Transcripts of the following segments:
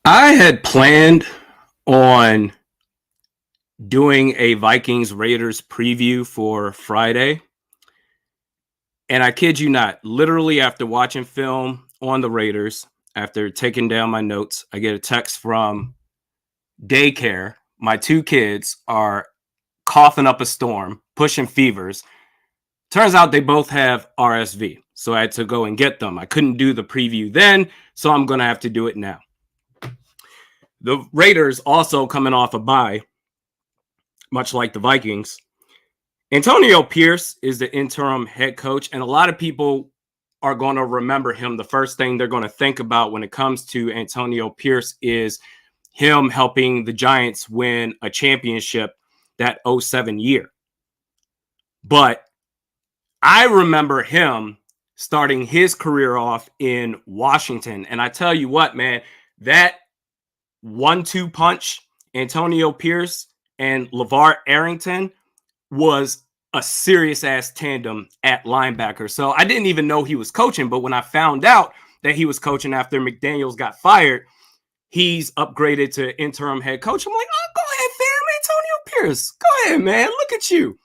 I had planned on doing a Vikings Raiders preview for Friday. And I kid you not, literally after watching film on the Raiders, after taking down my notes, I get a text from daycare. My two kids are coughing up a storm, pushing fevers. Turns out they both have RSV. So I had to go and get them. I couldn't do the preview then, so I'm going to have to do it now. The Raiders also coming off a bye, much like the Vikings. Antonio Pierce is the interim head coach, and a lot of people are going to remember him. The first thing they're going to think about when it comes to Antonio Pierce is him helping the Giants win a championship that 07 year. But I remember him starting his career off in Washington. And I tell you what, man, that 1-2 punch, Antonio Pierce and LeVar Arrington, was a serious ass tandem at linebacker. So I didn't even know he was coaching, but when I found out that he was coaching after McDaniels got fired, he's upgraded to interim head coach. I'm like, oh, go ahead, fam, Antonio Pierce. Go ahead, man. Look at you.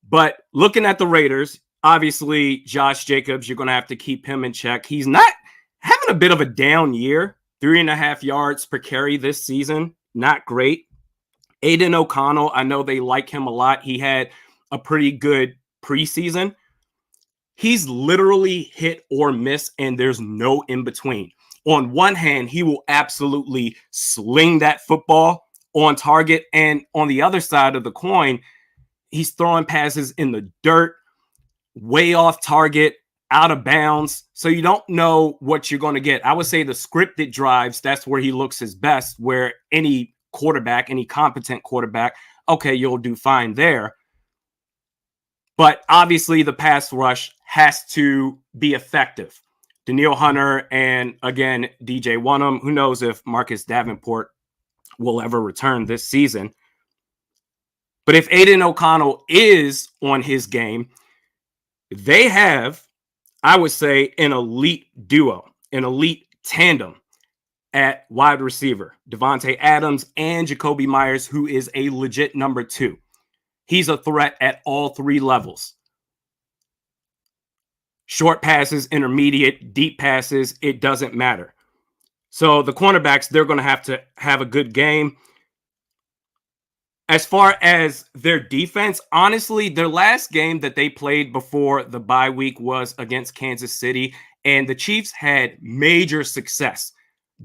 But looking at the Raiders, obviously Josh Jacobs, you're going to have to keep him in check. He's not having a bit of a down year, 3.5 yards per carry this season. Not great. Aiden O'Connell, I know they like him a lot. He had a pretty good preseason. He's literally hit or miss, and there's no in between. On one hand, he will absolutely sling that football on target. And on the other side of the coin, he's throwing passes in the dirt, way off target, out of bounds. So you don't know what you're going to get. I would say the scripted drives, that's where he looks his best, where any quarterback, any competent quarterback, okay, you'll do fine there. But obviously the pass rush has to be effective. Danielle Hunter and, again, DJ Wonnum. Who knows if Marcus Davenport will ever return this season. But if Aiden O'Connell is on his game, they have, I would say, an elite duo, an elite tandem at wide receiver. Davante Adams and Jacoby Myers, who is a legit number 2. He's a threat at all 3 levels. Short passes, intermediate, deep passes, it doesn't matter. So the cornerbacks, they're going to have a good game. As far as their defense, honestly, their last game that they played before the bye week was against Kansas City, and the Chiefs had major success.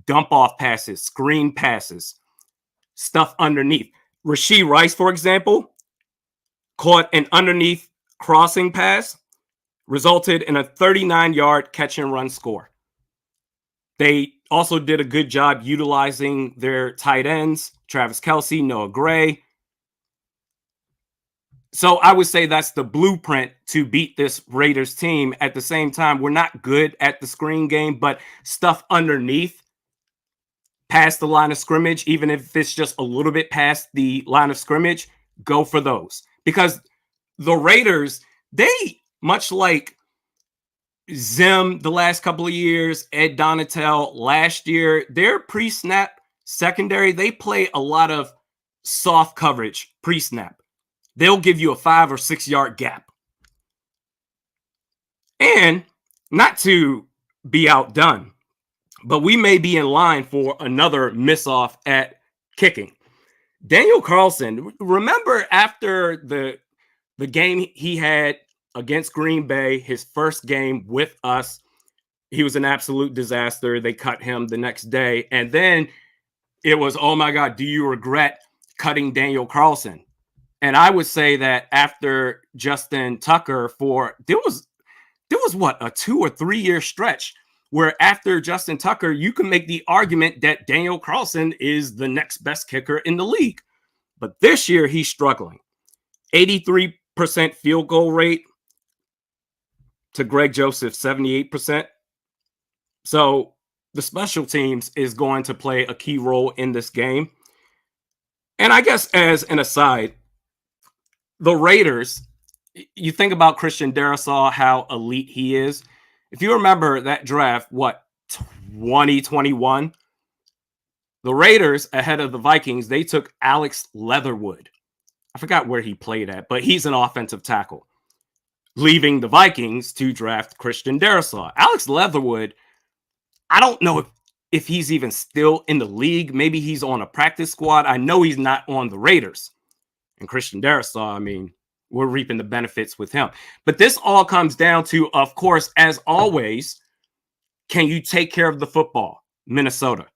Dump off passes, screen passes, stuff underneath. Rashee Rice, for example, caught an underneath crossing pass, resulted in a 39-yard catch and run score. They also did a good job utilizing their tight ends, Travis Kelce, Noah Gray. So I would say that's the blueprint to beat this Raiders team. At the same time, we're not good at the screen game, but stuff underneath, past the line of scrimmage, even if it's just a little bit past the line of scrimmage, go for those. Because the Raiders, they, much like Zim the last couple of years, Ed Donatel last year, their pre-snap secondary, they play a lot of soft coverage pre-snap. They'll give you a 5 or 6 yard gap. And not to be outdone, but we may be in line for another miss-off at kicking. Daniel Carlson, remember after the game he had against Green Bay, his first game with us, he was an absolute disaster. They cut him the next day. And then it was, oh my God, do you regret cutting Daniel Carlson? And I would say that after Justin Tucker there was what, a 2 or 3 year stretch where after Justin Tucker, you can make the argument that Daniel Carlson is the next best kicker in the league. But this year, he's struggling. 83% field goal rate to Greg Joseph's 78%. So the special teams is going to play a key role in this game. And I guess as an aside, the Raiders, you think about Christian Darrisaw, how elite he is. If you remember that draft, 2021, The Raiders, ahead of the Vikings, they took Alex Leatherwood. I forgot where he played at, but he's an offensive tackle, leaving the Vikings to draft Christian Darrisaw. Alex Leatherwood, I don't know if he's even still in the league. Maybe he's on a practice squad. I know he's not on the Raiders. And Christian Darrisaw, I mean, we're reaping the benefits with him. But this all comes down to, of course, as always, can you take care of the football, Minnesota?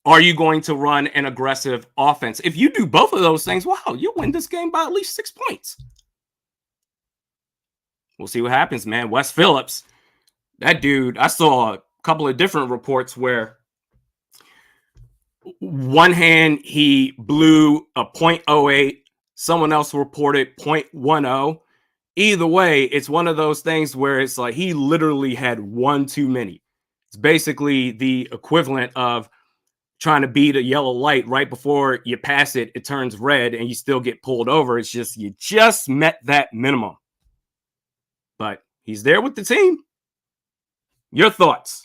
Are you going to run an aggressive offense? If you do both of those things, wow, you win this game by at least 6 points. We'll see what happens, man. Wes Phillips, that dude, I saw a couple of different reports where one hand he blew a .08, someone else reported .10. Either way, it's one of those things where it's like he literally had one too many. It's basically the equivalent of trying to beat a yellow light right before you pass it, it turns red and you still get pulled over. It's just, you just met that minimum. But he's there with the team. Your thoughts?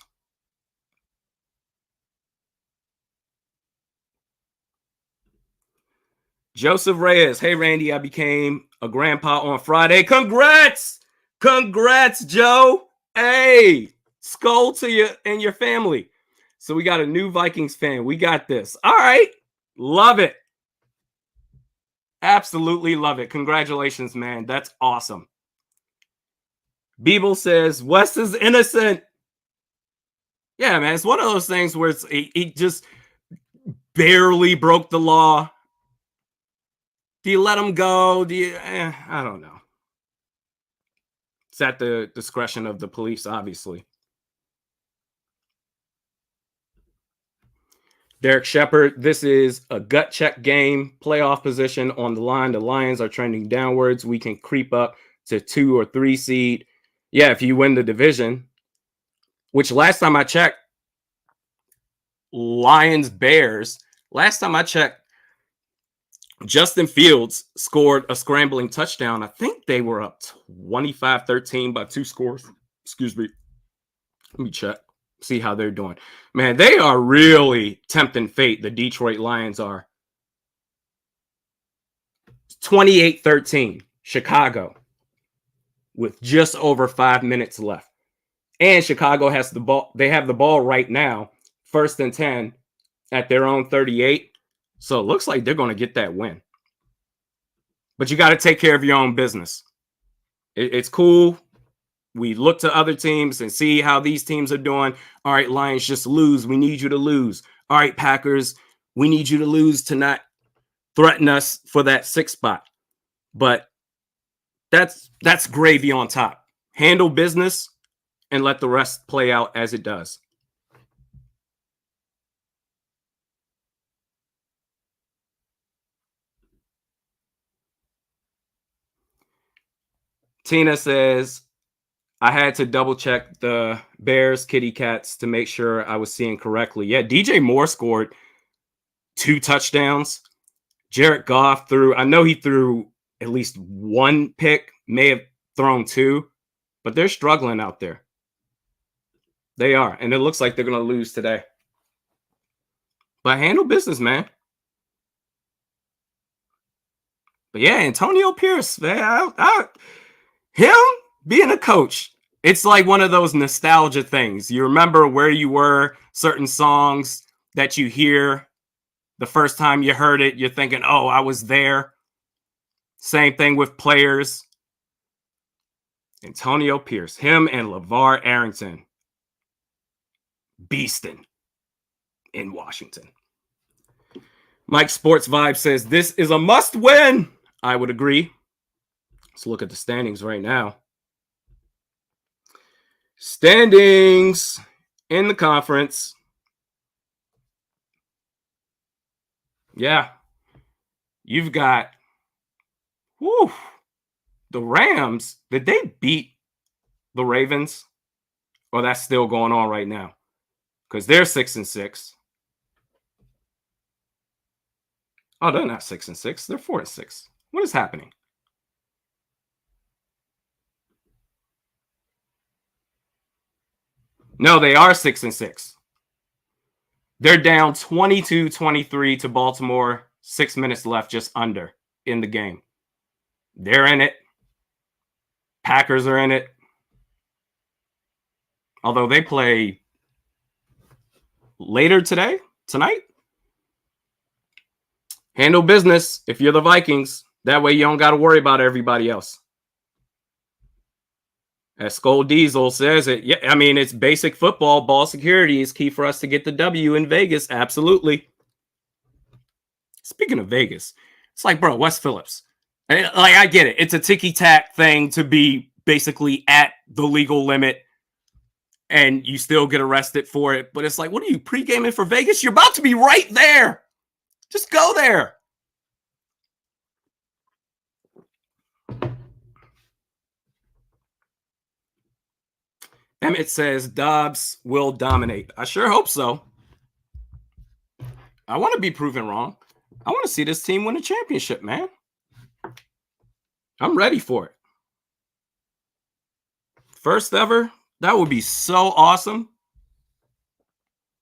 Joseph Reyes. Hey, Randy, I became a grandpa on Friday. Congrats. Congrats, Joe. Hey, skull to you and your family. So we got a new Vikings fan. We got this. All right. Love it. Absolutely love it. Congratulations, man. That's awesome. Beeble says, Wes is innocent. Yeah, man. It's one of those things where he just barely broke the law. Do you let him go? Do you? I don't know. It's at the discretion of the police, obviously. Derek Shepard, this is a gut check game. Playoff position on the line. The Lions are trending downwards. We can creep up to 2 or 3 seed. Yeah, if you win the division, which last time I checked, Lions, Bears, last time I checked, Justin Fields scored a scrambling touchdown. I think they were up 25-13 by 2 scores. Excuse me. Let me check. See how they're doing. Man, they are really tempting fate. The Detroit Lions are. 28-13, Chicago, with just over 5 minutes left. And Chicago has the ball. They have the ball right now, 1st and 10 at their own 38. So it looks like they're going to get that win. But you got to take care of your own business. It's cool. We look to other teams and see how these teams are doing. All right, Lions, just lose. We need you to lose. All right, Packers, we need you to lose to not threaten us for that 6th spot. But that's gravy on top. Handle business and let the rest play out as it does. Tina says, I had to double check the Bears kitty cats to make sure I was seeing correctly. Yeah, DJ Moore scored 2 touchdowns. Jared Goff I know he threw at least 1 pick, may have thrown 2, but they're struggling out there. They are, and it looks like they're going to lose today. But handle business, man. But yeah, Antonio Pierce, man, him being a coach, it's like one of those nostalgia things. You remember where you were, certain songs that you hear the first time you heard it, you're thinking, oh, I was there. Same thing with players. Antonio Pierce, him and LeVar Arrington, beasting in Washington. Mike Sports Vibe says, this is a must win. I would agree. Let's look at the standings right now. Standings in the conference. Yeah. You've got the Rams. Did they beat the Ravens? Or that's still going on right now? Because they're 6-6. Oh, they're not 6-6. They're 4-6. What is happening? No, they are 6-6. They're down 22-23 to Baltimore. 6 minutes left, just under in the game. They're in it. Packers are in it. Although they play later tonight. Handle business if you're the Vikings. That way you don't got to worry about everybody else. As Skull Diesel says it, yeah, I mean, it's basic football. Ball security is key for us to get the W in Vegas. Absolutely. Speaking of Vegas, it's like, bro, Wes Phillips. Like, I get it. It's a ticky-tack thing to be basically at the legal limit and you still get arrested for it. But it's like, what are you, pre-gaming for Vegas? You're about to be right there. Just go there. Emmett says Dobbs will dominate. I sure hope so. I want to be proven wrong. I want to see this team win a championship, man. I'm ready for it. First ever. That would be so awesome.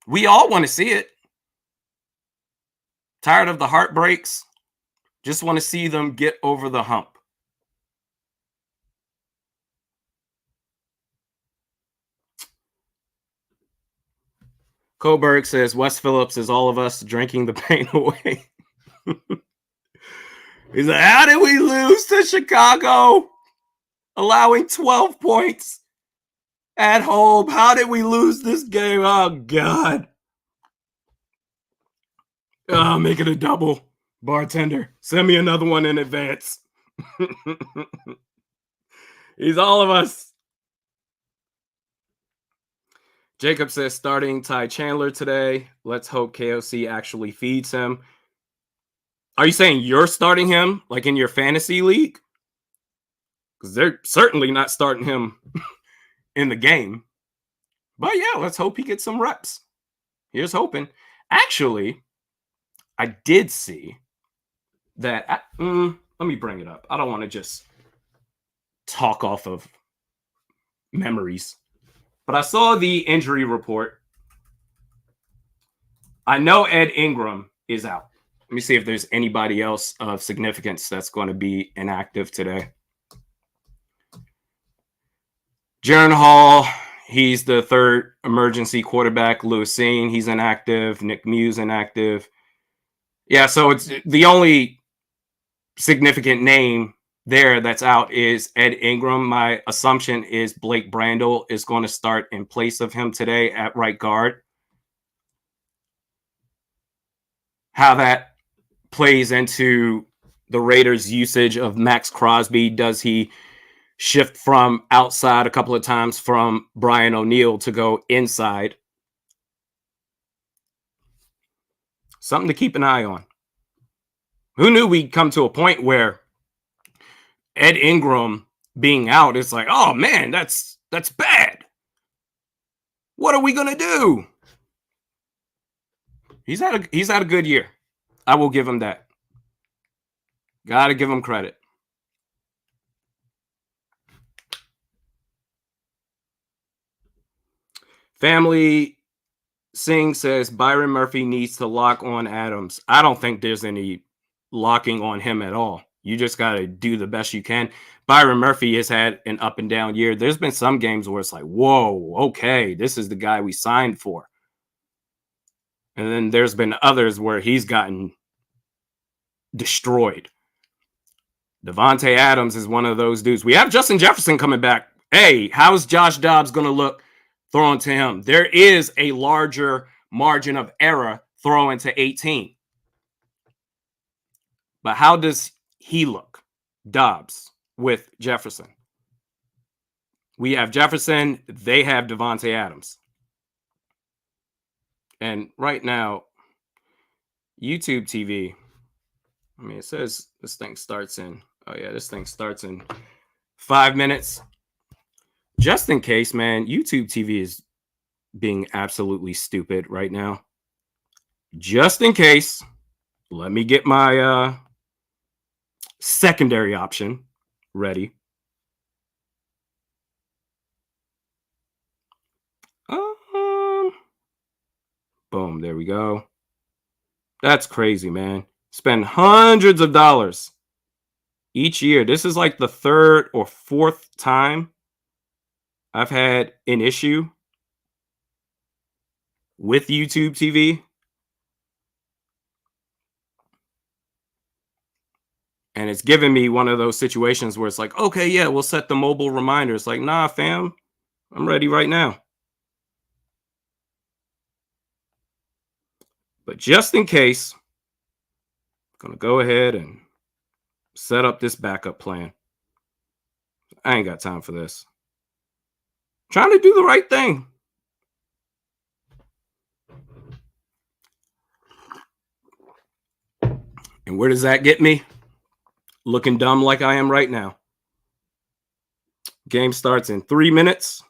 We all want to see it. Tired of the heartbreaks. Just want to see them get over the hump. Coburg says Wes Phillips is all of us drinking the pain away. He's like, how did we lose to Chicago? Allowing 12 points at home. How did we lose this game? Oh, God. Oh, make it a double. Bartender, send me another one in advance. He's all of us. Jacob says starting Ty Chandler today. Let's hope KOC actually feeds him. Are you saying you're starting him like in your fantasy league? Because they're certainly not starting him in the game. But yeah, let's hope he gets some reps. Here's hoping. Actually, I did see that. Let me bring it up. I don't want to just talk off of memories. But I saw the injury report. I know Ed Ingram is out. Let me see if there's anybody else of significance that's going to be inactive today. Jaron Hall, he's the third emergency quarterback. Lewis Seen, he's inactive. Nick Muse, inactive. Yeah, so it's the only significant name there that's out is Ed Ingram. My assumption is Blake Brandel is going to start in place of him today at right guard. How that plays into the Raiders' usage of Max Crosby. Does he shift from outside a couple of times from Brian O'Neill to go inside? Something to keep an eye on. Who knew we'd come to a point where Ed Ingram being out is like, oh man, that's bad. What are we gonna do? He's had a good year. I will give him that. Gotta give him credit. Family Singh says Byron Murphy needs to lock on Adams. I don't think there's any locking on him at all. You just got to do the best you can. Byron Murphy has had an up and down year. There's been some games where it's like, whoa, okay, this is the guy we signed for. And then there's been others where he's gotten destroyed. Davante Adams is one of those dudes. We have Justin Jefferson coming back. Hey, how's Josh Dobbs going to look throwing to him? There is a larger margin of error throwing to 18. But how does he look, Dobbs, with Jefferson? We have Jefferson. They have Davante Adams. And right now, YouTube TV, I mean, it says this thing starts in, this thing starts in 5 minutes. Just in case, man, YouTube TV is being absolutely stupid right now. Just in case, let me get my secondary option ready. Boom. There we go. That's crazy, man. Spend hundreds of dollars each year. This is like the third or fourth time I've had an issue with YouTube TV. And it's given me one of those situations where it's like, okay, yeah, we'll set the mobile reminder. It's like, nah, fam, I'm ready right now. But just in case, I'm going to go ahead and set up this backup plan. I ain't got time for this. Trying to do the right thing. And where does that get me? Looking dumb like I am right now. Game starts in 3 minutes.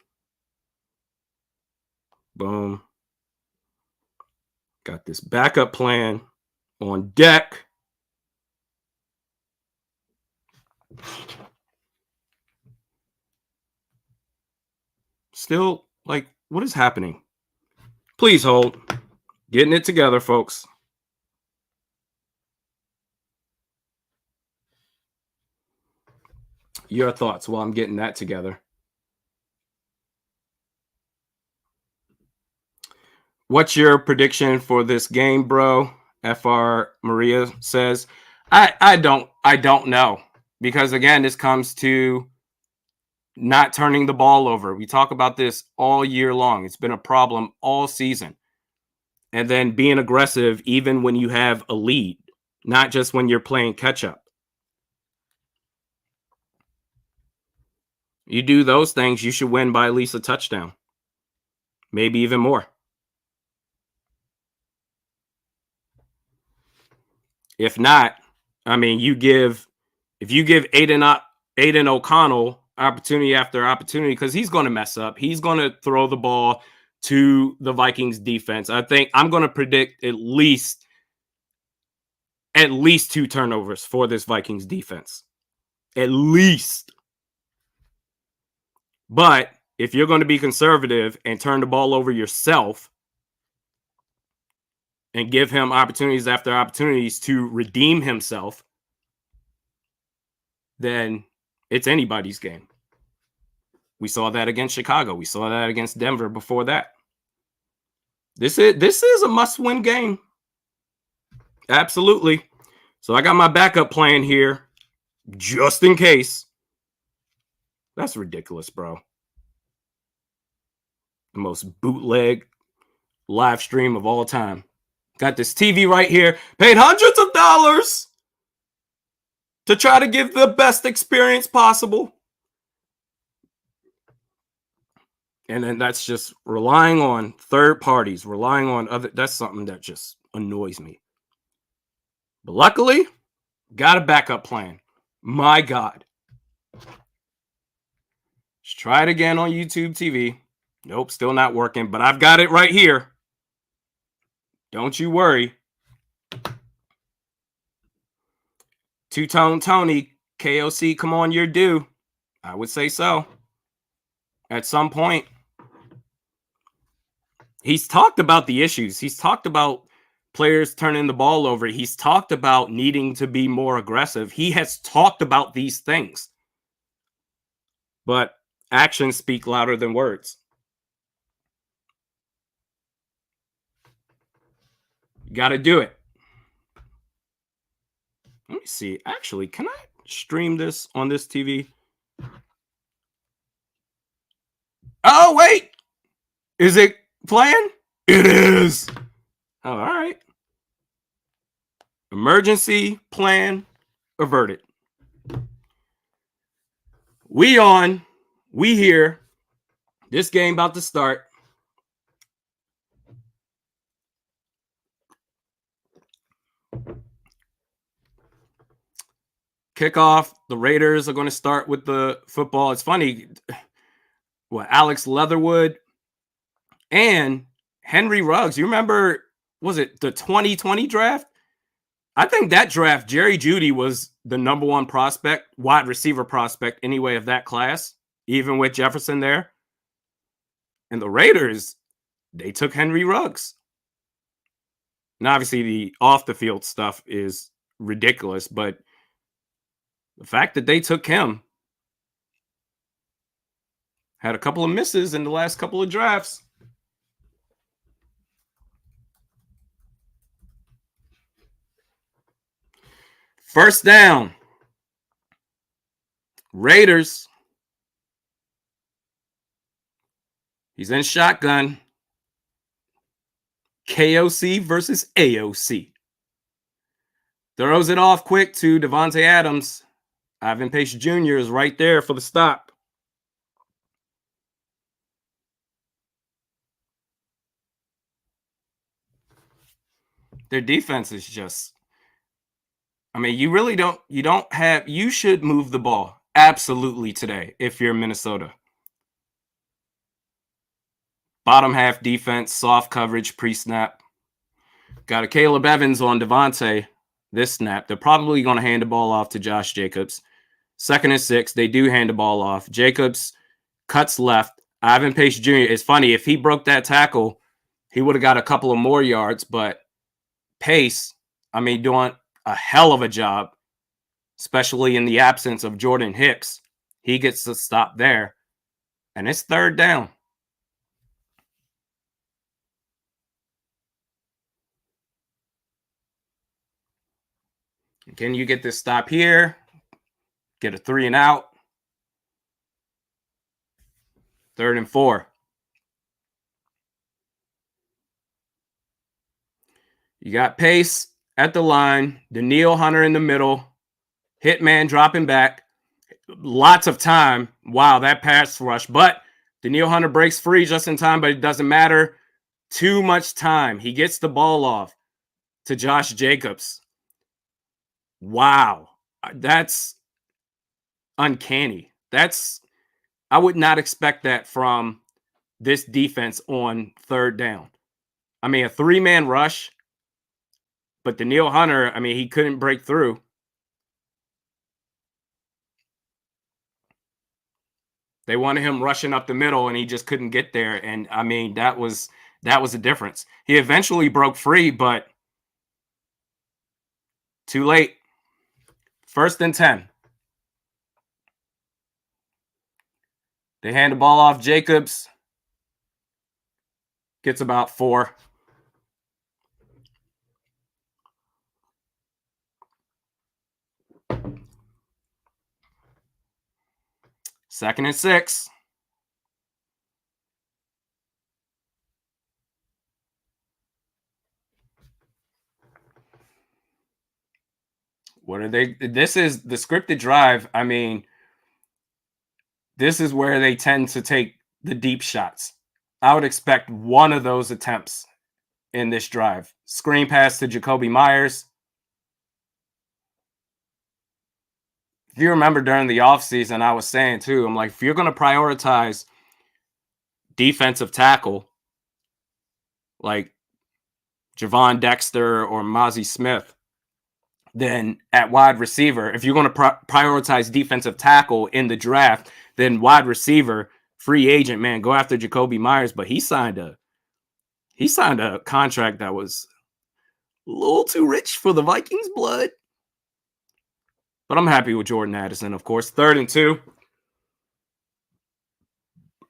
Boom. Got this backup plan on deck. Still, like, what is happening? Please hold. Getting it together, folks. Your thoughts while I'm getting that together. What's your prediction for this game, bro? FR Maria says, I don't know. Because again, this comes to not turning the ball over. We talk about this all year long. It's been a problem all season. And then being aggressive even when you have a lead, not just when you're playing catch up. You do those things, you should win by at least a touchdown. Maybe even more. If not, I mean, if you give Aiden O'Connell opportunity after opportunity, because he's going to mess up. He's going to throw the ball to the Vikings defense. I think I'm going to predict at least 2 turnovers for this Vikings defense. At least. But if you're going to be conservative and turn the ball over yourself and give him opportunities after opportunities to redeem himself, then it's anybody's game. We saw that against Chicago. We saw that against Denver before that. This is a must-win game. Absolutely. So I got my backup plan here just in case. That's ridiculous, bro. The most bootleg live stream of all time. Got this TV right here. Paid hundreds of dollars to try to give the best experience possible. And then that's just relying on third parties, relying on other. That's something that just annoys me. But luckily, got a backup plan. My God. Let's try it again on YouTube TV. Nope, still not working, but I've got it right here. Don't you worry. Two-Tone Tony, KOC, come on, you're due. I would say so. At some point. He's talked about the issues. He's talked about players turning the ball over. He's talked about needing to be more aggressive. He has talked about these things. But actions speak louder than words. You got to do it. Let me see. Actually, can I stream this on this TV? Oh, wait. Is it playing? It is. Oh, all right. Emergency plan averted. We on. We here. This game about to start. Kickoff. The Raiders are going to start with the football. It's funny. Alex Leatherwood and Henry Ruggs. You remember, was it the 2020 draft? I think that draft, Jerry Jeudy was the number one prospect, wide receiver prospect anyway of that class, even with Jefferson there. And the Raiders, they took Henry Ruggs. And obviously the off the field stuff is ridiculous, but the fact that they took him, had a couple of misses in the last couple of drafts. First down. Raiders. He's in shotgun. KOC versus AOC. Throws it off quick to Davante Adams. Ivan Pace Jr. is right there for the stop. Their defense is just, I mean, you should move the ball absolutely today if you're Minnesota. Bottom half defense, soft coverage, pre-snap. Got a Caleb Evans on Davante this snap. They're probably going to hand the ball off to Josh Jacobs. 2nd and 6. They do hand the ball off. Jacobs cuts left. Ivan Pace Jr. It's funny. If he broke that tackle, he would have got a couple of more yards. But Pace, I mean, doing a hell of a job, especially in the absence of Jordan Hicks. He gets to stop there. And it's 3rd down. Can you get this stop here? Get a 3 and out. 3rd and 4. You got Pace at the line. Danielle Hunter in the middle. Hitman dropping back. Lots of time. Wow, that pass rush. But Danielle Hunter breaks free just in time, but it doesn't matter. Too much time. He gets the ball off to Josh Jacobs. Wow. That's uncanny. I would not expect that from this defense on 3rd down. I mean, a 3-man rush, but Danielle Hunter, I mean, he couldn't break through. They wanted him rushing up the middle, and he just couldn't get there. And I mean, that was a difference. He eventually broke free, but too late. 1st and 10. They hand the ball off. Jacobs gets about 4. Second and 6. What are they? This is the scripted drive. I mean, this is where they tend to take the deep shots. I would expect one of those attempts in this drive. Screen pass to Jacoby Myers. If you remember during the offseason, I was saying too, I'm like, if you're going to prioritize defensive tackle like Javon Dexter or Mozzie Smith, then at wide receiver, if you're going to prioritize defensive tackle in the draft, then wide receiver, free agent, man, go after Jacoby Myers. But he signed a contract that was a little too rich for the Vikings blood. But I'm happy with Jordan Addison, of course. 3rd and 2.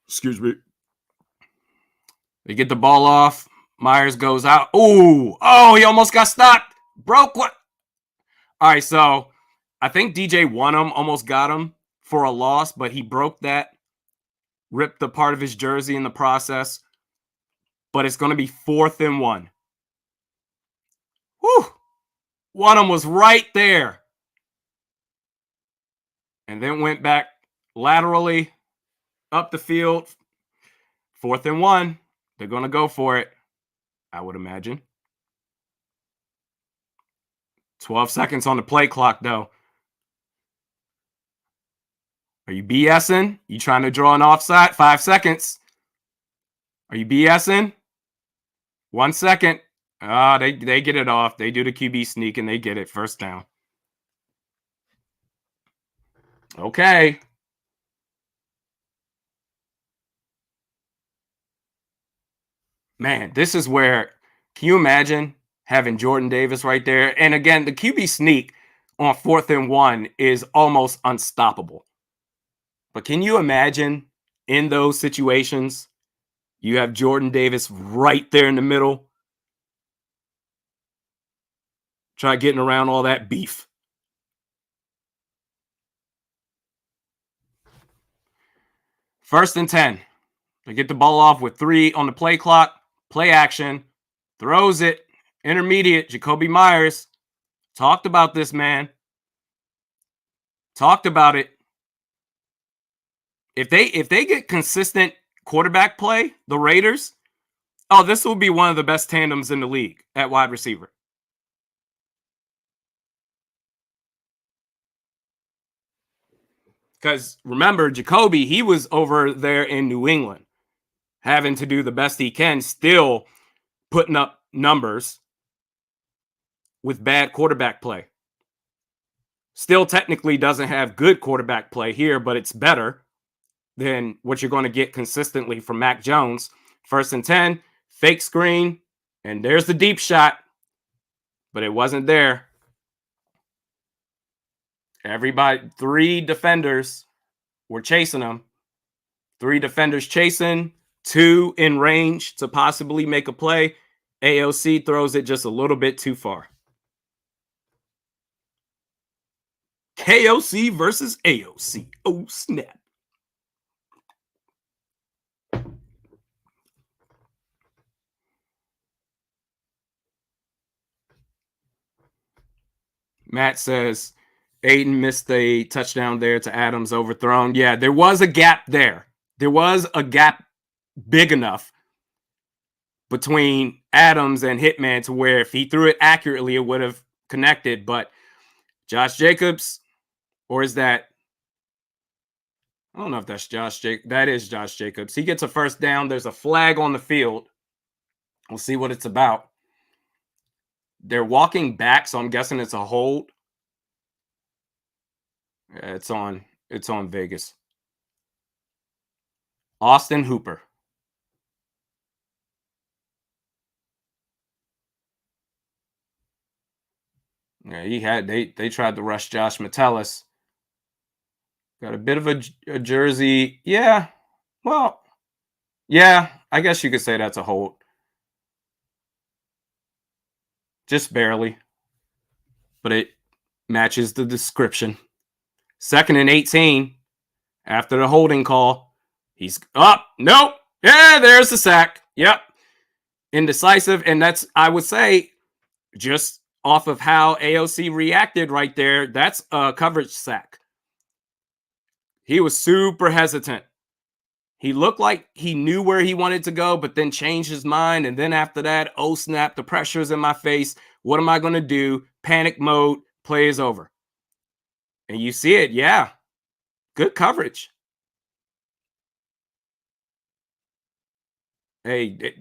Excuse me. They get the ball off. Myers goes out. Oh, he almost got stopped. Broke what? All right, so I think DJ Wonnum almost got him for a loss, but he broke that, ripped the part of his jersey in the process. But it's going to be 4th and 1. Whew. Wonnum was right there. And then went back laterally up the field. 4th and 1. They're going to go for it, I would imagine. 12 seconds on the play clock, though. Are you BSing? You trying to draw an offside? 5 seconds. Are you BSing? 1 second. They get it off. They do the QB sneak, and they get it. 1st down. Okay. Man, this is where, can you imagine having Jordan Davis right there. And again, the QB sneak on 4th and 1 is almost unstoppable. But can you imagine in those situations, you have Jordan Davis right there in the middle, try getting around all that beef. First and 10. They get the ball off with 3 on the play clock. Play action. Throws it. Intermediate. Jacoby Myers. Talked about this, man. Talked about it. If they get consistent quarterback play, the Raiders, this will be one of the best tandems in the league at wide receiver. Because remember, Jacoby, he was over there in New England, having to do the best he can, still putting up numbers with bad quarterback play. Still technically doesn't have good quarterback play here, but it's better than what you're going to get consistently from Mac Jones. 1st and 10, fake screen, and there's the deep shot, but it wasn't there. Everybody, 3 defenders were chasing him. 3 defenders chasing, 2 in range to possibly make a play. AOC throws it just a little bit too far. KOC versus AOC. Oh, snap. Matt says Aiden missed a touchdown there to Adams, overthrown. Yeah, there was a gap there. There was a gap big enough between Adams and Hitman to where if he threw it accurately, it would have connected. But Josh Jacobs, or is that? I don't know if that's Josh Jacobs. That is Josh Jacobs. He gets a first down. There's a flag on the field. We'll see what it's about. They're walking back, so I'm guessing it's a hold. Yeah, it's on Vegas. Austin Hooper. Yeah, they tried to rush Josh Metellus. Got a bit of a jersey. Yeah. Well, yeah, I guess you could say that's a hold. Just barely. But it matches the description. 2nd and 18 after the holding call. He's up. Nope. Yeah, there's the sack. Yep. Indecisive. And that's, I would say, just off of how AOC reacted right there, that's a coverage sack. He was super hesitant. He looked like he knew where he wanted to go, but then changed his mind. And then after that, oh snap, the pressure's in my face. What am I going to do? Panic mode, play is over. And you see it, yeah. Good coverage. Hey,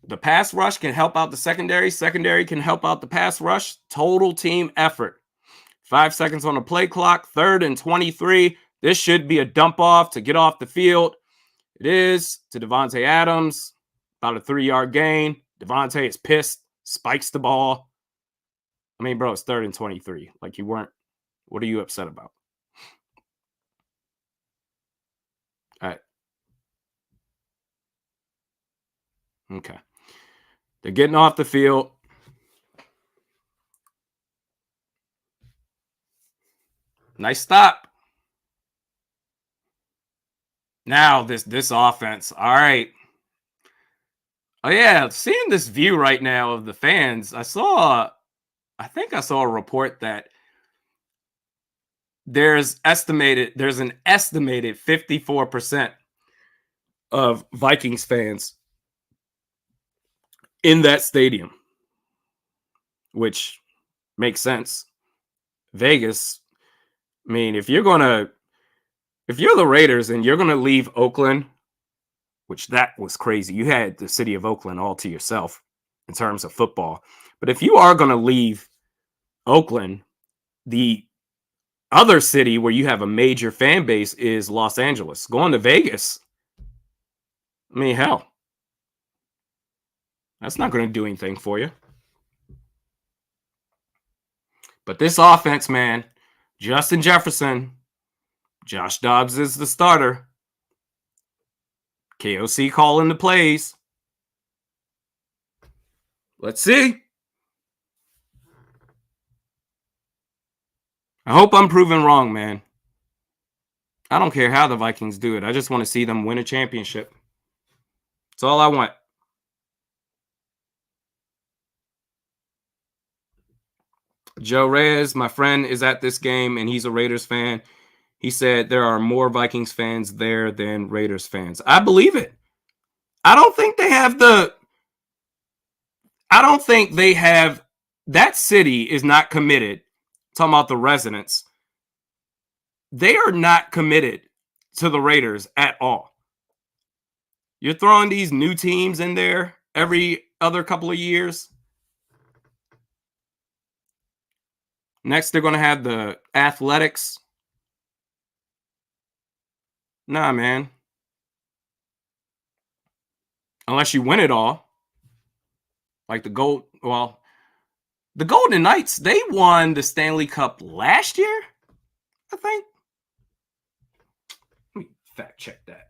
the pass rush can help out the secondary. Secondary can help out the pass rush. Total team effort. 5 seconds on the play clock. 3rd and 23. This should be a dump off to get off the field. It is to Davante Adams. About a 3-yard gain. Davante is pissed. Spikes the ball. I mean, bro, it's 3rd and 23. Like you weren't. What are you upset about? All right. Okay. They're getting off the field. Nice stop. Now this offense. All right. Oh yeah, seeing this view right now of the fans, I think I saw a report that there's an estimated 54% of Vikings fans in that stadium, which makes sense. Vegas, I mean, if you're the Raiders and you're gonna leave Oakland, which that was crazy. You had the city of Oakland all to yourself in terms of football. But if you are gonna leave Oakland, the other city where you have a major fan base is Los Angeles. Going to Vegas, I mean, hell, that's not going to do anything for you. But this offense, man, Justin Jefferson, Josh Dobbs is the starter. KOC calling the plays. Let's see. I hope I'm proven wrong, man. I don't care how the Vikings do it. I just want to see them win a championship. That's all I want. Joe Reyes, my friend, is at this game, and he's a Raiders fan. He said there are more Vikings fans there than Raiders fans. I believe it. I don't think they have that city is not committed. Talking about the residents. They are not committed to the Raiders at all. You're throwing these new teams in there every other couple of years. Next, they're going to have the Athletics. Nah, man. Unless you win it all. Like the Golden Knights, they won the Stanley Cup last year, I think. Let me fact check that.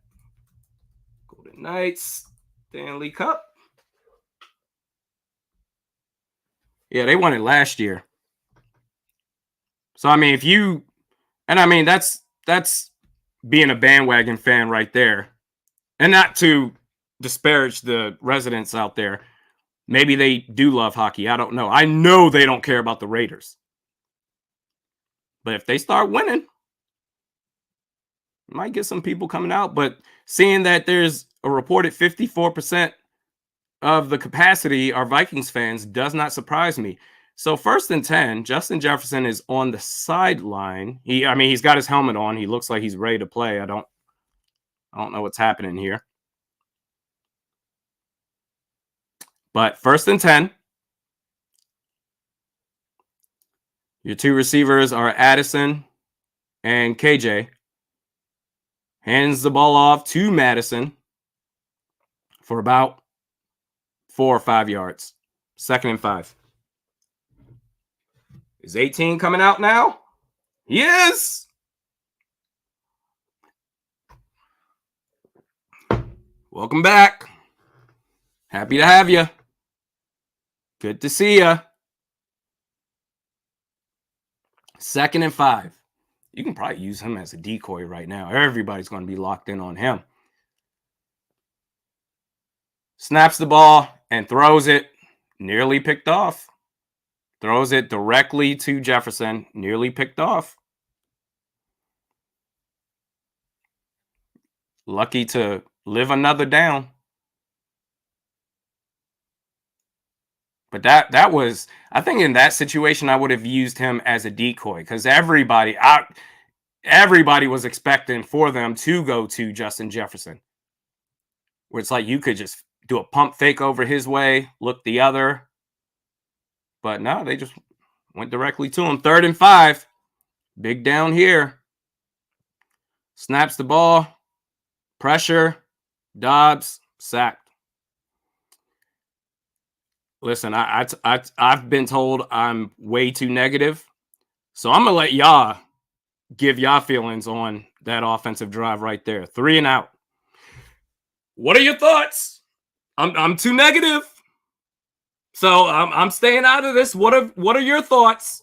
Golden Knights, Stanley Cup. Yeah, they won it last year. So, I mean, that's being a bandwagon fan right there. And not to disparage the residents out there. Maybe they do love hockey. I don't know. I know they don't care about the Raiders. But if they start winning, might get some people coming out. But seeing that there's a reported 54% of the capacity are Vikings fans does not surprise me. So 1st and 10, Justin Jefferson is on the sideline. He's got his helmet on. He looks like he's ready to play. I don't know what's happening here. But 1st and 10. Your two receivers are Addison and KJ. Hands the ball off to Madison for about 4 or 5 yards. 2nd and 5. Is 18 coming out now? Yes. Welcome back. Happy to have you. Good to see you. 2nd and 5. You can probably use him as a decoy right now. Everybody's going to be locked in on him. Snaps the ball and throws it. Nearly picked off. Throws it directly to Jefferson. Nearly picked off. Lucky to live another down. But that was, I think in that situation, I would have used him as a decoy because everybody was expecting for them to go to Justin Jefferson. Where it's like you could just do a pump fake over his way, look the other. But no, they just went directly to him. 3rd and 5. Big down here. Snaps the ball. Pressure. Dobbs. Sacked. Listen, I've been told I'm way too negative. So I'm going to let y'all give y'all feelings on that offensive drive right there. 3 and out. What are your thoughts? I'm too negative. So I'm staying out of this. What are your thoughts?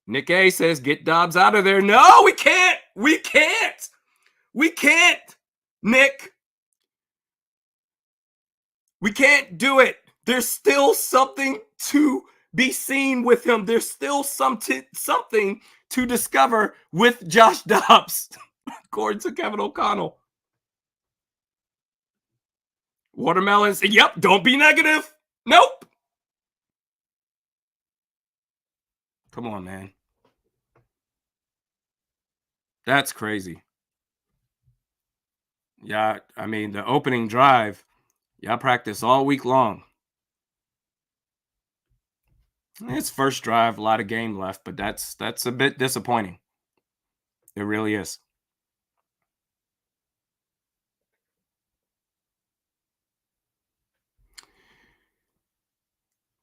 Nick A says, get Dobbs out of there. No, we can't. We can't. We can't, Nick. We can't do it. There's still something to be seen with him. There's still something to discover with Josh Dobbs, according to Kevin O'Connell. Watermelons. Yep, don't be negative. Nope. Come on, man. That's crazy. Yeah, I mean, the opening drive, y'all practice all week long. It's first drive, a lot of game left, but that's a bit disappointing. It really is.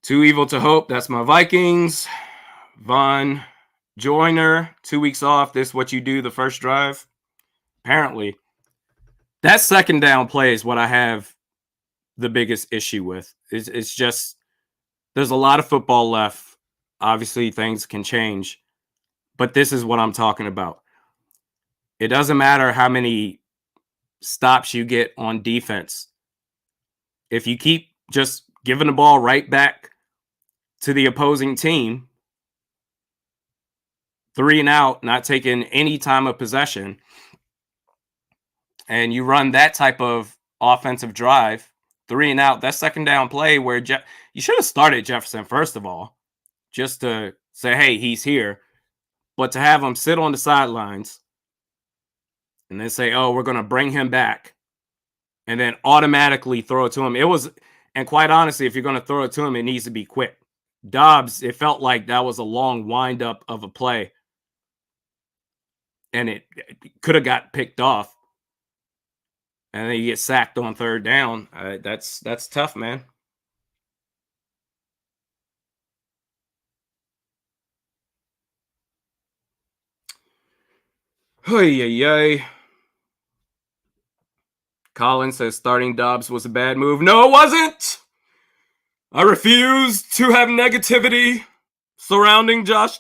Too evil to hope. That's my Vikings. Von Joyner, 2 weeks off. This is what you do the first drive. Apparently, that second down play is what I have the biggest issue with. It's just there's a lot of football left. Obviously, things can change, but this is what I'm talking about. It doesn't matter how many stops you get on defense. If you keep just giving the ball right back to the opposing team, 3 and out, not taking any time of possession, and you run that type of offensive drive, 3 and out, that second down play where you should have started Jefferson first of all, just to say, hey, he's here. But to have him sit on the sidelines and then say, oh, we're going to bring him back and then automatically throw it to him. And quite honestly, if you're going to throw it to him, it needs to be quick. Dobbs, it felt like that was a long windup of a play. And it could have got picked off. And then you get sacked on third down. That's tough, man. Hey. Colin says starting Dobbs was a bad move. No, it wasn't. I refuse to have negativity surrounding Josh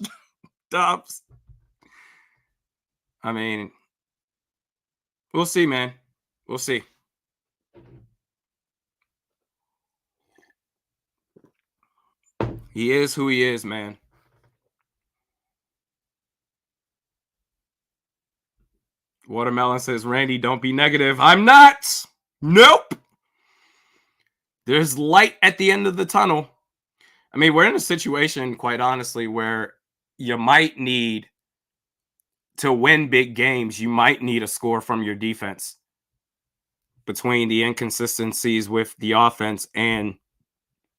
Dobbs. I mean, we'll see, man. We'll see. He is who he is, man. Watermelon says, Randy, don't be negative. I'm not. Nope. There's light at the end of the tunnel. I mean, we're in a situation, quite honestly, where you might need to win big games. You might need a score from your defense between the inconsistencies with the offense and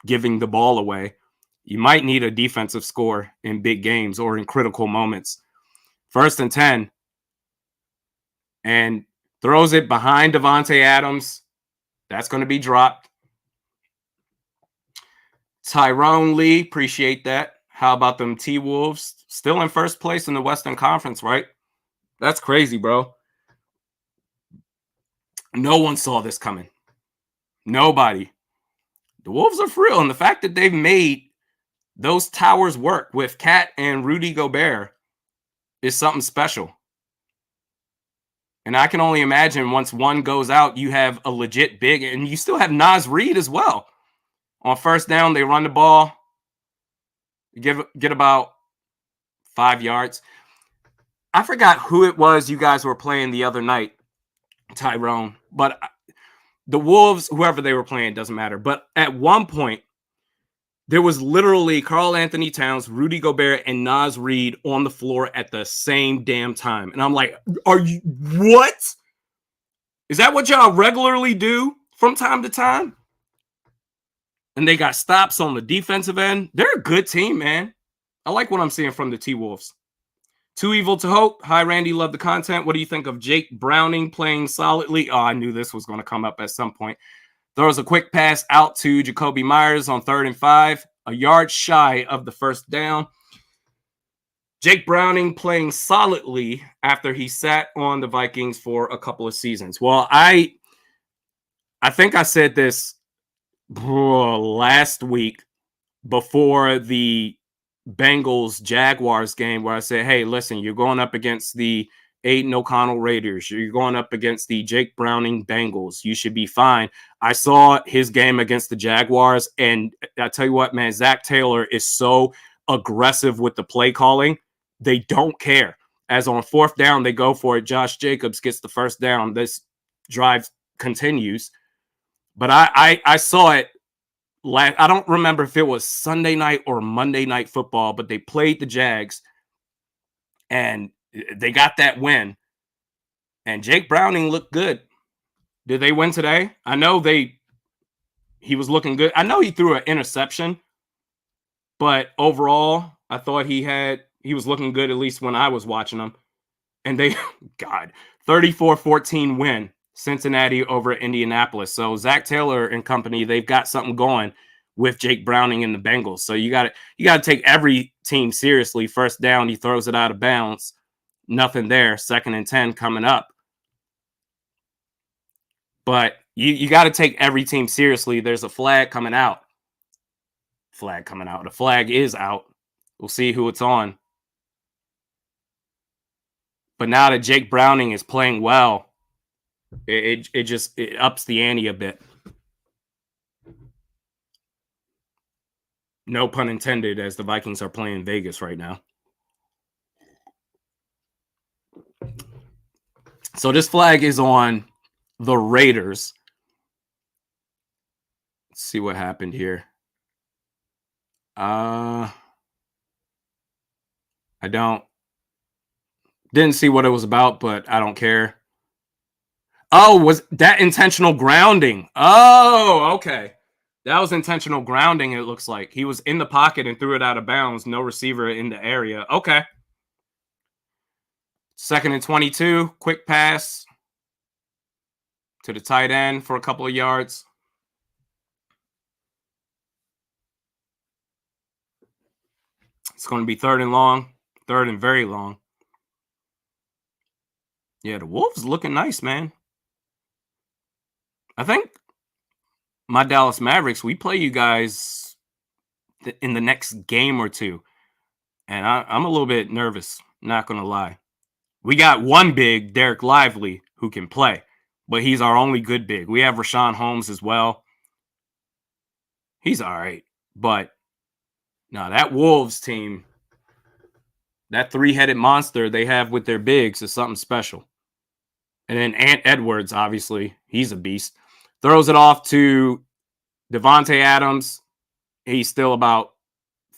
giving the ball away. You might need a defensive score in big games or in critical moments. 1st and 10. And throws it behind Davante Adams. That's going to be dropped. Tyrone Lee, appreciate that. How about them T-Wolves? Still in first place in the Western Conference, right? That's crazy, bro. No one saw this coming. Nobody. The Wolves are for real. And the fact that they've made those towers work with Cat and Rudy Gobert is something special. And I can only imagine once one goes out, you have a legit big, and you still have Naz Reid as well. On first down, they run the ball, get about 5 yards. I forgot who it was you guys were playing the other night, Tyrone. But the Wolves, whoever they were playing, doesn't matter. But at one point, there was literally Karl Anthony Towns, Rudy Gobert, and Naz Reid on the floor at the same damn time. And I'm like, are you, what? Is that what y'all regularly do from time to time? And they got stops on the defensive end. They're a good team, man. I like what I'm seeing from the T-Wolves. Too evil to hope. Hi, Randy. Love the content. What do you think of Jake Browning playing solidly? Oh, I knew this was going to come up at some point. Throws a quick pass out to Jacoby Myers on 3rd and 5, a yard shy of the first down. Jake Browning playing solidly after he sat on the Vikings for a couple of seasons. Well, I think I said this last week before the Bengals-Jaguars game where I said, hey, listen, you're going up against the Aiden O'Connell Raiders. You're going up against the Jake Browning Bengals. You should be fine. I saw his game against the Jaguars, and I tell you what, man, Zach Taylor is so aggressive with the play calling. They don't care. As on 4th down, they go for it. Josh Jacobs gets the first down. This drive continues. But I saw it. I don't remember if it was Sunday night or Monday Night Football, but they played the Jags, and they got that win. And Jake Browning looked good. Did they win today? I know he was looking good. I know he threw an interception, but overall, I thought he was looking good, at least when I was watching him. And they, 34-14 win, Cincinnati over Indianapolis. So Zach Taylor and company, they've got something going with Jake Browning and the Bengals. So you got to take every team seriously. First down, he throws it out of bounds. Nothing there. 2nd and 10 coming up. But you got to take every team seriously. There's a flag coming out. The flag is out. We'll see who it's on. But now that Jake Browning is playing well, it ups the ante a bit. No pun intended, as the Vikings are playing Vegas right now. So this flag is on the Raiders. Let's see what happened here. I didn't see what it was about, but I don't care. Oh, was that intentional grounding? Oh, okay. That was intentional grounding, it looks like. He was in the pocket and threw it out of bounds. No receiver in the area. Okay. 2nd and 22. Quick pass to the tight end for a couple of yards. It's going to be 3rd and long. 3rd and very long. Yeah, the Wolves looking nice, man. I think my Dallas Mavericks, we play you guys in the next game or two. And I'm a little bit nervous, not going to lie. We got one big, Derek Lively, who can play. But he's our only good big. We have Rashawn Holmes as well. He's all right. But no, that Wolves team, that 3-headed monster they have with their bigs is something special. And then Ant Edwards, obviously, he's a beast. Throws it off to Davante Adams. He's still about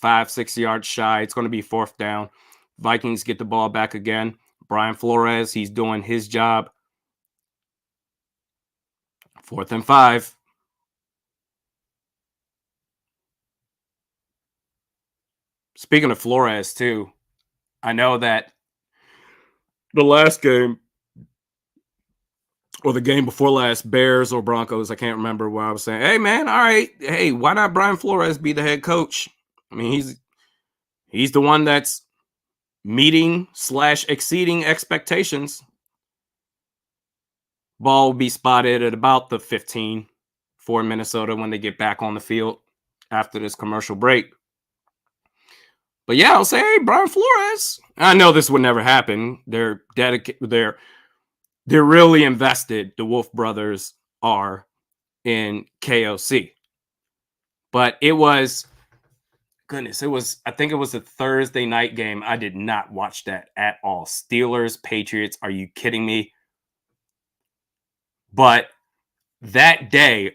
5-6 yards shy. It's going to be 4th down. Vikings get the ball back again. Brian Flores, he's doing his job. 4th and 5. Speaking of Flores, too, I know that the last game, or the game before last, Bears or Broncos, I can't remember, where I was saying, hey, man, all right, hey, why not Brian Flores be the head coach? I mean, he's the one that's meeting/exceeding expectations. Ball will be spotted at about the 15 for Minnesota when they get back on the field after this commercial break. But yeah, I'll say, hey, Brian Flores. I know this would never happen. They're dedicated. They're really invested. The Wolf brothers are in KOC. But it was, goodness, I think it was a Thursday night game. I did not watch that at all. Steelers, Patriots, are you kidding me? But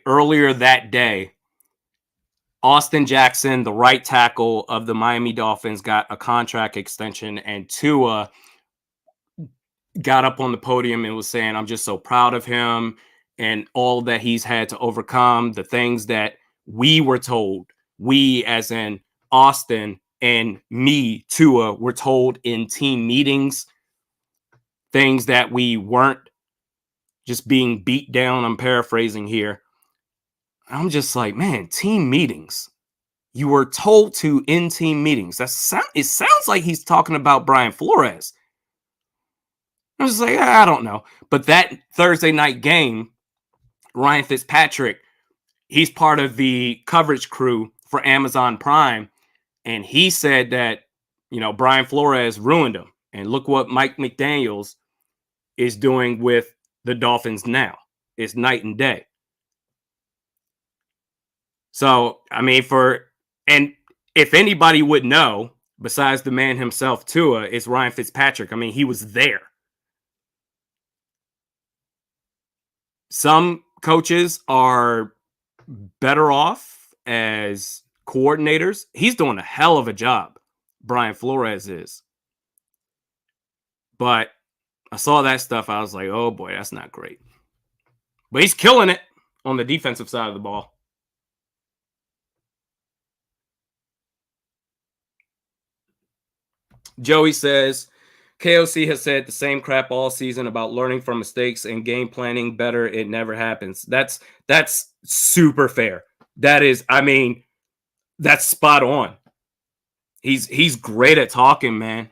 earlier that day, Austin Jackson, the right tackle of the Miami Dolphins, got a contract extension, and Tua got up on the podium and was saying, I'm just so proud of him and all that he's had to overcome, the things that we were told, we as in Austin and me, Tua, were told in team meetings, things that we weren't just being beat down. I'm paraphrasing here. I'm just like, man, team meetings. You were told to in team meetings. It sounds like he's talking about Brian Flores. I was like, I don't know. But that Thursday night game, Ryan Fitzpatrick, he's part of the coverage crew for Amazon Prime. And he said that, Brian Flores ruined him. And look what Mike McDaniels is doing with the Dolphins now. It's night and day. So, I mean, and if anybody would know, besides the man himself, Tua, it's Ryan Fitzpatrick. I mean, he was there. Some coaches are better off as coordinators. He's doing a hell of a job, Brian Flores is. But I saw that stuff. I was like, oh boy, that's not great. But he's killing it on the defensive side of the ball. Joey says, KOC has said the same crap all season about learning from mistakes and game planning better. It never happens. That's super fair. That is, I mean, That's spot on. He's great at talking, man.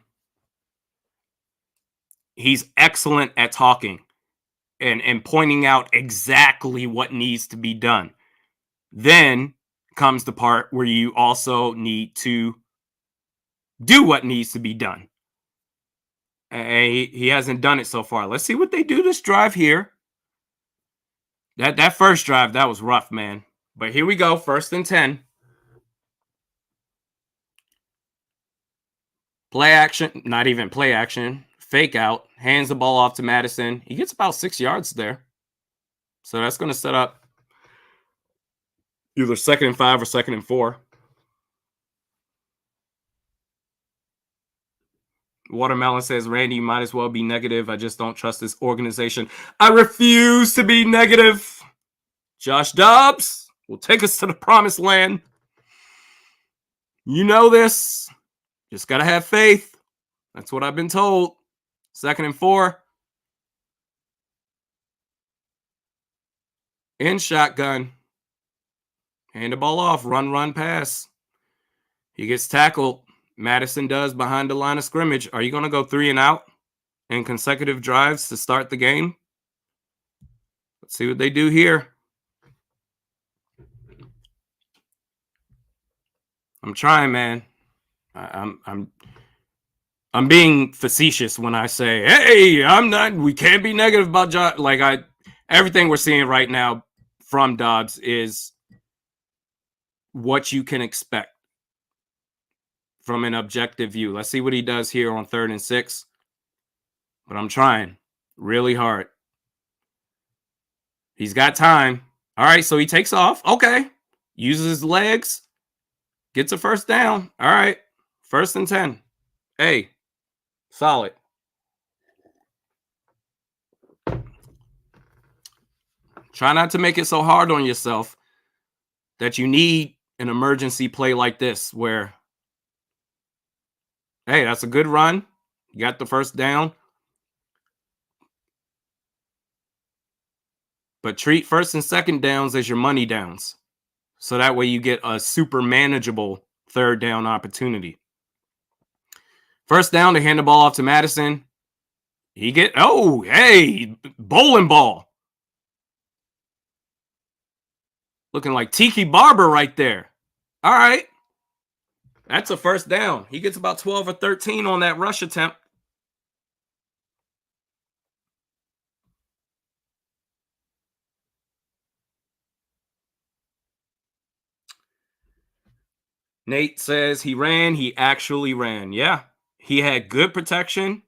He's excellent at talking and pointing out exactly what needs to be done. Then comes the part where you also need to do what needs to be done. And he hasn't done it so far. Let's see what they do this drive here. That first drive, that was rough, man. But here we go, 1st and 10. Play action, not even play action. Fake out, hands the ball off to Madison. He gets about 6 yards there. So that's going to set up either 2nd and 5 or 2nd and 4. Watermelon says, Randy, you might as well be negative. I just don't trust this organization. I refuse to be negative. Josh Dobbs will take us to the promised land. You know this. Just got to have faith. That's what I've been told. 2nd and 4. In shotgun. Hand the ball off. Run, pass. He gets tackled. Madison does behind the line of scrimmage. Are you going to go 3 and out in consecutive drives to start the game? Let's see what they do here. I'm trying, man. I'm being facetious when I say, hey, I'm not. We can't be negative about Josh. Like everything we're seeing right now from Dobbs is what you can expect from an objective view. Let's see what he does here on 3rd and 6. But I'm trying really hard. He's got time. All right, so he takes off. Okay. Uses his legs. Gets a 1st down. All right. 1st and 10. Hey, solid. Try not to make it so hard on yourself that you need an emergency play like this where, hey, that's a good run. You got the 1st down. But treat 1st and 2nd downs as your money downs. So that way you get a super manageable 3rd down opportunity. 1st down, to hand the ball off to Madison. Hey, bowling ball. Looking like Tiki Barber right there. All right. That's a 1st down. He gets about 12 or 13 on that rush attempt. Nate says he ran. He actually ran. Yeah. He had good protection,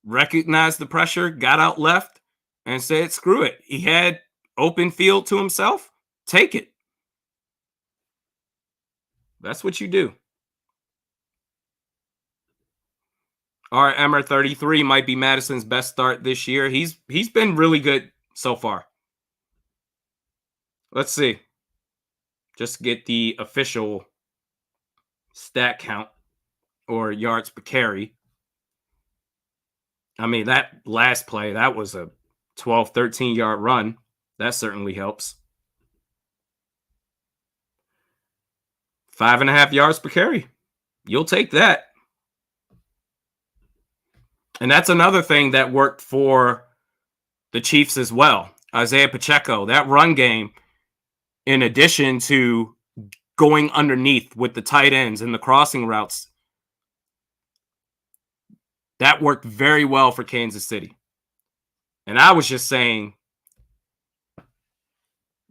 recognized the pressure, got out left, and said, screw it. He had open field to himself. Take it. That's what you do. All right, Emmer 33 might be Madison's best start this year. He's been really good so far. Let's see. Just get the official stat count or yards per carry. I mean, that last play, that was a 12, 13-yard run. That certainly helps. 5.5 yards per carry. You'll take that. And that's another thing that worked for the Chiefs as well. Isaiah Pacheco, that run game, in addition to going underneath with the tight ends and the crossing routes, that worked very well for Kansas City. And I was just saying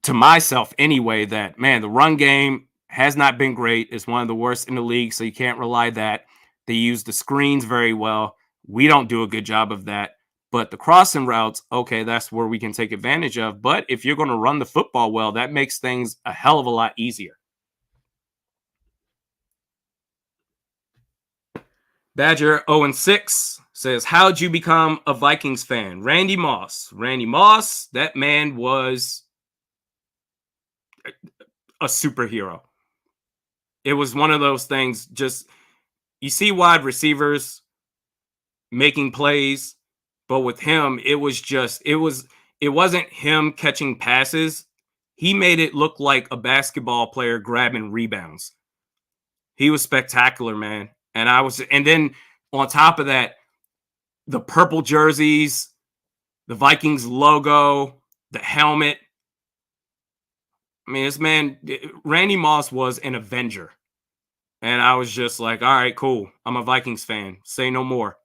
to myself anyway that, man, the run game has not been great. It's one of the worst in the league, so you can't rely that. They use the screens very well. We don't do a good job of that. But the crossing routes, okay, that's where we can take advantage of. But if you're going to run the football well, that makes things a hell of a lot easier. Badger 0-6 says, how'd you become a Vikings fan? Randy Moss. Randy Moss, that man was a superhero. It was one of those things, just, you see wide receivers making plays, but with him, it wasn't him catching passes. He made it look like a basketball player grabbing rebounds. He was spectacular, man. And then on top of that, the purple jerseys, the Vikings logo, the helmet. I mean, this man, Randy Moss was an Avenger. And I was just like, all right, cool. I'm a Vikings fan. Say no more.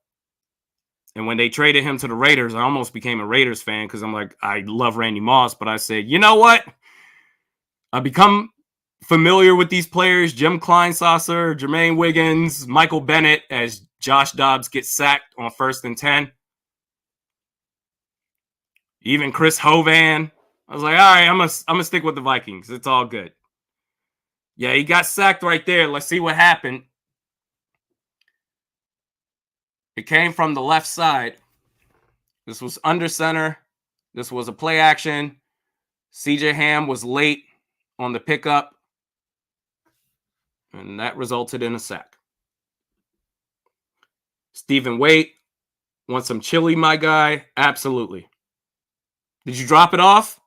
And when they traded him to the Raiders, I almost became a Raiders fan because I'm like, I love Randy Moss. But I said, you know what? I become familiar with these players, Jim Kleinsasser, Jermaine Wiggins, Michael Bennett, as Josh Dobbs gets sacked on 1st and 10. Even Chris Hovan. I was like, all right, I'm gonna stick with the Vikings. It's all good. Yeah, he got sacked right there. Let's see what happened. It came from the left side. This was under center. This was a play action. CJ Ham was late on the pickup, and that resulted in a sack. Stephen Waite, want some chili, my guy? Absolutely. Did you drop it off?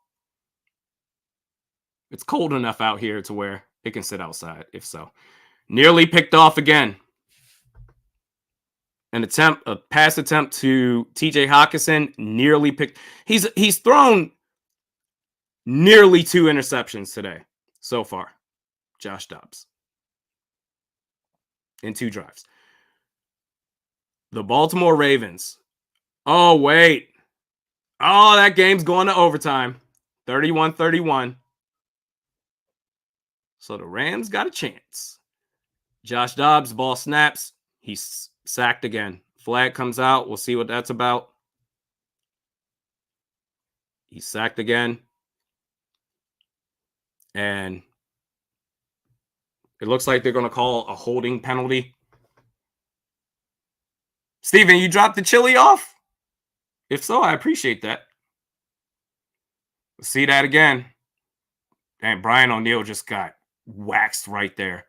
It's cold enough out here to where it can sit outside, if so. Nearly picked off again. A pass attempt to TJ Hawkinson, nearly picked. He's thrown nearly 2 interceptions today so far, Josh Dobbs, in 2 drives. The Baltimore Ravens. Oh, wait. Oh, that game's going to overtime. 31-31. So the Rams got a chance. Josh Dobbs, ball snaps. He's sacked again. Flag comes out. We'll see what that's about. He's sacked again. And it looks like they're going to call a holding penalty. Steven, you dropped the chili off? If so, I appreciate that. Let's see that again. And Brian O'Neill just got waxed right there.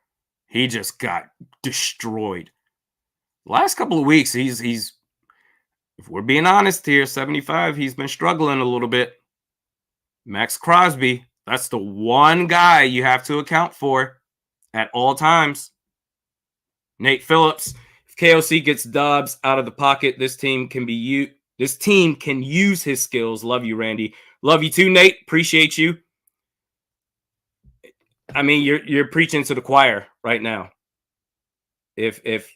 He just got destroyed. Last couple of weeks, he's if we're being honest here, 75, he's been struggling a little bit. Max Crosby, that's the one guy you have to account for at all times. Nate Phillips, if KOC gets Dobbs out of the pocket, this team can use his skills. Love you, Randy. Love you too, Nate. Appreciate you. I mean, you're preaching to the choir right now. If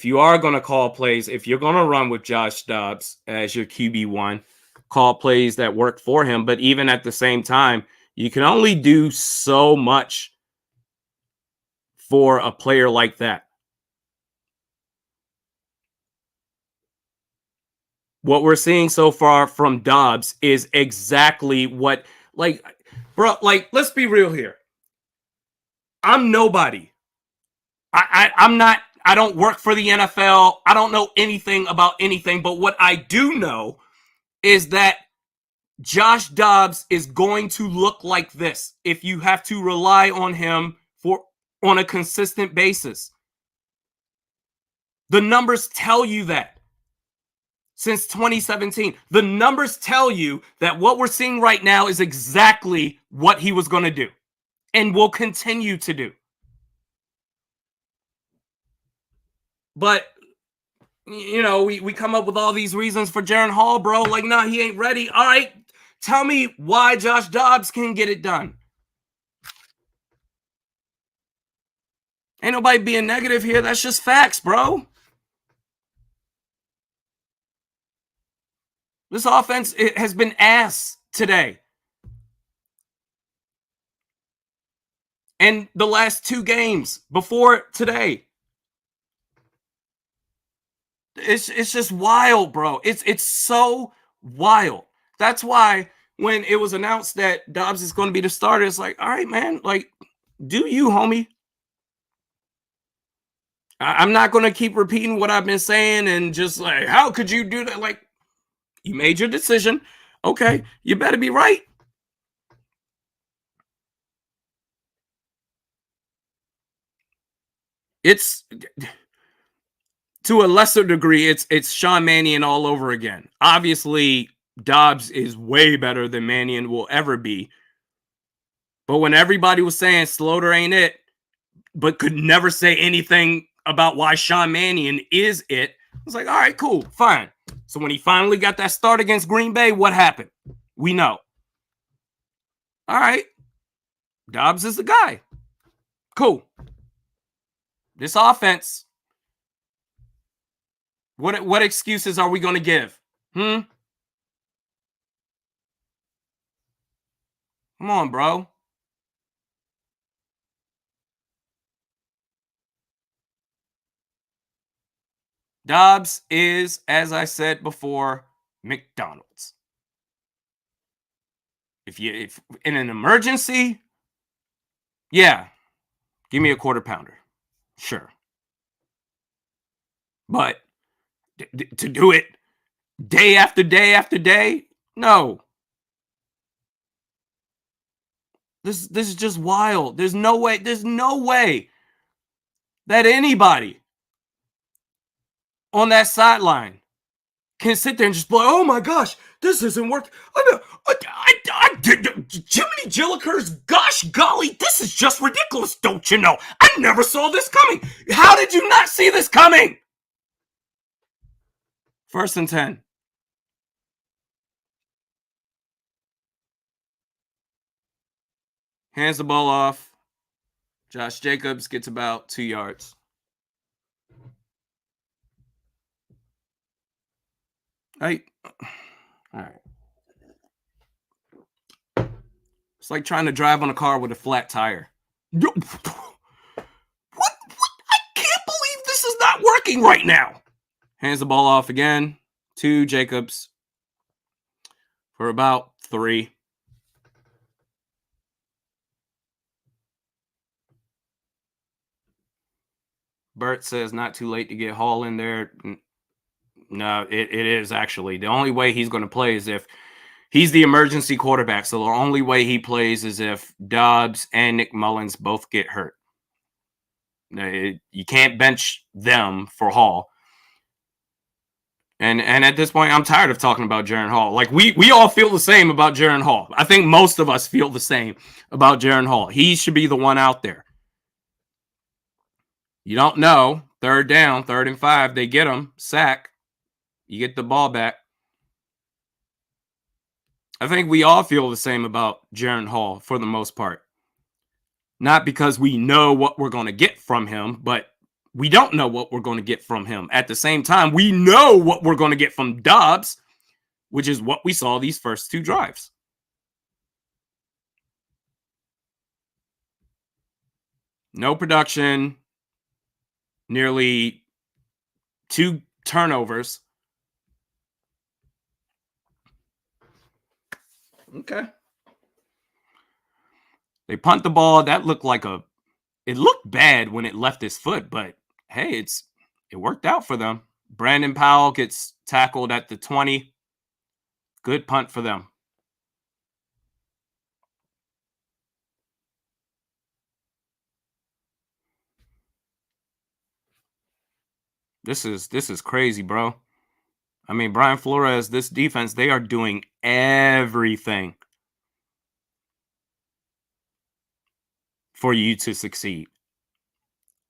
you are going to call plays, if you're going to run with Josh Dobbs as your QB1, call plays that work for him. But even at the same time, you can only do so much for a player like that. What we're seeing so far from Dobbs is exactly what, let's be real here. I'm nobody. I'm not. I don't work for the NFL. I don't know anything about anything. But what I do know is that Josh Dobbs is going to look like this if you have to rely on him on a consistent basis. The numbers tell you that. Since 2017, the numbers tell you that what we're seeing right now is exactly what he was going to do and will continue to do. But, you know, we come up with all these reasons for Jaren Hall, bro. Like, nah, he ain't ready. All right, tell me why Josh Dobbs can get it done. Ain't nobody being negative here. That's just facts, bro. This offense has been ass today. And the last 2 games before today. It's just wild, bro. It's so wild. That's why when it was announced that Dobbs is going to be the starter, it's like, all right, man, like, do you, homie? I'm not going to keep repeating what I've been saying and just like, how could you do that? Like, you made your decision. Okay, you better be right. It's, to a lesser degree, it's Sean Mannion all over again. Obviously, Dobbs is way better than Mannion will ever be. But when everybody was saying Slaughter ain't it, but could never say anything about why Sean Mannion is it, I was like, all right, cool, fine. So when he finally got that start against Green Bay, what happened? We know. All right. Dobbs is the guy. Cool. This offense, what excuses are we going to give? Come on, bro. Dobbs is, as I said before, McDonald's. If in an emergency, yeah, give me a quarter pounder. Sure. But to do it day after day after day, no. This is just wild. There's no way that anybody on that sideline can sit there and just be like, oh my gosh, this isn't working. Jiminy Jillikers, gosh golly, this is just ridiculous, don't you know? I never saw this coming. How did you not see this coming? 1st and 10. Hands the ball off. Josh Jacobs gets about 2 yards. All right. It's like trying to drive on a car with a flat tire. What? I can't believe this is not working right now. Hands the ball off again to Jacobs for about 3. Bert says not too late to get Hall in there. No, it is actually. The only way he's going to play is if he's the emergency quarterback. So the only way he plays is if Dobbs and Nick Mullins both get hurt. You can't bench them for Hall. And at this point, I'm tired of talking about Jaren Hall. Like we all feel the same about Jaren Hall. I think most of us feel the same about Jaren Hall. He should be the one out there. You don't know. 3rd down, 3rd and 5. They get him. Sack. You get the ball back. I think we all feel the same about Jaren Hall for the most part. Not because we know what we're going to get from him, but we don't know what we're going to get from him. At the same time, we know what we're going to get from Dobbs, which is what we saw these first 2 drives. No production, nearly 2 turnovers. Okay. They punt the ball. That looked like it looked bad when it left his foot, but hey, it worked out for them. Brandon Powell gets tackled at the 20. Good punt for them. This is crazy, bro. I mean, Brian Flores, this defense, they are doing everything for you to succeed.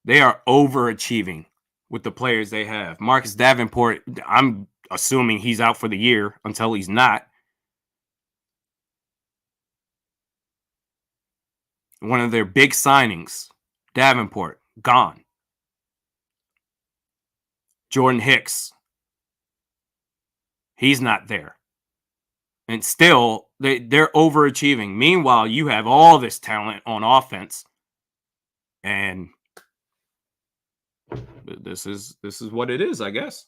They are overachieving with the players they have. Marcus Davenport, I'm assuming he's out for the year until he's not. One of their big signings, Davenport, gone. Jordan Hicks, he's not there. And still, they're overachieving. Meanwhile, you have all this talent on offense. And this is what it is, I guess.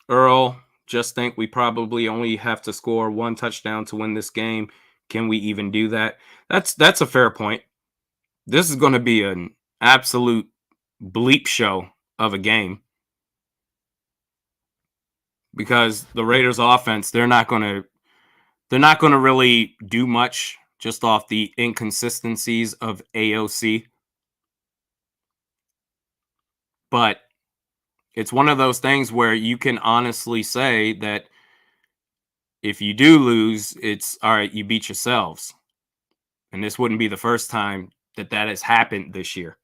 Earl, just think we probably only have to score 1 touchdown to win this game. Can we even do that? That's a fair point. This is going to be an absolute bleep show of a game because the Raiders offense, they're not going to really do much just off the inconsistencies of AOC. But It's one of those things where you can honestly say that if you do lose, it's all right, you beat yourselves. And this wouldn't be the first time that that has happened this year.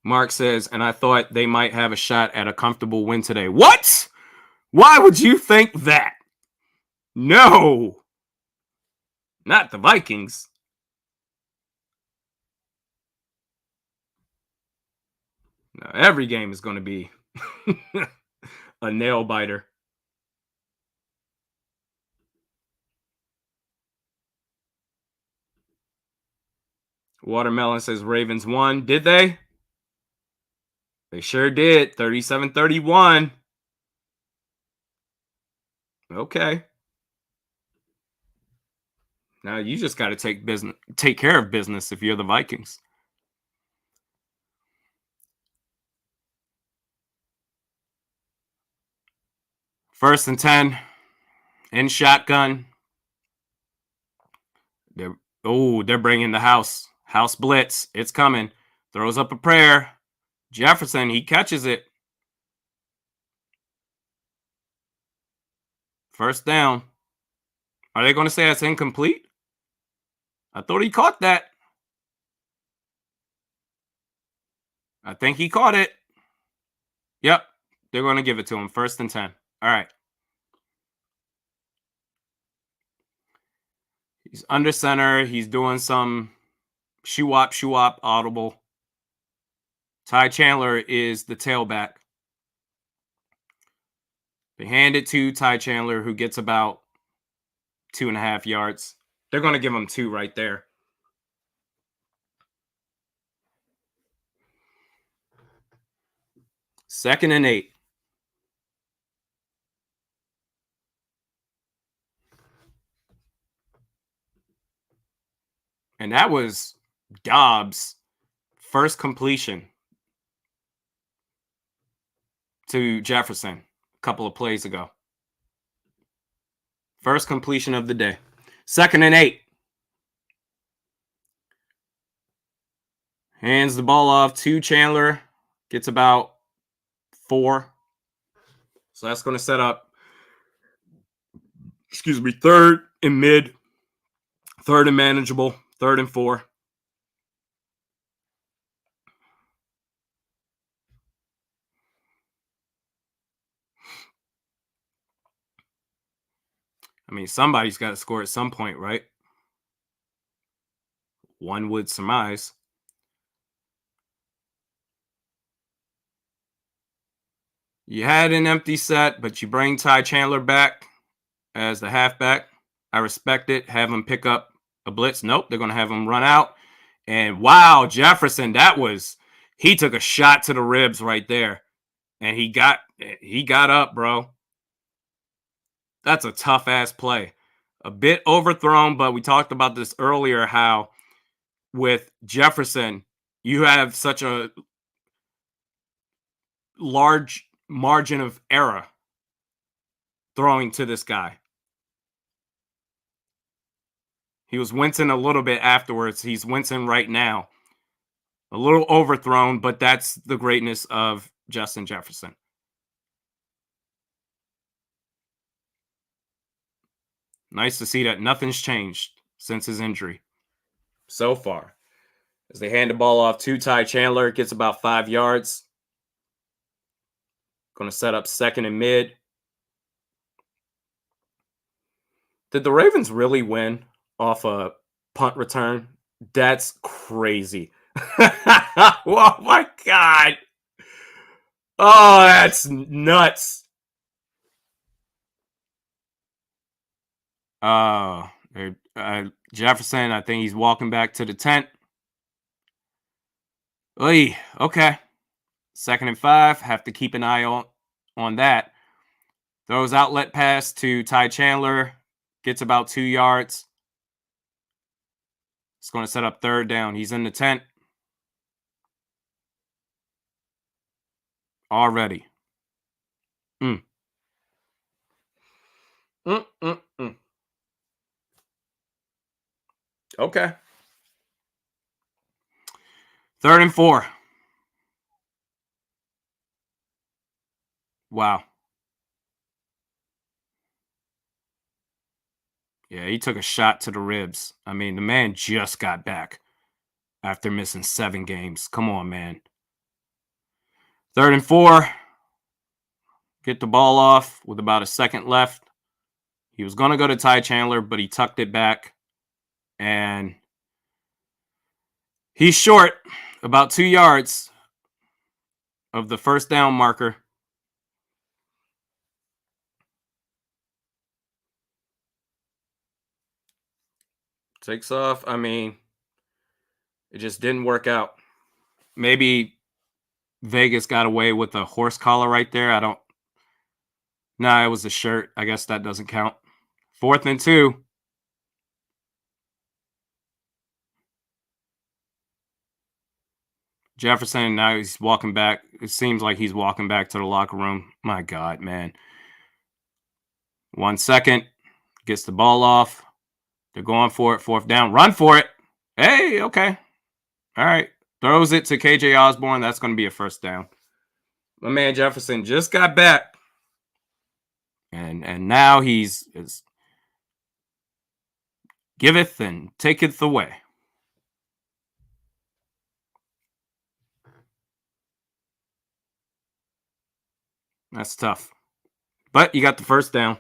Mark says, and I thought they might have a shot at a comfortable win today. What? Why would you think that? No, not the Vikings. No, every game is going to be a nail biter. Watermelon says Ravens won. Did they? They sure did. 37-31. Okay. Now you just got to take care of business if you're the Vikings. First and 10 in shotgun. They're bringing the house blitz. It's coming. Throws up a prayer. Jefferson, he catches it. First down. Are they going to say that's incomplete? I thought he caught that. I think he caught it. Yep. They're going to give it to him. First and 10. All right. He's under center. He's doing some shoo-wop audible. Ty Chandler is the tailback. They hand it to Ty Chandler, who gets about 2.5 yards. They're going to give him 2 right there. Second and 8. And that was Dobbs' first completion to Jefferson a couple of plays ago. First completion of the day. Second and 8. Hands the ball off to Chandler. Gets about 4. So that's going to set up, third and mid, third and manageable, third and 4. I mean, somebody's got to score at some point, right? One would surmise. You had an empty set, but you bring Ty Chandler back as the halfback. I respect it. Have him pick up a blitz. Nope, they're going to have him run out. And wow, Jefferson, he took a shot to the ribs right there. And he got up, bro. That's a tough ass play. A bit overthrown, but we talked about this earlier, how with Jefferson, you have such a large margin of error throwing to this guy. He was wincing a little bit afterwards. He's wincing right now. A little overthrown, but that's the greatness of Justin Jefferson. Nice to see that nothing's changed since his injury so far. As they hand the ball off to Ty Chandler, gets about 5 yards. Going to set up second and mid. Did the Ravens really win off a punt return? That's crazy. Oh my God. Oh, that's nuts. Jefferson, I think he's walking back to the tent. Oy, okay. Second and 5. Have to keep an eye on that. Throws outlet pass to Ty Chandler. Gets about 2 yards. It's going to set up third down. He's in the tent already. Okay. 3rd and 4. Wow. Yeah, he took a shot to the ribs. I mean, the man just got back after missing 7 games. Come on, man. 3rd and 4. Get the ball off with about a second left. He was going to go to Ty Chandler, but he tucked it back. And he's short about 2 yards of the first down marker. Takes off. I mean, it just didn't work out. Maybe Vegas got away with a horse collar right there. I don't. Nah, it was a shirt. I guess that doesn't count. 4th and 2. Jefferson, now he's walking back. It seems like he's walking back to the locker room. My God, man. 1 second. Gets the ball off. They're going for it. 4th down. Run for it. Hey, okay. All right. Throws it to KJ Osborne. That's going to be a 1st down. My man Jefferson just got back. And now he's giveth and taketh away. That's tough. But you got the 1st down.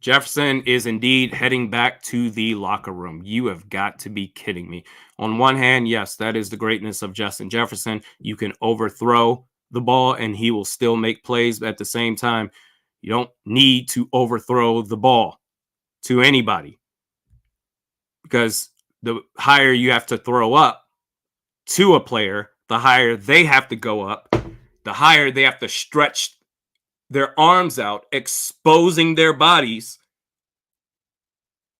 Jefferson is indeed heading back to the locker room. You have got to be kidding me. On one hand, yes, that is the greatness of Justin Jefferson. You can overthrow the ball and he will still make plays. At the same time, you don't need to overthrow the ball to anybody, because the higher you have to throw up to a player, the higher they have to go up, the higher they have to stretch their arms out, exposing their bodies,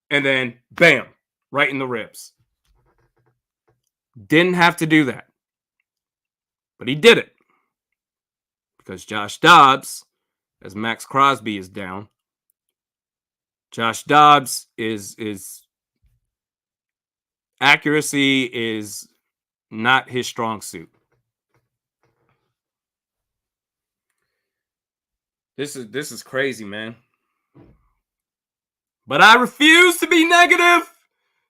and then bam, right in the ribs. Didn't have to do that, but he did it because Josh Dobbs, as Max Crosby is down, Josh Dobbs is accuracy is not his strong suit. This is crazy, man. But I refuse to be negative.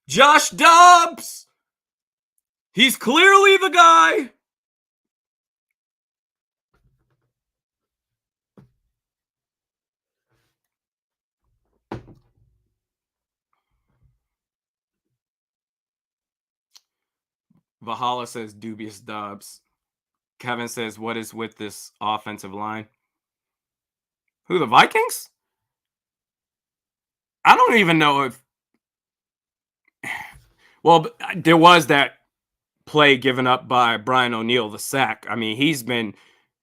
Josh Dobbs, he's clearly the guy. Valhalla says dubious Dobbs. Kevin says, what is with this offensive line? Who, the Vikings? I don't even know if. Well, there was that play given up by Brian O'Neill, the sack. I mean, he's been,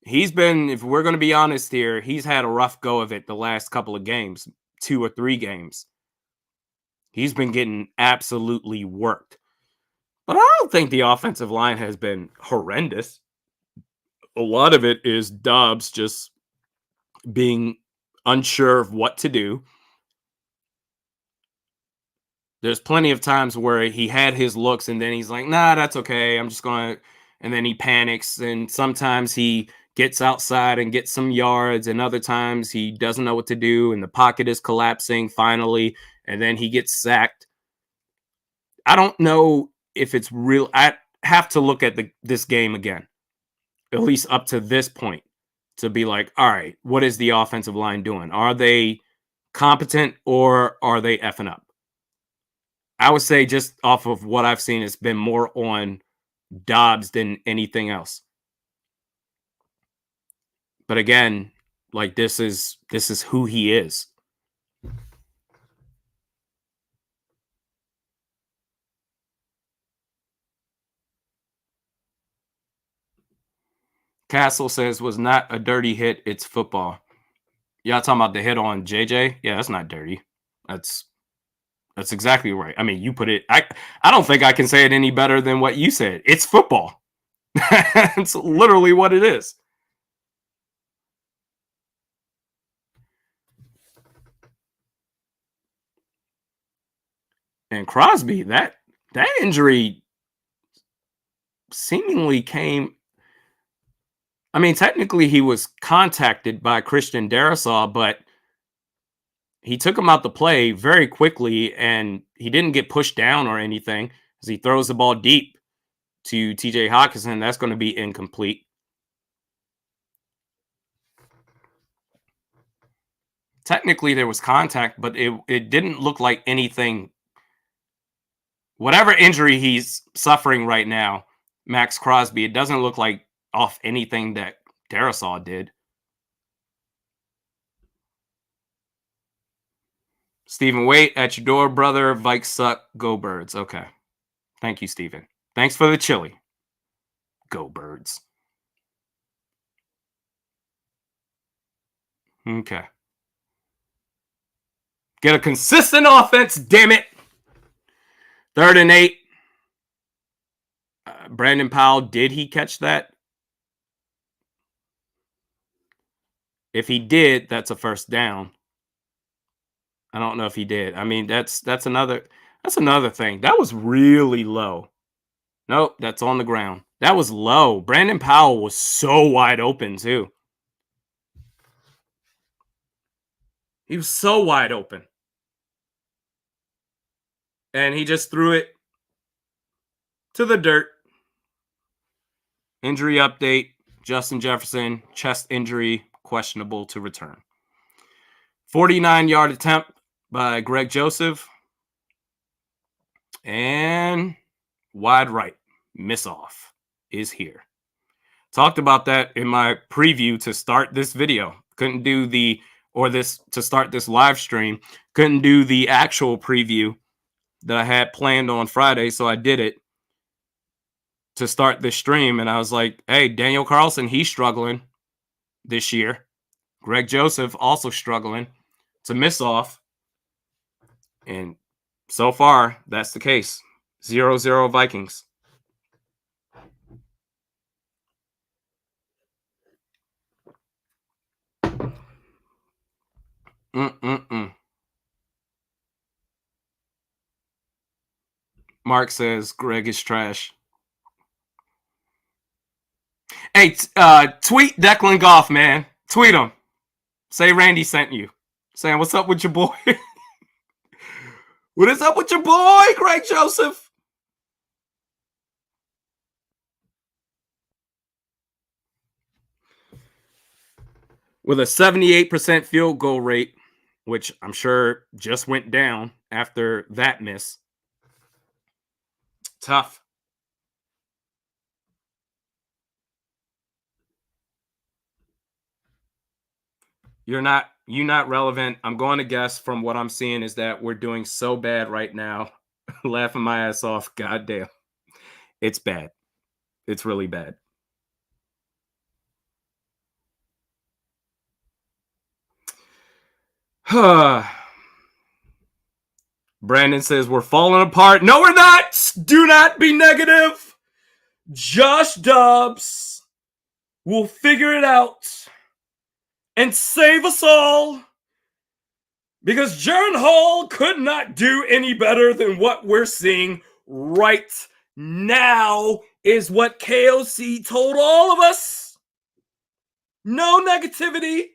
if we're going to be honest here, he's had a rough go of it the last couple of games, 2 or 3 games. He's been getting absolutely worked. But I don't think the offensive line has been horrendous. A lot of it is Dobbs just being unsure of what to do. There's plenty of times where he had his looks and then he's like, nah, that's okay. I'm just going to, and then he panics. And sometimes he gets outside and gets some yards. And other times he doesn't know what to do. And the pocket is collapsing finally. And then he gets sacked. I don't know if it's real. I have to look at this game again, at least up to this point, to be like, all right, what is the offensive line doing? Are they competent or are they effing up? I would say just off of what I've seen, it's been more on Dobbs than anything else. But again, like this is who he is. Castle says was not a dirty hit. It's football. Y'all talking about the hit on JJ? Yeah, that's not dirty. That's exactly right. I mean, you put it. I don't think I can say it any better than what you said. It's football. It's literally what it is. And Crosby, that injury seemingly came. I mean, technically he was contacted by Christian Darrisaw, but he took him out the play very quickly, and he didn't get pushed down or anything as he throws the ball deep to TJ Hawkinson. That's going to be incomplete. Technically, there was contact, but it didn't look like anything. Whatever injury he's suffering right now, Max Crosby, it doesn't look like off anything that Darrisaw did. Stephen, wait at your door, brother. Vikes suck. Go Birds. Okay. Thank you, Stephen. Thanks for the chili. Go Birds. Okay. Get a consistent offense, damn it. 3rd and 8. Brandon Powell, did he catch that? If he did, that's a first down. I don't know if he did. I mean, that's another thing. That was really low. Nope, that's on the ground. That was low. Brandon Powell was so wide open too. He was so wide open. And he just threw it to the dirt. Injury update. Justin Jefferson, chest injury, questionable to return. 49-yard attempt by Greg Joseph. And wide right. Miss off is here. Talked about that in my preview to start this video. Couldn't do to start this live stream. Couldn't do the actual preview that I had planned on Friday, so I did it to start this stream. And I was like, hey, Daniel Carlson, he's struggling this year. Greg Joseph also struggling. It's a miss off. And so far, that's the case. 0-0 Vikings. Mark says Greg is trash. Hey, tweet Declan Goff, man. Tweet him. Say Randy sent you. Saying, what's up with your boy? What is up with your boy, Greg Joseph? With a 78% field goal rate, which I'm sure just went down after that miss. Tough. You're not relevant. I'm going to guess from what I'm seeing is that we're doing so bad right now. Laughing my ass off. God damn. It's bad. It's really bad. Brandon says we're falling apart. No, we're not. Do not be negative. Josh Dobbs will figure it out and save us all, because Jaron Hall could not do any better than what we're seeing right now, is what KOC told all of us. No negativity.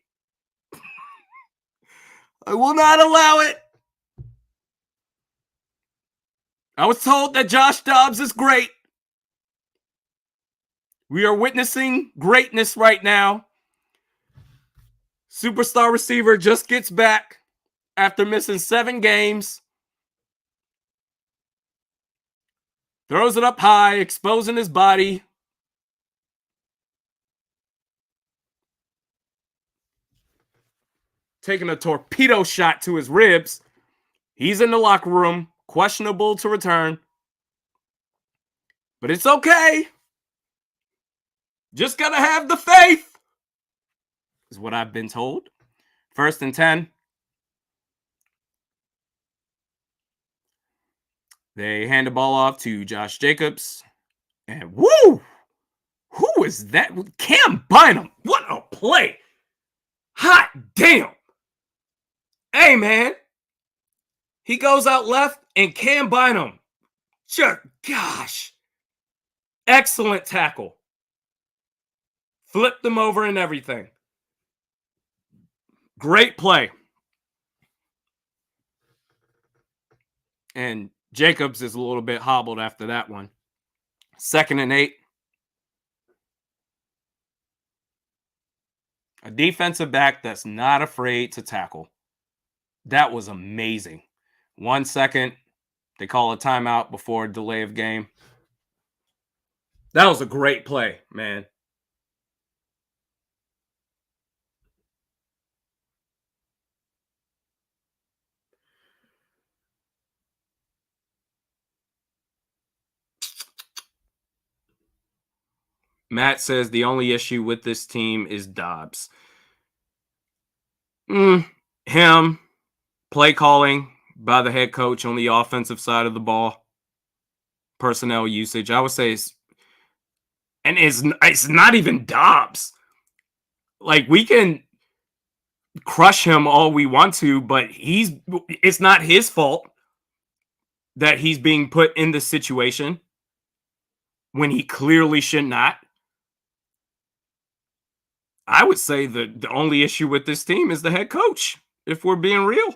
I will not allow it. I was told that Josh Dobbs is great. We are witnessing greatness right now. Superstar receiver just gets back after missing 7 games. Throws it up high, exposing his body. Taking a torpedo shot to his ribs. He's in the locker room, questionable to return. But it's okay. Just gotta have the faith, is what I've been told. 1st and 10. They hand the ball off to Josh Jacobs. And woo! Who is that? Cam Bynum. What a play. Hot damn. Hey, man. He goes out left. And Cam Bynum, gosh, excellent tackle. Flipped them over and everything. Great play. And Jacobs is a little bit hobbled after that one. 2nd and 8. A defensive back that's not afraid to tackle. That was amazing. 1 second. They call a timeout before delay of game. That was a great play, man. Matt says the only issue with this team is Dobbs. Him, play calling by the head coach on the offensive side of the ball, personnel usage, I would say, it's not even Dobbs. Like, we can crush him all we want to, but it's not his fault that he's being put in this situation when he clearly should not. I would say the only issue with this team is the head coach, if we're being real.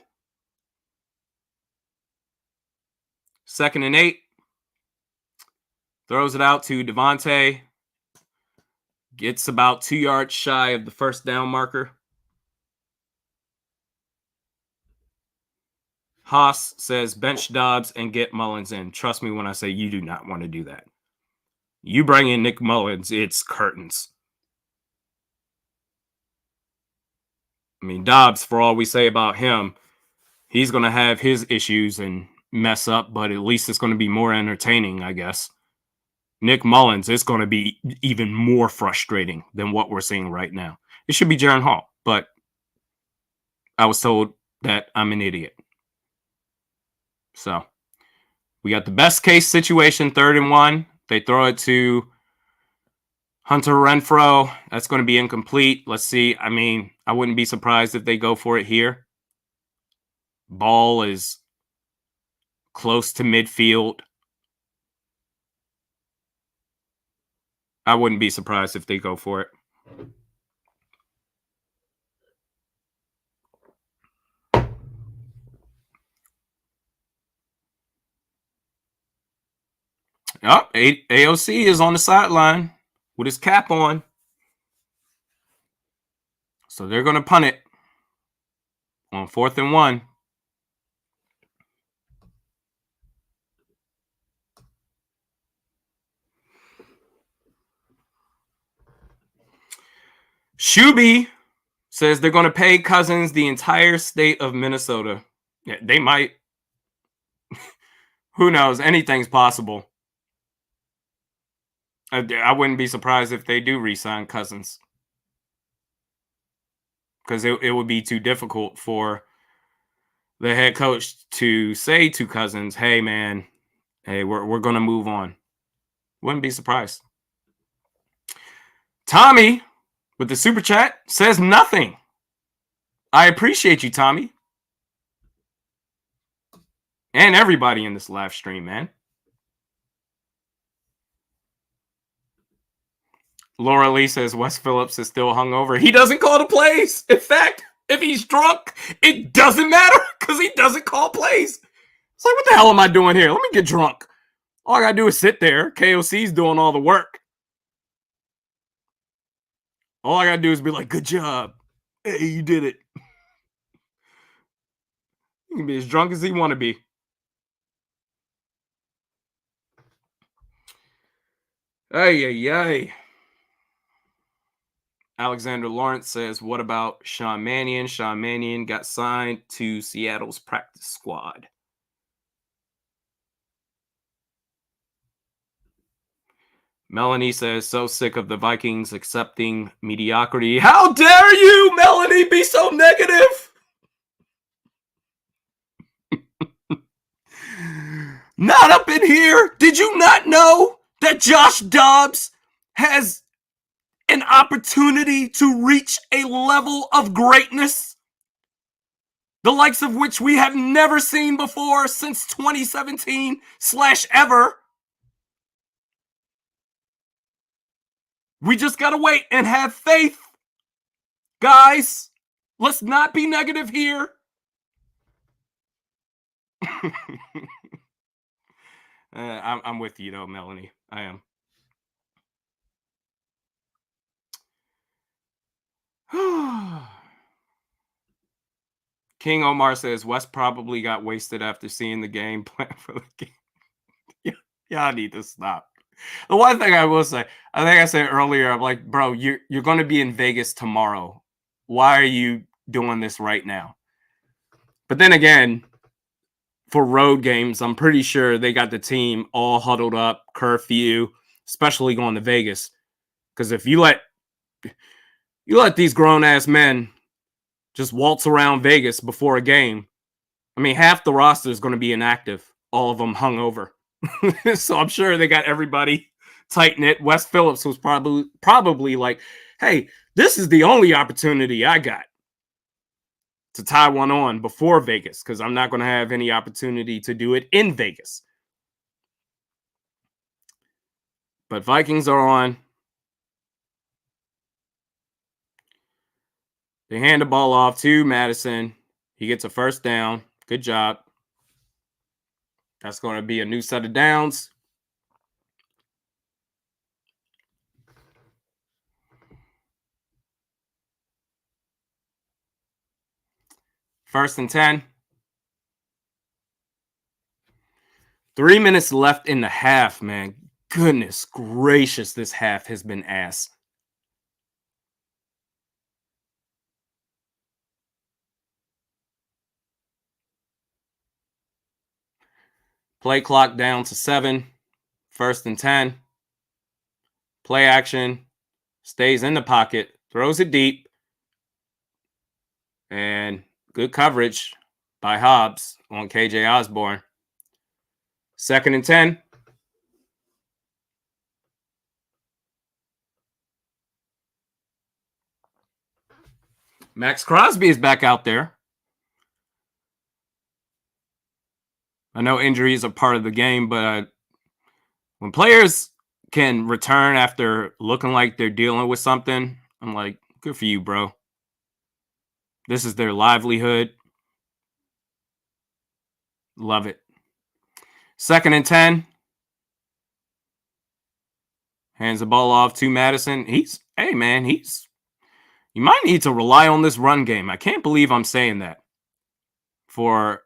2nd and 8. Throws it out to Davante. Gets about 2 yards shy of the first down marker. Haas says bench Dobbs and get Mullins in. Trust me when I say you do not want to do that. You bring in Nick Mullins, it's curtains. I mean, Dobbs, for all we say about him, he's going to have his issues and mess up, but at least it's going to be more entertaining, I guess. Nick Mullins, it's going to be even more frustrating than what we're seeing right now. It should be Jaron Hall, but I was told that I'm an idiot. So we got the best case situation, 3rd and 1. They throw it to Hunter Renfrow. That's going to be incomplete. Let's see. I mean, I wouldn't be surprised if they go for it here. Ball is close to midfield. I wouldn't be surprised if they go for it. Oh, AOC is on the sideline with his cap on. So they're going to punt it on 4th and 1. Shuby says they're going to pay Cousins the entire state of Minnesota. Yeah, they might. Who knows? Anything's possible. I wouldn't be surprised if they do re-sign Cousins, because it would be too difficult for the head coach to say to Cousins, hey, man, hey, we're going to move on. Wouldn't be surprised. Tommy, with the super chat, says nothing. I appreciate you, Tommy. And everybody in this live stream, man. Laura Lee says Wes Phillips is still hungover. He doesn't call the plays. In fact, if he's drunk, it doesn't matter because he doesn't call plays. It's like, what the hell am I doing here? Let me get drunk. All I got to do is sit there. KOC's doing all the work. All I got to do is be like, good job. Hey, you did it. You can be as drunk as you want to be. Ay. Alexander Lawrence says, what about Sean Mannion? Sean Mannion got signed to Seattle's practice squad. Melanie says, so sick of the Vikings accepting mediocrity. How dare you, Melanie, be so negative? Not up in here. Did you not know that Josh Dobbs has an opportunity to reach a level of greatness? the likes of which we have never seen before since 2017/ever. We just got to wait and have faith. Guys, let's not be negative here. I'm with you, though, Melanie. I am. King Omar says West probably got wasted after seeing the game plan for the game. Y'all need to stop. The one thing I will say, I think I said earlier, I'm like, bro, you're going to be in Vegas tomorrow. Why are you doing this right now? But then again, for road games, I'm pretty sure they got the team all huddled up, curfew, especially going to Vegas. Because if you let these grown ass men just waltz around Vegas before a game, I mean, half the roster is going to be inactive, all of them hungover. So I'm sure they got everybody tight knit. Wes Phillips was probably like, hey, this is the only opportunity I got to tie one on before Vegas, because I'm not going to have any opportunity to do it in Vegas. But Vikings are on. They hand the ball off to Madison. He gets a first down. Good job. That's going to be a new set of downs. First and 10. 3 minutes left in the half, man. Goodness gracious, this half has been ass. Play clock down to 7. First and 10. Play action. Stays in the pocket. Throws it deep. And good coverage by Hobbs on KJ Osborne. Second and 10. Max Crosby is back out there. I know injuries are part of the game, but when players can return after looking like they're dealing with something, I'm like, good for you, bro. This is their livelihood. Love it. Second and 10. Hands the ball off to Madison. You might need to rely on this run game. I can't believe I'm saying that for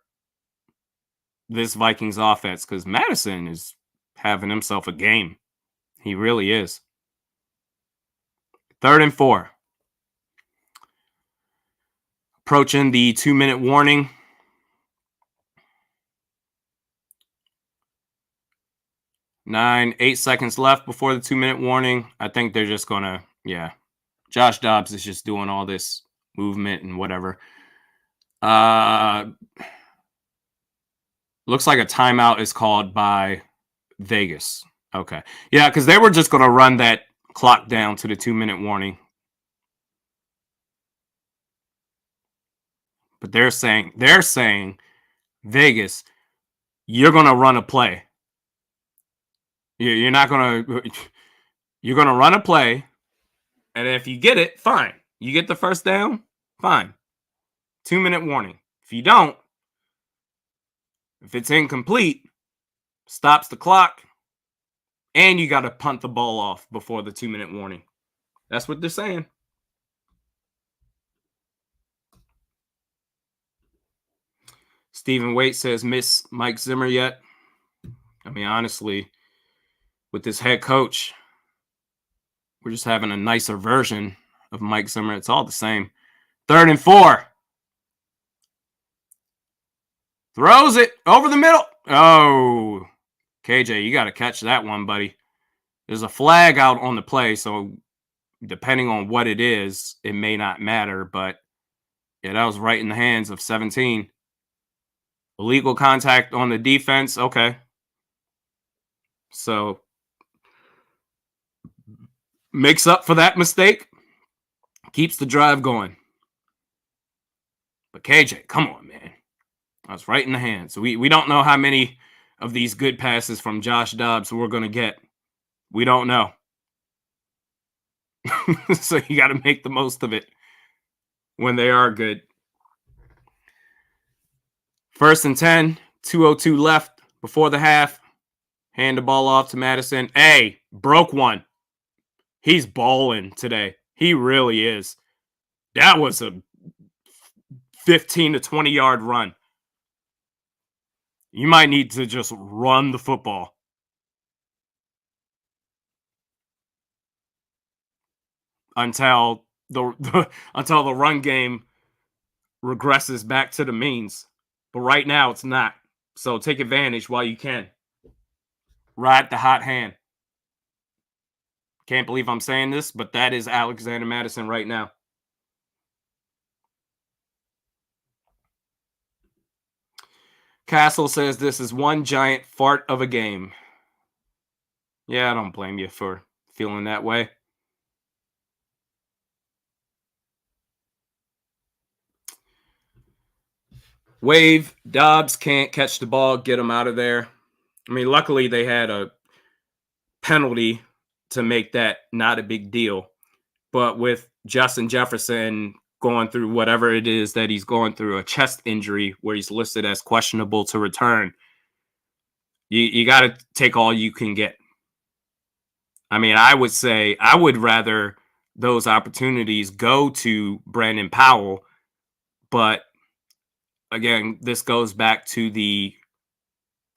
this Vikings offense, because Madison is having himself a game. He really is. Third and 4. Approaching the 2-minute warning. 8 seconds left before the 2-minute warning. I think they're just going to, Josh Dobbs is just doing all this movement and whatever. Looks like a timeout is called by Vegas. Okay. Yeah, because they were just going to run that clock down to the 2-minute warning. But they're saying, Vegas, you're going to run a play. You're going to run a play. And if you get it, fine. You get the first down, fine. 2-minute warning. If you don't, if it's incomplete, stops the clock, and you got to punt the ball off before the 2-minute warning. That's what they're saying. Stephen Waite says, miss Mike Zimmer yet? I mean, honestly, with this head coach, we're just having a nicer version of Mike Zimmer. It's all the same. Third and 4. Throws it over the middle. Oh, KJ, you got to catch that one, buddy. There's a flag out on the play, so depending on what it is, it may not matter. But, yeah, that was right in the hands of 17. Illegal contact on the defense. Okay. So, makes up for that mistake. Keeps the drive going. But KJ, come on, man. I was right in the hands. We don't know how many of these good passes from Josh Dobbs we're going to get. We don't know. So you got to make the most of it when they are good. 1st and 10, 2:02 left before the half. Hand the ball off to Madison. Hey, broke one. He's balling today. He really is. That was a 15 to 20 yard run. You might need to just run the football. Until the run game regresses back to the means. But right now it's not. So take advantage while you can. Ride the hot hand. Can't believe I'm saying this, but that is Alexander Madison right now. Castle says this is one giant fart of a game. Yeah, I don't blame you for feeling that way. Wave, Dobbs can't catch the ball, get him out of there. I mean, luckily they had a penalty to make that not a big deal. But with Justin Jefferson going through whatever it is that he's going through, a chest injury where he's listed as questionable to return, you got to take all you can get. I mean, I would say I would rather those opportunities go to Brandon Powell. But again, this goes back to the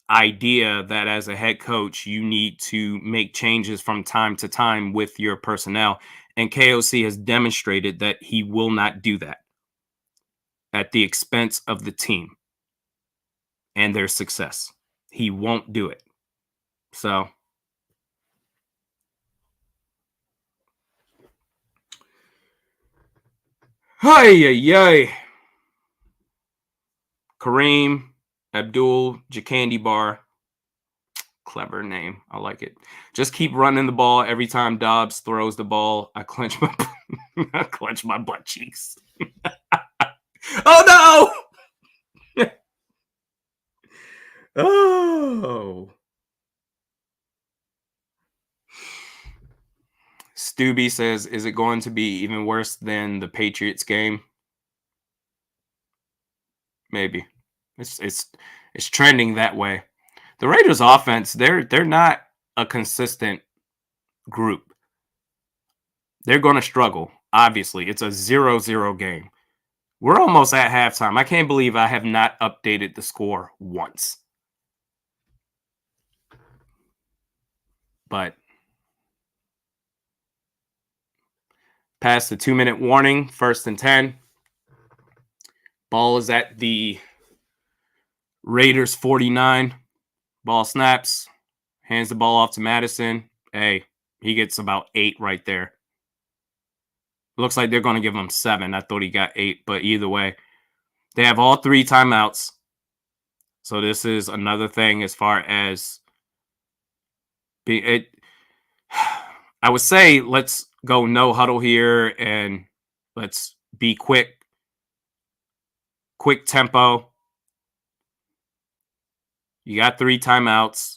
idea that as a head coach, you need to make changes from time to time with your personnel. And KOC has demonstrated that he will not do that at the expense of the team and their success. He won't do it. So hey. Kareem Abdul Jakandi Bar. Clever name. I like it. Just keep running the ball. Every time Dobbs throws the ball, I clench my butt cheeks. Oh no! Oh. Stubby says, is it going to be even worse than the Patriots game? Maybe. It's trending that way. The Raiders offense, they're not a consistent group. They're going to struggle. Obviously, it's a 0-0 game. We're almost at halftime. I can't believe I have not updated the score once. But past the 2-minute warning, 1st and 10. Ball is at the Raiders 49. Ball snaps. Hands the ball off to Madison. Hey, he gets about 8 right there. Looks like they're going to give him 7. I thought he got 8, but either way, they have all 3 timeouts. So this is another thing as far as I would say let's go no huddle here and let's be quick tempo. You got 3 timeouts.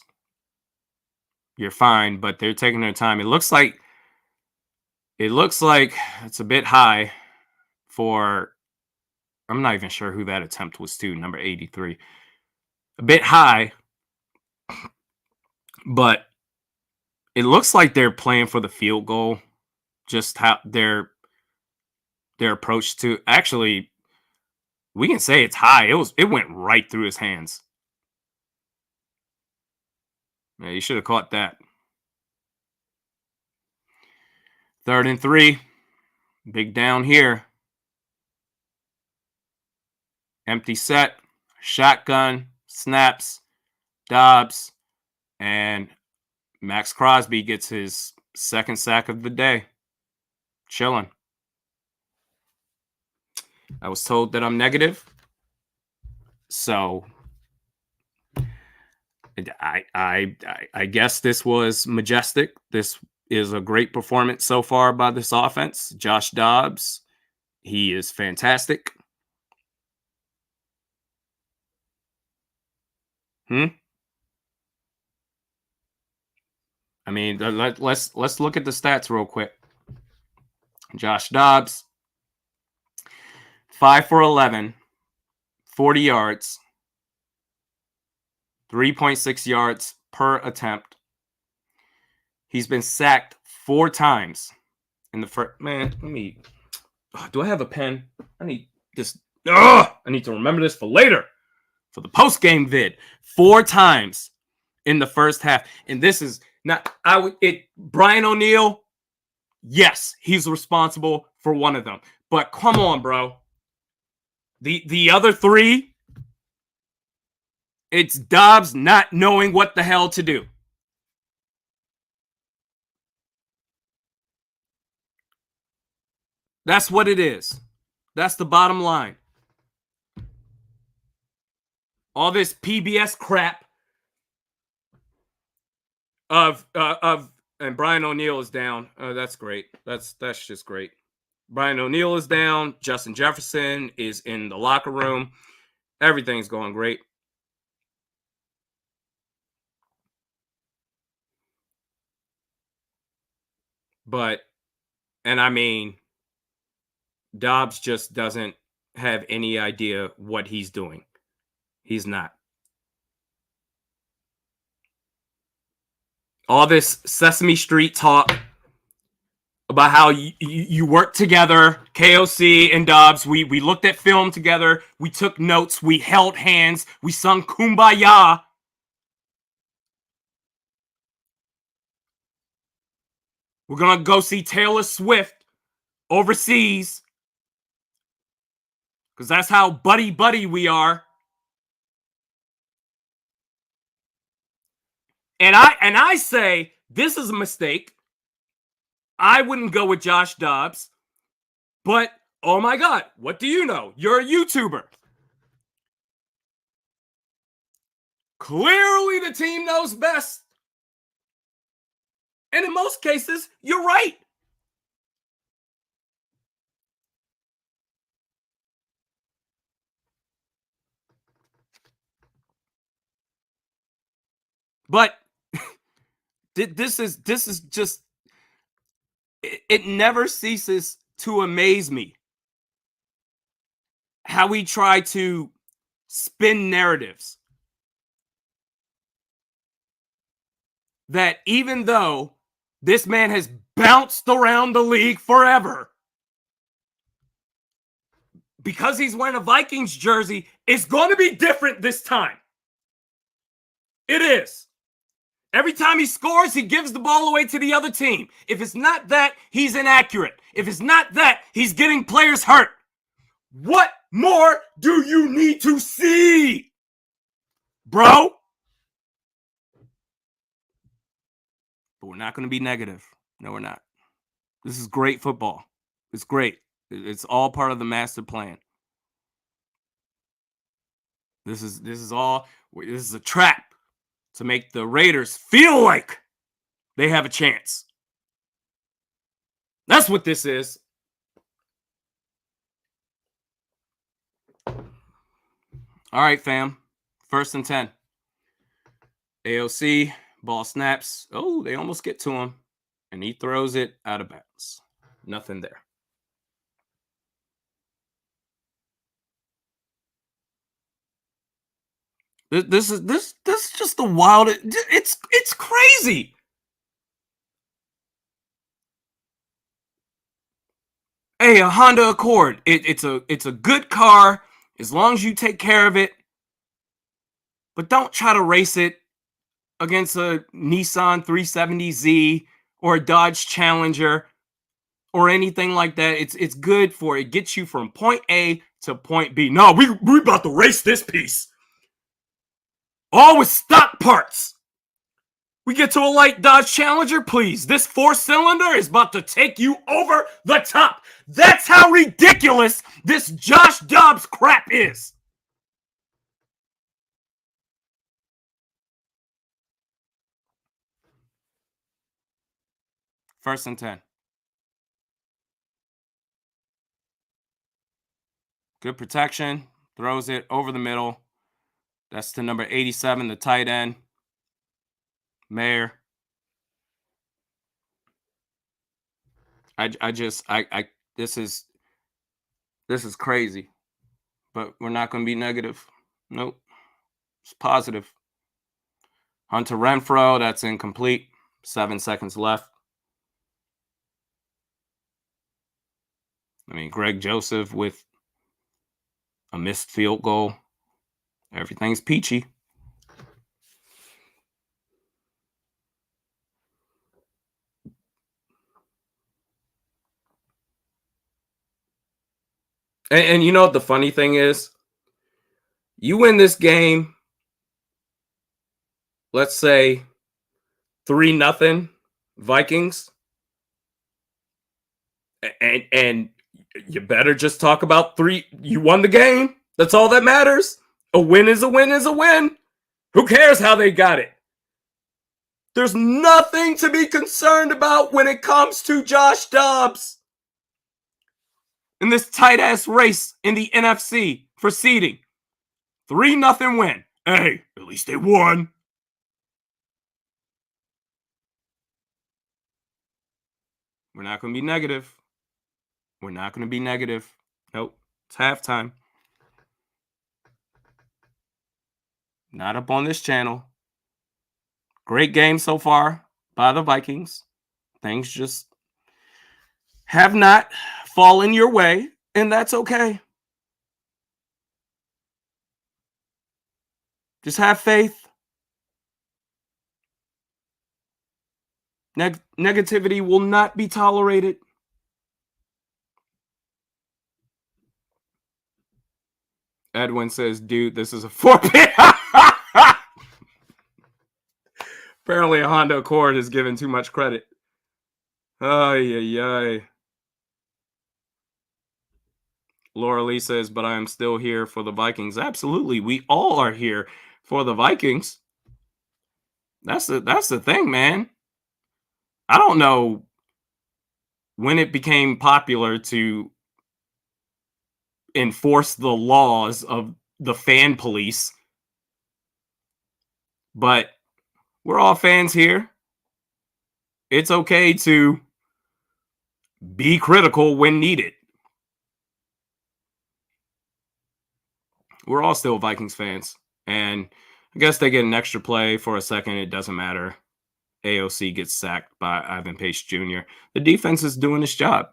You're fine, but they're taking their time. It looks like it's a bit high for, I'm not even sure who that attempt was to, number 83. A bit high, but it looks like they're playing for the field goal. Just how their approach to, actually, we can say it's high. It went right through his hands. Yeah, you should have caught that. 3rd and 3. Big down here. Empty set. Shotgun. Snaps. Dobbs. And Max Crosby gets his 2nd sack of the day. Chilling. I was told that I'm negative. So I guess this was majestic. This is a great performance so far by this offense. Josh Dobbs, he is fantastic. Hmm? I mean, let's look at the stats real quick. Josh Dobbs, 5 for 11, 40 yards, 3.6 yards per attempt. He's been sacked 4 times in the first. Man, let me. Do I have a pen? I need this. I need to remember this for later, for the post game vid. 4 times in the first half, and this is not. Brian O'Neill. Yes, he's responsible for one of them, but come on, bro. The other 3, it's Dobbs not knowing what the hell to do. That's what it is. That's the bottom line. All this PBS crap of and Brian O'Neill is down. That's great. That's just great. Brian O'Neill is down. Justin Jefferson is in the locker room. Everything's going great. But, and I mean, Dobbs just doesn't have any idea what he's doing. He's not. All this Sesame Street talk about how you work together, KOC and Dobbs. We looked at film together. We took notes. We held hands. We sung Kumbaya. We're going to go see Taylor Swift overseas because that's how buddy we are. And I say this is a mistake. I wouldn't go with Josh Dobbs. But, oh my God, what do you know? You're a YouTuber. Clearly the team knows best. And in most cases, you're right. But this is just, it never ceases to amaze me how we try to spin narratives that even though this man has bounced around the league forever, because he's wearing a Vikings jersey, it's going to be different this time. It is. Every time he scores, he gives the ball away to the other team. If it's not that, he's inaccurate. If it's not that, he's getting players hurt. What more do you need to see, bro? But we're not going to be negative. No, we're not. This is great football. It's great. It's all part of the master plan. This is a trap to make the Raiders feel like they have a chance. That's what this is. All right, fam. 1st and 10. AOC, ball snaps. Oh, they almost get to him. And he throws it out of bounds. Nothing there. This is just the wild. It's crazy. Hey, a Honda Accord. It's a good car as long as you take care of it. But don't try to race it against a Nissan 370Z or a Dodge Challenger or anything like that. It's good for it gets you from point A to point B. No, we about to race this piece. All with stock parts. We get to a light Dodge Challenger, please. This 4-cylinder is about to take you over the top. That's how ridiculous this Josh Dobbs crap is. First and 10. Good protection. Throws it over the middle. That's to number 87, the tight end, Mayer. This is crazy, but we're not going to be negative. Nope. It's positive. Hunter Renfrow, that's incomplete. 7 seconds left. I mean, Greg Joseph with a missed field goal. Everything's peachy. And you know what the funny thing is? You win this game, let's say 3-0 Vikings, and you better just talk about three. You won the game. That's all that matters. A win is a win is a win. Who cares how they got it? There's nothing to be concerned about when it comes to Josh Dobbs in this tight-ass race in the NFC for seeding. 3-0 win. Hey, at least they won. We're not going to be negative. We're not going to be negative. Nope. It's halftime. Not up on this channel. Great game so far by the Vikings. Things just have not fallen your way, and that's okay. Just have faith. Negativity will not be tolerated. Edwin says, dude, this is a 4-pit. Apparently a Honda Accord is given too much credit. Ay. Laura Lee says, but I am still here for the Vikings. Absolutely. We all are here for the Vikings. That's the thing, man. I don't know when it became popular to enforce the laws of the fan police, but we're all fans here. It's okay to be critical when needed. We're all still Vikings fans, and I guess they get an extra play for a second. It doesn't matter. AOC gets sacked by Ivan Pace Jr. The defense is doing its job.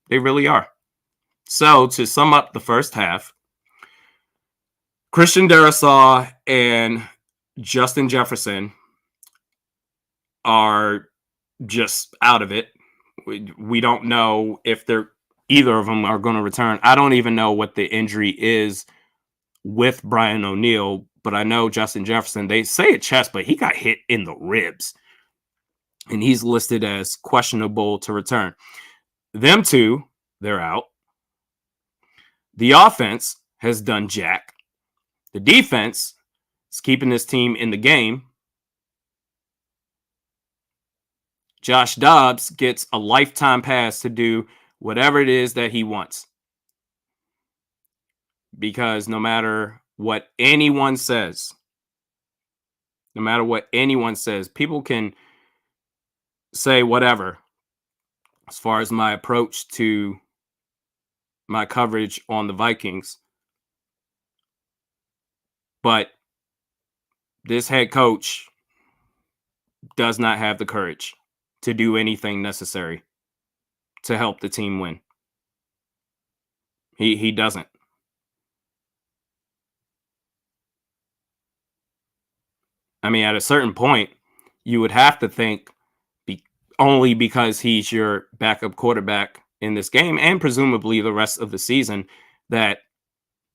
They really are. So to sum up the first half, Christian Darrisaw and Justin Jefferson are just out of it. We don't know if either of them are going to return. I don't even know what the injury is with Brian O'Neill, but I know Justin Jefferson, they say at chest, but he got hit in the ribs, and he's listed as questionable to return. Them two, they're out. The offense has done jack. The defense is keeping this team in the game. Josh Dobbs gets a lifetime pass to do whatever it is that he wants. Because no matter what anyone says, people can say whatever as far as my approach to my coverage on the Vikings. But this head coach does not have the courage to do anything necessary to help the team win. He doesn't. I mean, at a certain point, you would have to think only because he's your backup quarterback in this game and presumably the rest of the season that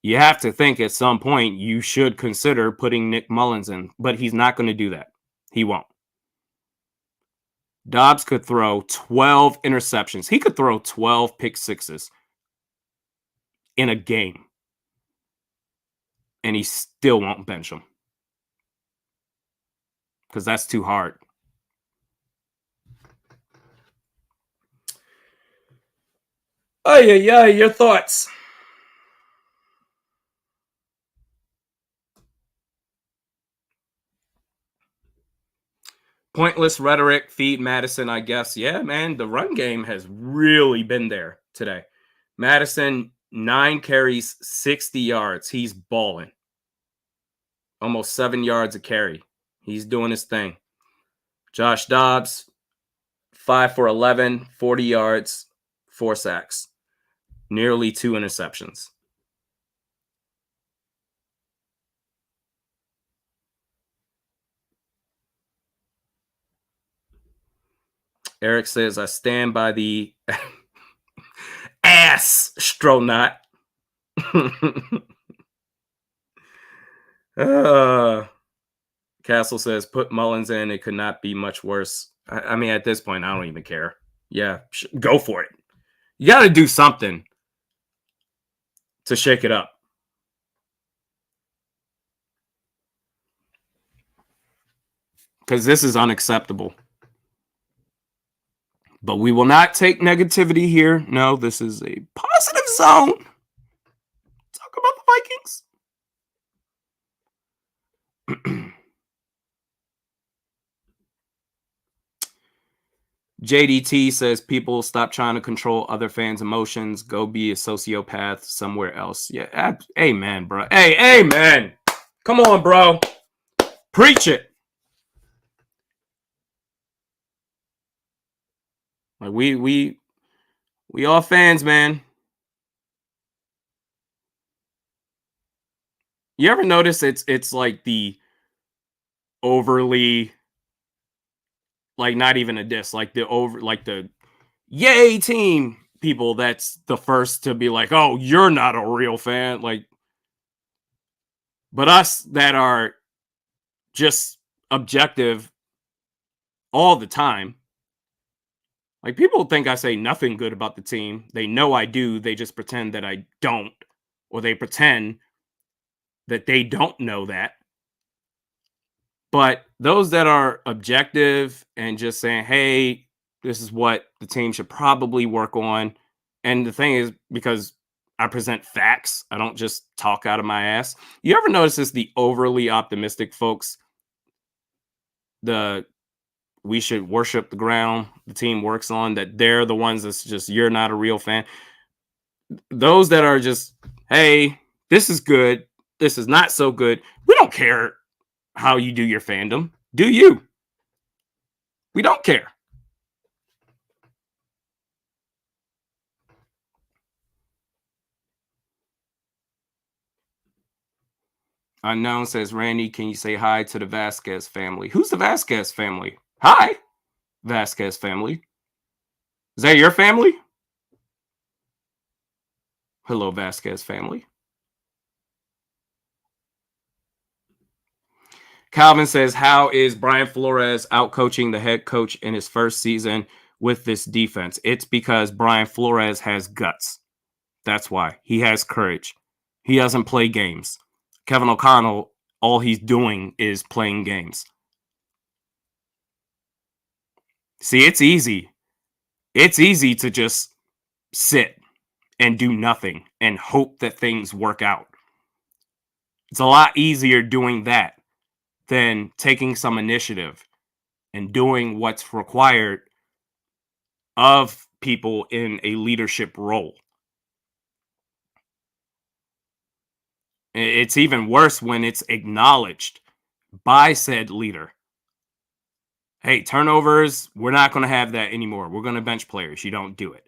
you have to think at some point you should consider putting Nick Mullins in, but he's not going to do that. He won't. Dobbs could throw 12 interceptions. He could throw 12 pick sixes in a game, and he still won't bench him because that's too hard. Oh, yeah, your thoughts? Pointless rhetoric, feed Madison, I guess. Yeah, man, the run game has really been there today. Madison, 9 carries, 60 yards. He's balling. Almost 7 yards a carry. He's doing his thing. Josh Dobbs, 5 for 11, 40 yards, 4 sacks, nearly 2 interceptions. Eric says, I stand by the ass Stronot. Castle says, put Mullins in. It could not be much worse. I mean, at this point, I don't even care. Yeah, go for it. You got to do something to shake it up. Because this is unacceptable. But we will not take negativity here. No, this is a positive zone. Talk about the Vikings. JDT says, people stop trying to control other fans' emotions. Go be a sociopath somewhere else. Yeah, amen, bro. Hey, amen. Come on, bro. Preach it. Like we all fans, man. You ever notice it's like the overly, like, not even a diss, like the yay team people that's the first to be like, oh, you're not a real fan. Like, but us that are just objective all the time. Like, people think I say nothing good about the team. They know I do. They just pretend that I don't, or they pretend that they don't know that. But those that are objective and just saying, hey, this is what the team should probably work on. And the thing is, because I present facts, I don't just talk out of my ass. You ever notice this? The overly optimistic folks, we should worship the ground the team works on, that they're the ones that's just, you're not a real fan. Those that are just, hey, this is good, this is not so good. We don't care how you do your fandom. Do you? We don't care. Unknown says, Randy, can you say hi to the Vasquez family? Who's the Vasquez family? Hi, Vasquez family. Is that your family? Hello, Vasquez family. Calvin says, how is Brian Flores out coaching the head coach in his first season with this defense? It's because Brian Flores has guts. That's why. He has courage. He doesn't play games. Kevin O'Connell, all he's doing is playing games. See, it's easy. It's easy to just sit and do nothing and hope that things work out. It's a lot easier doing that than taking some initiative and doing what's required of people in a leadership role. It's even worse when it's acknowledged by said leader. Hey, turnovers, we're not going to have that anymore. We're going to bench players. You don't do it.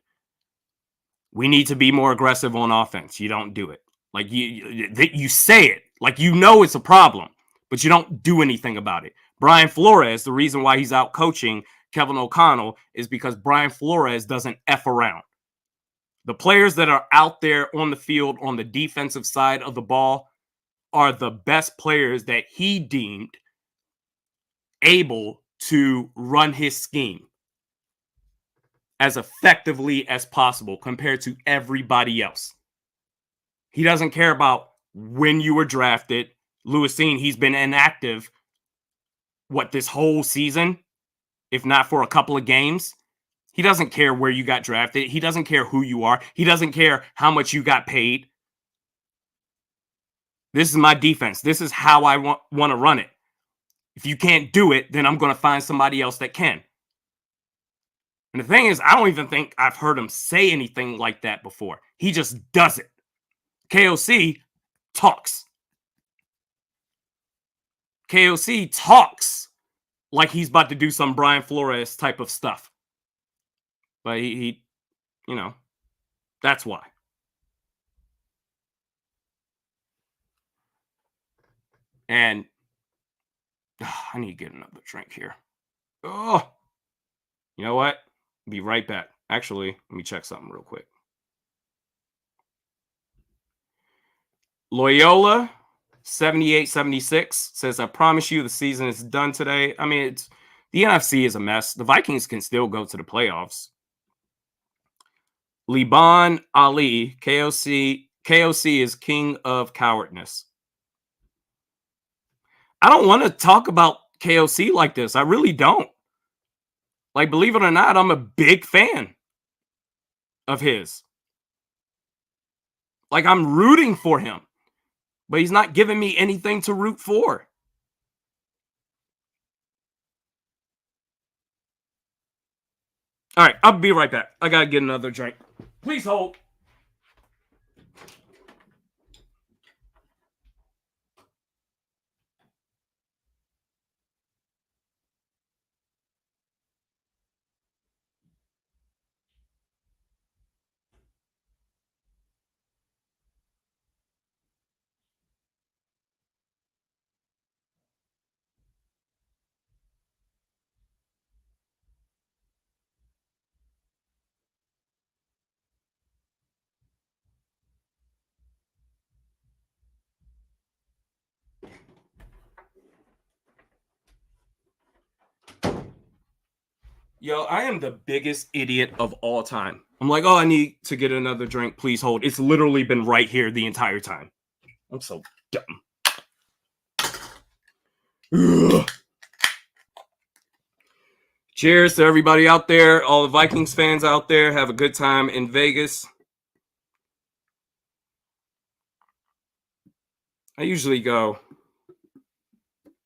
We need to be more aggressive on offense. You don't do it. Like, you say it like you know it's a problem, but you don't do anything about it. Brian Flores, the reason why he's out coaching Kevin O'Connell is because Brian Flores doesn't F around. The players that are out there on the field on the defensive side of the ball are the best players that he deemed able to run his scheme as effectively as possible compared to everybody else. He doesn't care about when you were drafted. Lewisine, he's been inactive, this whole season, if not for a couple of games. He doesn't care where you got drafted. He doesn't care who you are. He doesn't care how much you got paid. This is my defense. This is how I want to run it. If you can't do it, then I'm going to find somebody else that can. And the thing is, I don't even think I've heard him say anything like that before. He just does it. KOC talks. KOC talks like he's about to do some Brian Flores type of stuff. But he that's why. And I need to get another drink here. Oh, you know what? Be right back. Actually, let me check something real quick. Loyola 7876 says, I promise you the season is done today. I mean, the NFC is a mess. The Vikings can still go to the playoffs. Liban Ali, KOC is king of cowardness. I don't want to talk about KOC like this. I really don't. Like, believe it or not, I'm a big fan of his. Like, I'm rooting for him, but he's not giving me anything to root for. All right, I'll be right back. I got to get another drink. Please hold. Yo, I am the biggest idiot of all time. I'm like, oh, I need to get another drink. Please hold. It's literally been right here the entire time. I'm so dumb. Ugh. Cheers to everybody out there. All the Vikings fans out there. Have a good time in Vegas. I usually go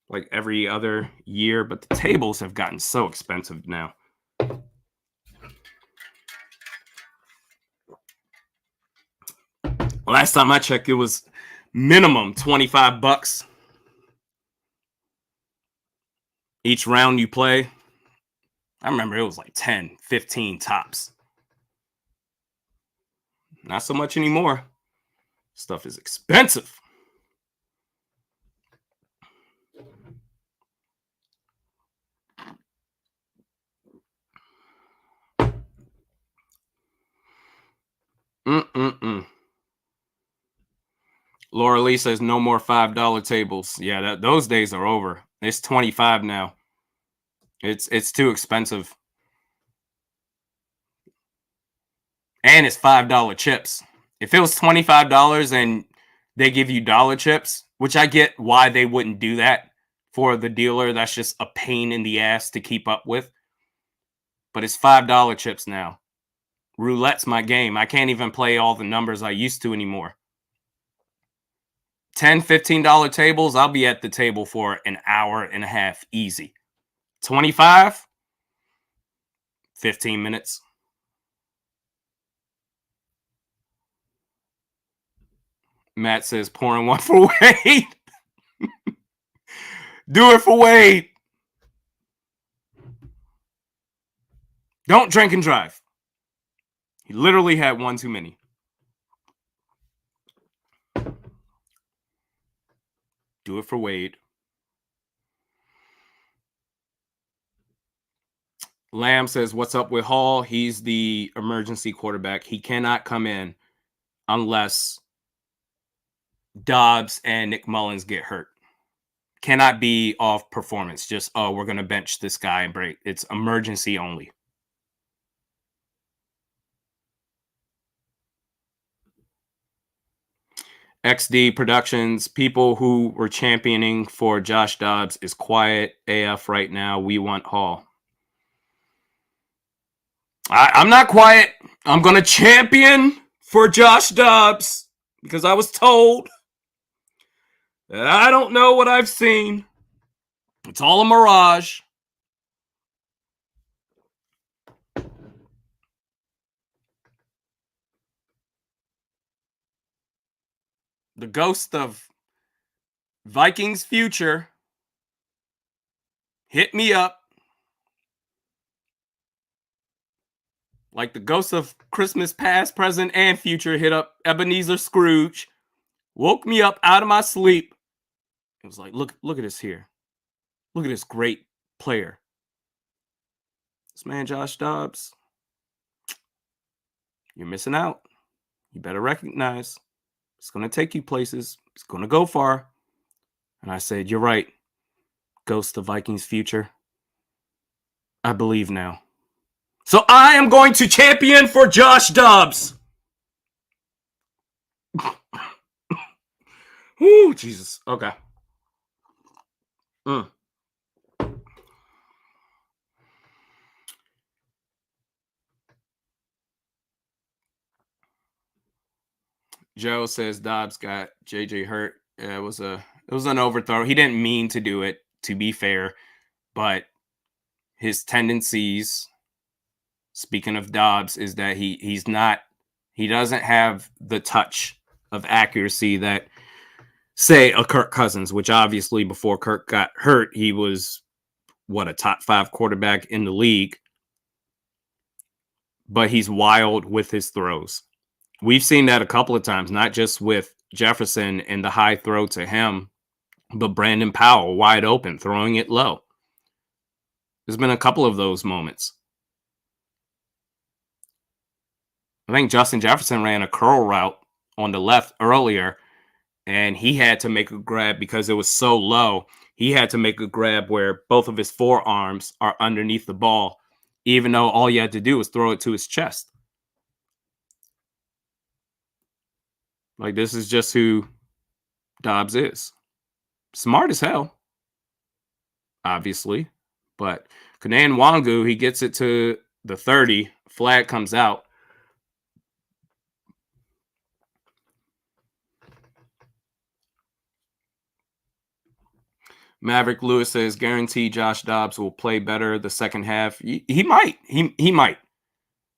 like every other year, but the tables have gotten so expensive now. Last time I checked, it was minimum $25 each round you play. I remember it was like 10, 15 tops. Not so much anymore. Stuff is expensive. Laura Lee says no more $5 tables. Yeah, those days are over. It's $25 now. It's too expensive. And it's $5 chips. If it was $25 and they give you dollar chips, which I get why they wouldn't do that for the dealer, that's just a pain in the ass to keep up with. But it's $5 chips now. Roulette's my game. I can't even play all the numbers I used to anymore. $10, $15 tables, I'll be at the table for an hour and a half easy. 25, 15 minutes. Matt says pouring one for Wade. Do it for Wade. Don't drink and drive. He literally had one too many. Do it for Wade. Lamb says, what's up with Hall? He's the emergency quarterback. He cannot come in unless Dobbs and Nick Mullins get hurt. Cannot be off performance. Just, oh, we're going to bench this guy and break. It's emergency only. XD Productions, people who were championing for Josh Dobbs is quiet AF right now. We want Hall. I'm not quiet. I'm going to champion for Josh Dobbs because I was told that I don't know what I've seen. It's all a mirage. The ghost of Vikings future hit me up. Like the ghost of Christmas past, present, and future hit up Ebenezer Scrooge. Woke me up out of my sleep. It was like, look at this here. Look at this great player. This man, Josh Dobbs. You're missing out. You better recognize it's going to take you places. It's going to go far. And I said, you're right. Ghost of Vikings future. I believe now. So I am going to champion for Josh Dobbs. Ooh, Jesus. Okay. Joe says Dobbs got JJ hurt. It was an overthrow. He didn't mean to do it, to be fair, but his tendencies, speaking of Dobbs, is that he doesn't have the touch of accuracy that, say, a Kirk Cousins, which obviously before Kirk got hurt, he was a top 5 quarterback in the league. But he's wild with his throws. We've seen that a couple of times, not just with Jefferson and the high throw to him, but Brandon Powell wide open, throwing it low. There's been a couple of those moments. I think Justin Jefferson ran a curl route on the left earlier, and he had to make a grab because it was so low. He had to make a grab where both of his forearms are underneath the ball, even though all you had to do was throw it to his chest. Like, this is just who Dobbs is. Smart as hell, obviously. But Kanan Wangu, he gets it to the 30. Flag comes out. Maverick Lewis says, guarantee Josh Dobbs will play better the second half. He might. He might.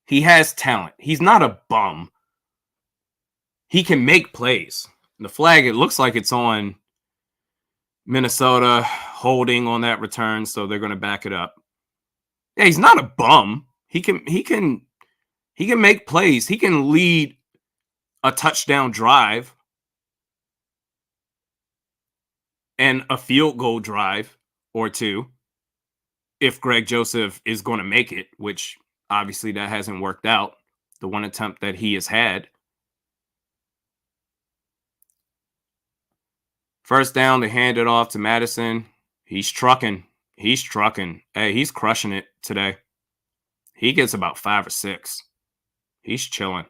He has talent. He's not a bum. He can make plays. The flag, it looks like it's on Minnesota, holding on that return, so they're going to back it up. Yeah, he's not a bum. He can make plays. He can lead a touchdown drive and a field goal drive or two if Greg Joseph is going to make it, which obviously that hasn't worked out, the one attempt that he has had. First down, they hand it off to Madison. He's trucking. Hey, he's crushing it today. He gets about 5 or 6. He's chilling.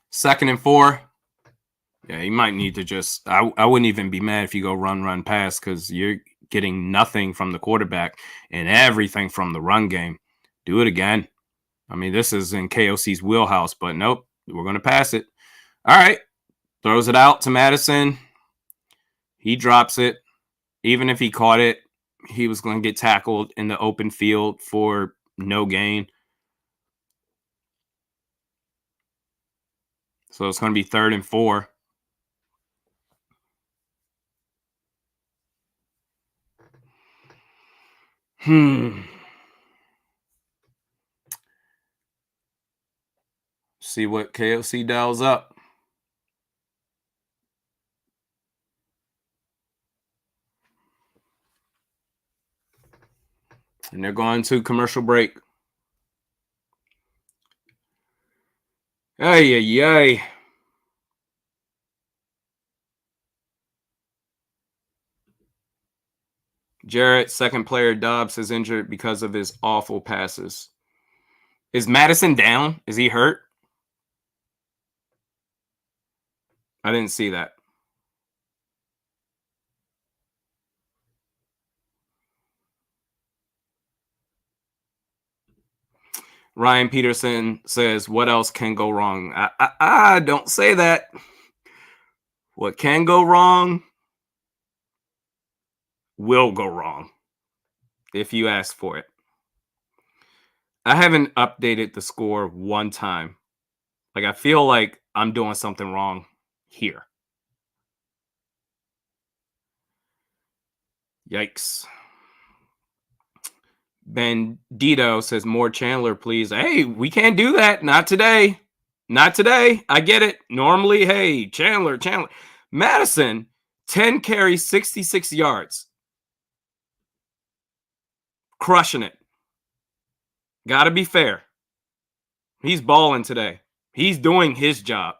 Second and 4. Yeah, you might need to just, I wouldn't even be mad if you go run, pass, because you're getting nothing from the quarterback and everything from the run game. Do it again. I mean, this is in KOC's wheelhouse, but nope, we're going to pass it. All right. Throws it out to Madison. He drops it. Even if he caught it, he was going to get tackled in the open field for no gain. So it's going to be 3rd and 4. See what KOC dials up. And they're going to commercial break. Ay. Jarrett, second player Dobbs, is injured because of his awful passes. Is Madison down? Is he hurt? I didn't see that. Ryan Peterson says, what else can go wrong? I don't say that. What can go wrong will go wrong if you ask for it. I haven't updated the score one time. Like, I feel like I'm doing something wrong here. Yikes. Bandito says, more Chandler, please. Hey, we can't do that. Not today. Not today. I get it. Normally, hey, Chandler. Madison, 10 carries, 66 yards. Crushing it. Got to be fair. He's balling today. He's doing his job.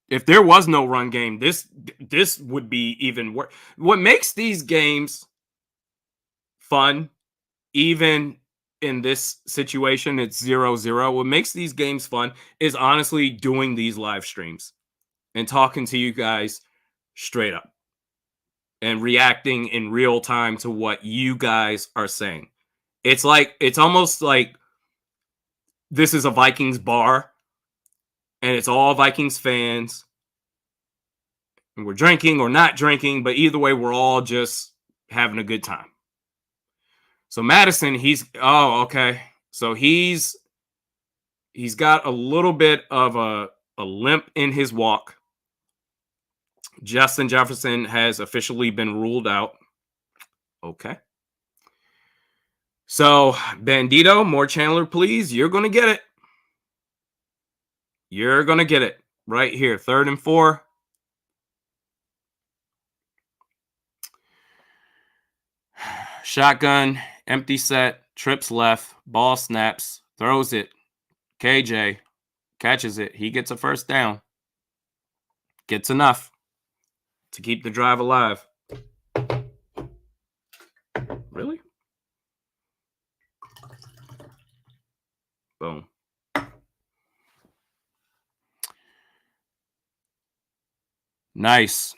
If there was no run game, this would be even worse. What makes these games fun, even in this situation, it's 0-0. What makes these games fun is honestly doing these live streams and talking to you guys straight up and reacting in real time to what you guys are saying. It's almost like this is a Vikings bar and it's all Vikings fans. And we're drinking or not drinking, but either way, we're all just having a good time. So Madison, okay. So he's got a little bit of a limp in his walk. Justin Jefferson has officially been ruled out. Okay. So Bandito, more Chandler, please. You're going to get it. You're going to get it right here. 3rd and 4. Shotgun, empty set, trips left, ball snaps, throws it. KJ catches it. He gets a first down. Gets enough to keep the drive alive. Really? Boom. Nice.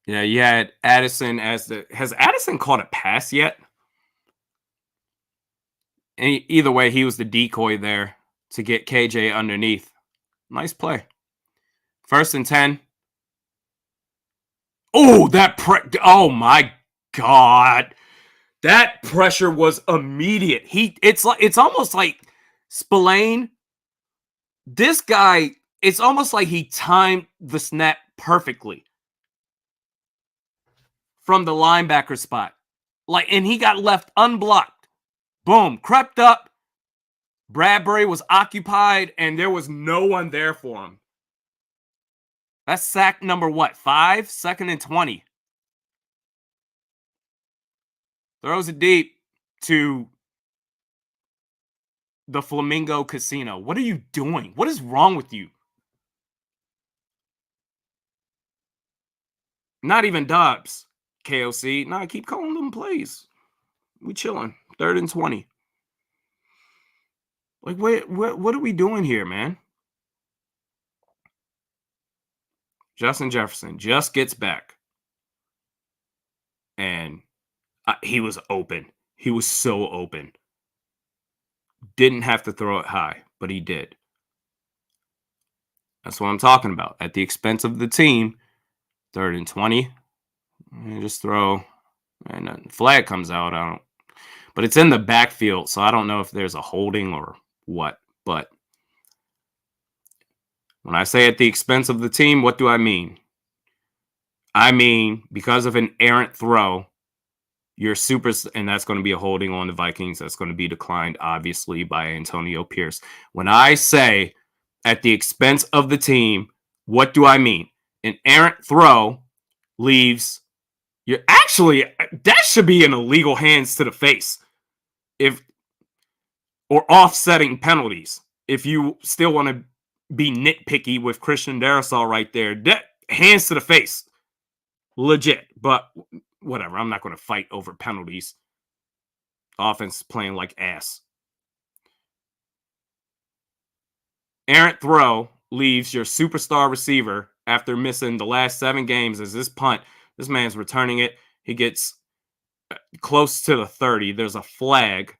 Yeah, you had Addison has Addison caught a pass yet? Either way, he was the decoy there to get KJ underneath. Nice play. 1st and 10. Oh, oh my God. That pressure was immediate. It's almost like Spillane. This guy, it's almost like he timed the snap perfectly from the linebacker spot. And he got left unblocked. Boom, crept up. Bradbury was occupied, and there was no one there for him. That's sack number what? 5? 2nd and 20. Throws it deep to the Flamingo Casino. What are you doing? What is wrong with you? Not even Dobbs, KOC. Nah, keep calling them plays. We chilling. 3rd and 20. Like, what are we doing here, man? Justin Jefferson just gets back. And he was open. He was so open. Didn't have to throw it high, but he did. That's what I'm talking about. At the expense of the team, 3rd and 20. You just throw, and a flag comes out. But it's in the backfield, so I don't know if there's a holding or what. But when I say at the expense of the team, what do I mean? I mean, because of an errant throw, you're and that's going to be a holding on the Vikings. That's going to be declined, obviously, by Antonio Pierce. When I say at the expense of the team, what do I mean? An errant throw leaves that should be in illegal hands to the face. Or offsetting penalties. If you still want to be nitpicky with Christian Darrisaw right there, that hands to the face. Legit. But whatever. I'm not going to fight over penalties. Offense playing like ass. Errant throw leaves your superstar receiver after missing the last 7 games as this punt. This man's returning it. He gets close to the 30. There's a flag.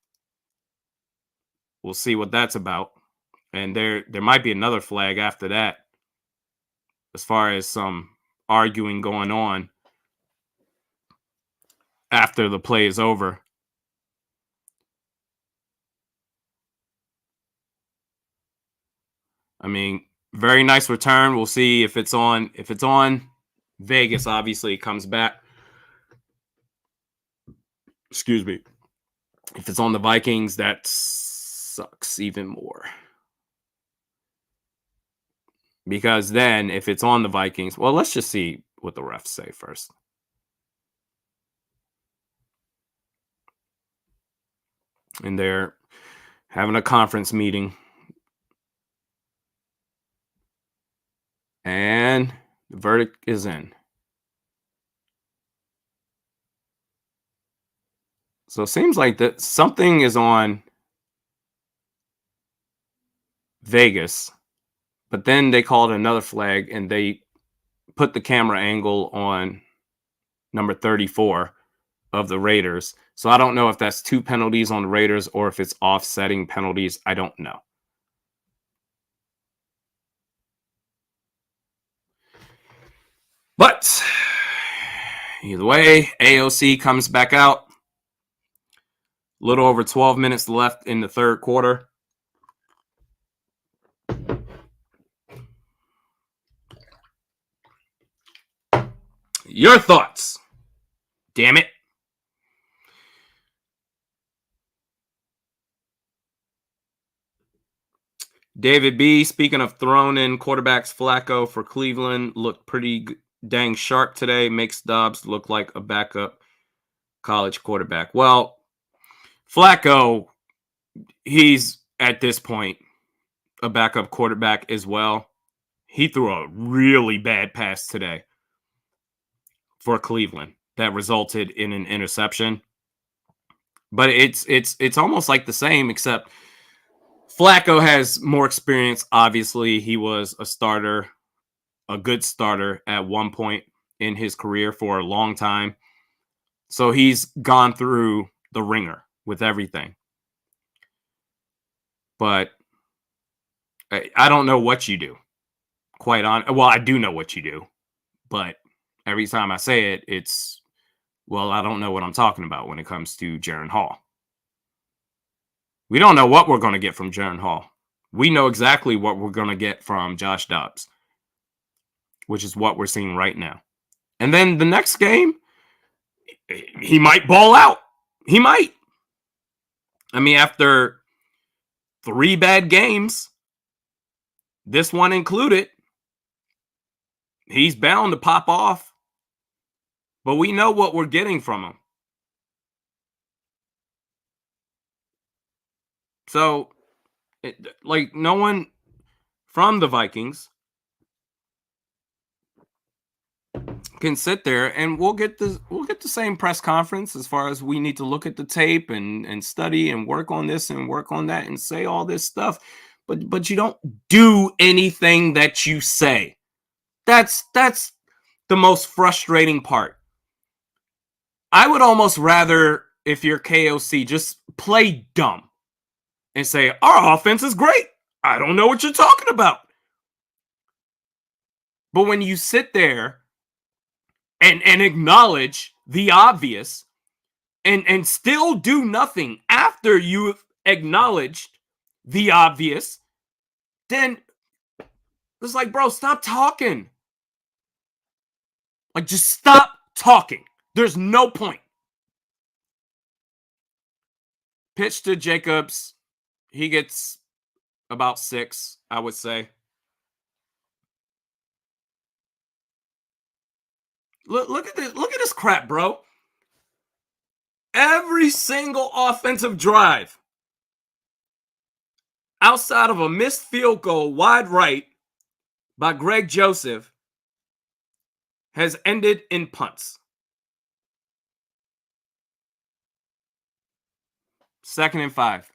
we'll see what that's about. And there might be another flag after that, as far as some arguing going on after the play is over. I mean, very nice return. We'll see if it's on. If it's on Vegas, obviously it comes back. Excuse me. If it's on the Vikings, that sucks even more. Because then if it's on the Vikings, well, let's just see what the refs say first. And they're having a conference meeting. And the verdict is in. So it seems like that something is on Vegas, but then they called another flag and they put the camera angle on number 34 of the Raiders. So I don't know if that's 2 penalties on the Raiders or if it's offsetting penalties. I don't know. But either way, AOC comes back out. A little over 12 minutes left in the third quarter. Your thoughts? Damn it. David B, speaking of thrown in quarterbacks, Flacco for Cleveland looked pretty dang sharp today. Makes Dobbs look like a backup college quarterback. Well, Flacco, he's at this point a backup quarterback as well. He threw a really bad pass today for Cleveland that resulted in an interception. But it's almost like the same, except Flacco has more experience. Obviously, he was a starter, a good starter at one point in his career for a long time. So he's gone through the ringer with everything. But I don't know what you do. Quite on. Well, I do know what you do. But every time I say it, it's, well, I don't know what I'm talking about when it comes to Jaren Hall. We don't know what we're going to get from Jaren Hall. We know exactly what we're going to get from Josh Dobbs, which is what we're seeing right now. And then the next game, he might ball out. He might. I mean, after 3 bad games, this one included, he's bound to pop off. But we know what we're getting from him. So, like, no one from the Vikings can sit there and we'll get the same press conference as far as we need to look at the tape and study and work on this and work on that and say all this stuff. But you don't do anything that you say. That's the most frustrating part. I would almost rather, if you're KOC, just play dumb and say, our offense is great. I don't know what you're talking about. But when you sit there and acknowledge the obvious and still do nothing after you've acknowledged the obvious, then it's like, bro, stop talking. Like, just stop talking. There's no point. Pitch to Jacobs. He gets about 6, I would say. Look at this. Look at this crap, bro. Every single offensive drive, outside of a missed field goal wide right by Greg Joseph, has ended in punts. 2nd and 5.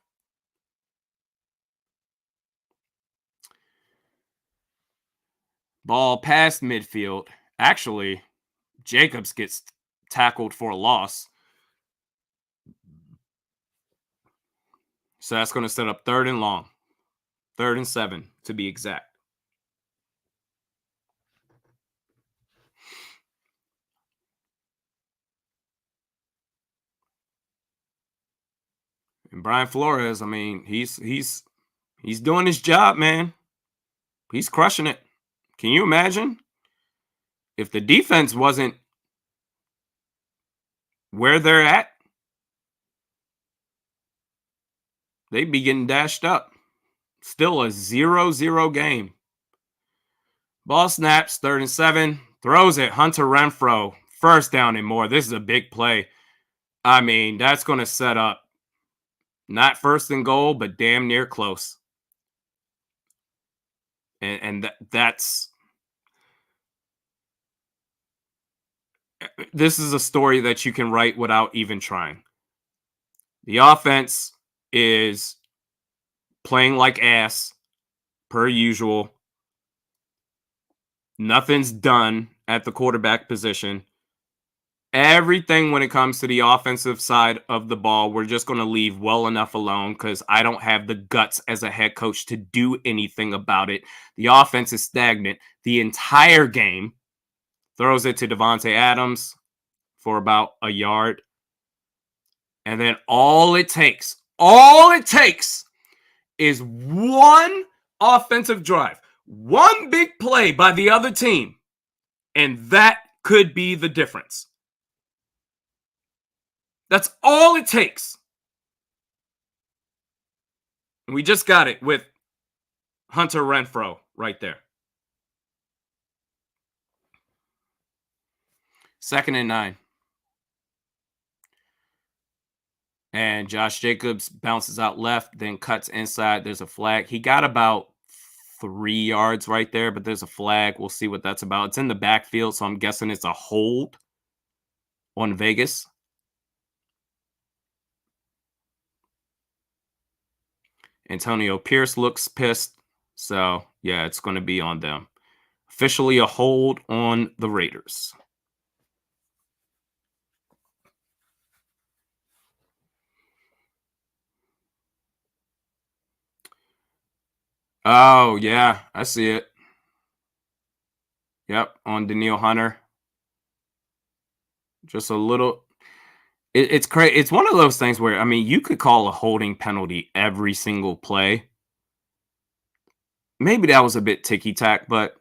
Ball past midfield. Actually, Jacobs gets tackled for a loss. So that's going to set up 3rd and long. 3rd and 7 to be exact. And Brian Flores, I mean, he's doing his job, man. He's crushing it. Can you imagine if the defense wasn't where they're at? They'd be getting dashed up. Still a 0-0 game. Ball snaps, 3rd and 7. Throws it. Hunter Renfrow. 1st down and more. This is a big play. I mean, that's going to set up not 1st and goal, but damn near close. And that's this is a story that you can write without even trying. The offense is playing like ass per usual. Nothing's done at the quarterback position. Everything when it comes to the offensive side of the ball, we're just going to leave well enough alone because I don't have the guts as a head coach to do anything about it. The offense is stagnant the entire game. Throws it to Davante Adams for about a yard. And then all it takes is one offensive drive, one big play by the other team, and that could be the difference. That's all it takes. And we just got it with Hunter Renfrow right there. 2nd and 9. And Josh Jacobs bounces out left, then cuts inside. There's a flag. He got about 3 yards right there, but there's a flag. We'll see what that's about. It's in the backfield, so I'm guessing it's a hold on Vegas. Antonio Pierce looks pissed. So, yeah, it's going to be on them. Officially a hold on the Raiders. Oh, yeah, I see it. Yep, on Danielle Hunter. Just a little. It's crazy. It's one of those things where, I mean, you could call a holding penalty every single play. Maybe that was a bit ticky-tack, but